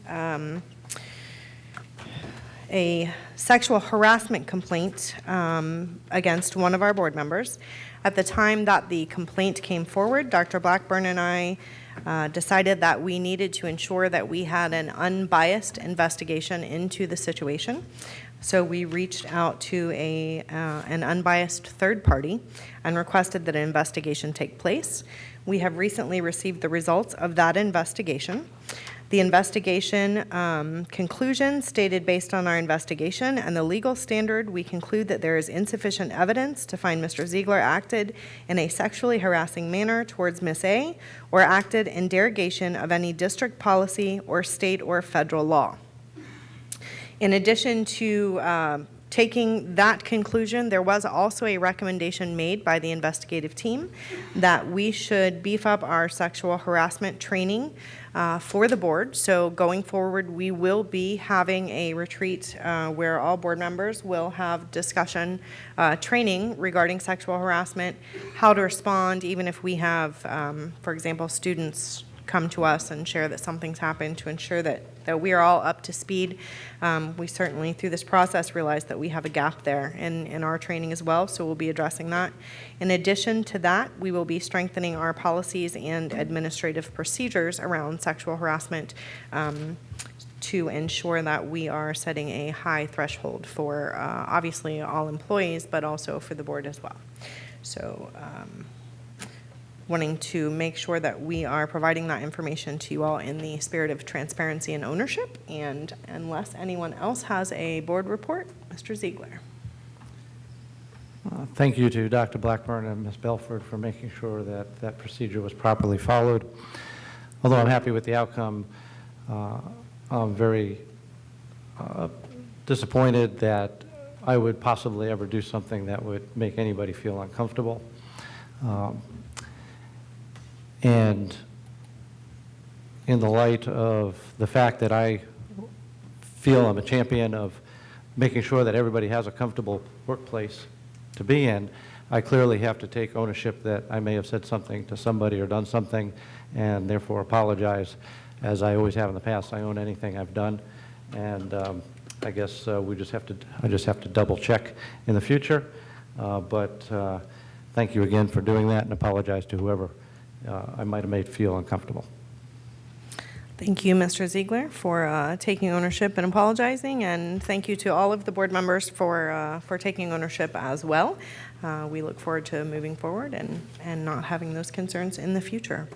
a sexual harassment complaint against one of our board members. At the time that the complaint came forward, Dr. Blackburn and I decided that we needed to ensure that we had an unbiased investigation into the situation. So we reached out to an unbiased third party and requested that an investigation take place. We have recently received the results of that investigation. The investigation conclusion stated, based on our investigation and the legal standard, we conclude that there is insufficient evidence to find Mr. Ziegler acted in a sexually harassing manner towards Ms. A or acted in derogation of any district policy or state or federal law. In addition to taking that conclusion, there was also a recommendation made by the investigative team that we should beef up our sexual harassment training for the board. So going forward, we will be having a retreat where all board members will have discussion training regarding sexual harassment, how to respond, even if we have, for example, students come to us and share that something's happened, to ensure that we are all up to speed. We certainly, through this process, realize that we have a gap there in our training as well, so we'll be addressing that. In addition to that, we will be strengthening our policies and administrative procedures around sexual harassment to ensure that we are setting a high threshold for obviously all employees, but also for the board as well. So wanting to make sure that we are providing that information to you all in the spirit of transparency and ownership. And unless anyone else has a board report, Mr. Ziegler. Thank you to Dr. Blackburn and Ms. Belford for making sure that that procedure was properly followed. Although I'm happy with the outcome, I'm very disappointed that I would possibly ever do something that would make anybody feel uncomfortable. And in the light of the fact that I feel I'm a champion of making sure that everybody has a comfortable workplace to be in, I clearly have to take ownership that I may have said something to somebody or done something, and therefore apologize, as I always have in the past. I own anything I've done, and I guess I just have to double check in the future. But thank you again for doing that, and apologize to whoever I might have made feel uncomfortable. Thank you, Mr. Ziegler, for taking ownership and apologizing, and thank you to all of the board members for taking ownership as well. We look forward to moving forward and not having those concerns in the future.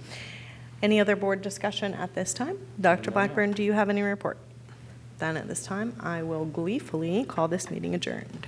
Any other board discussion at this time? Dr. Blackburn, do you have any report? Then at this time, I will gleefully call this meeting adjourned.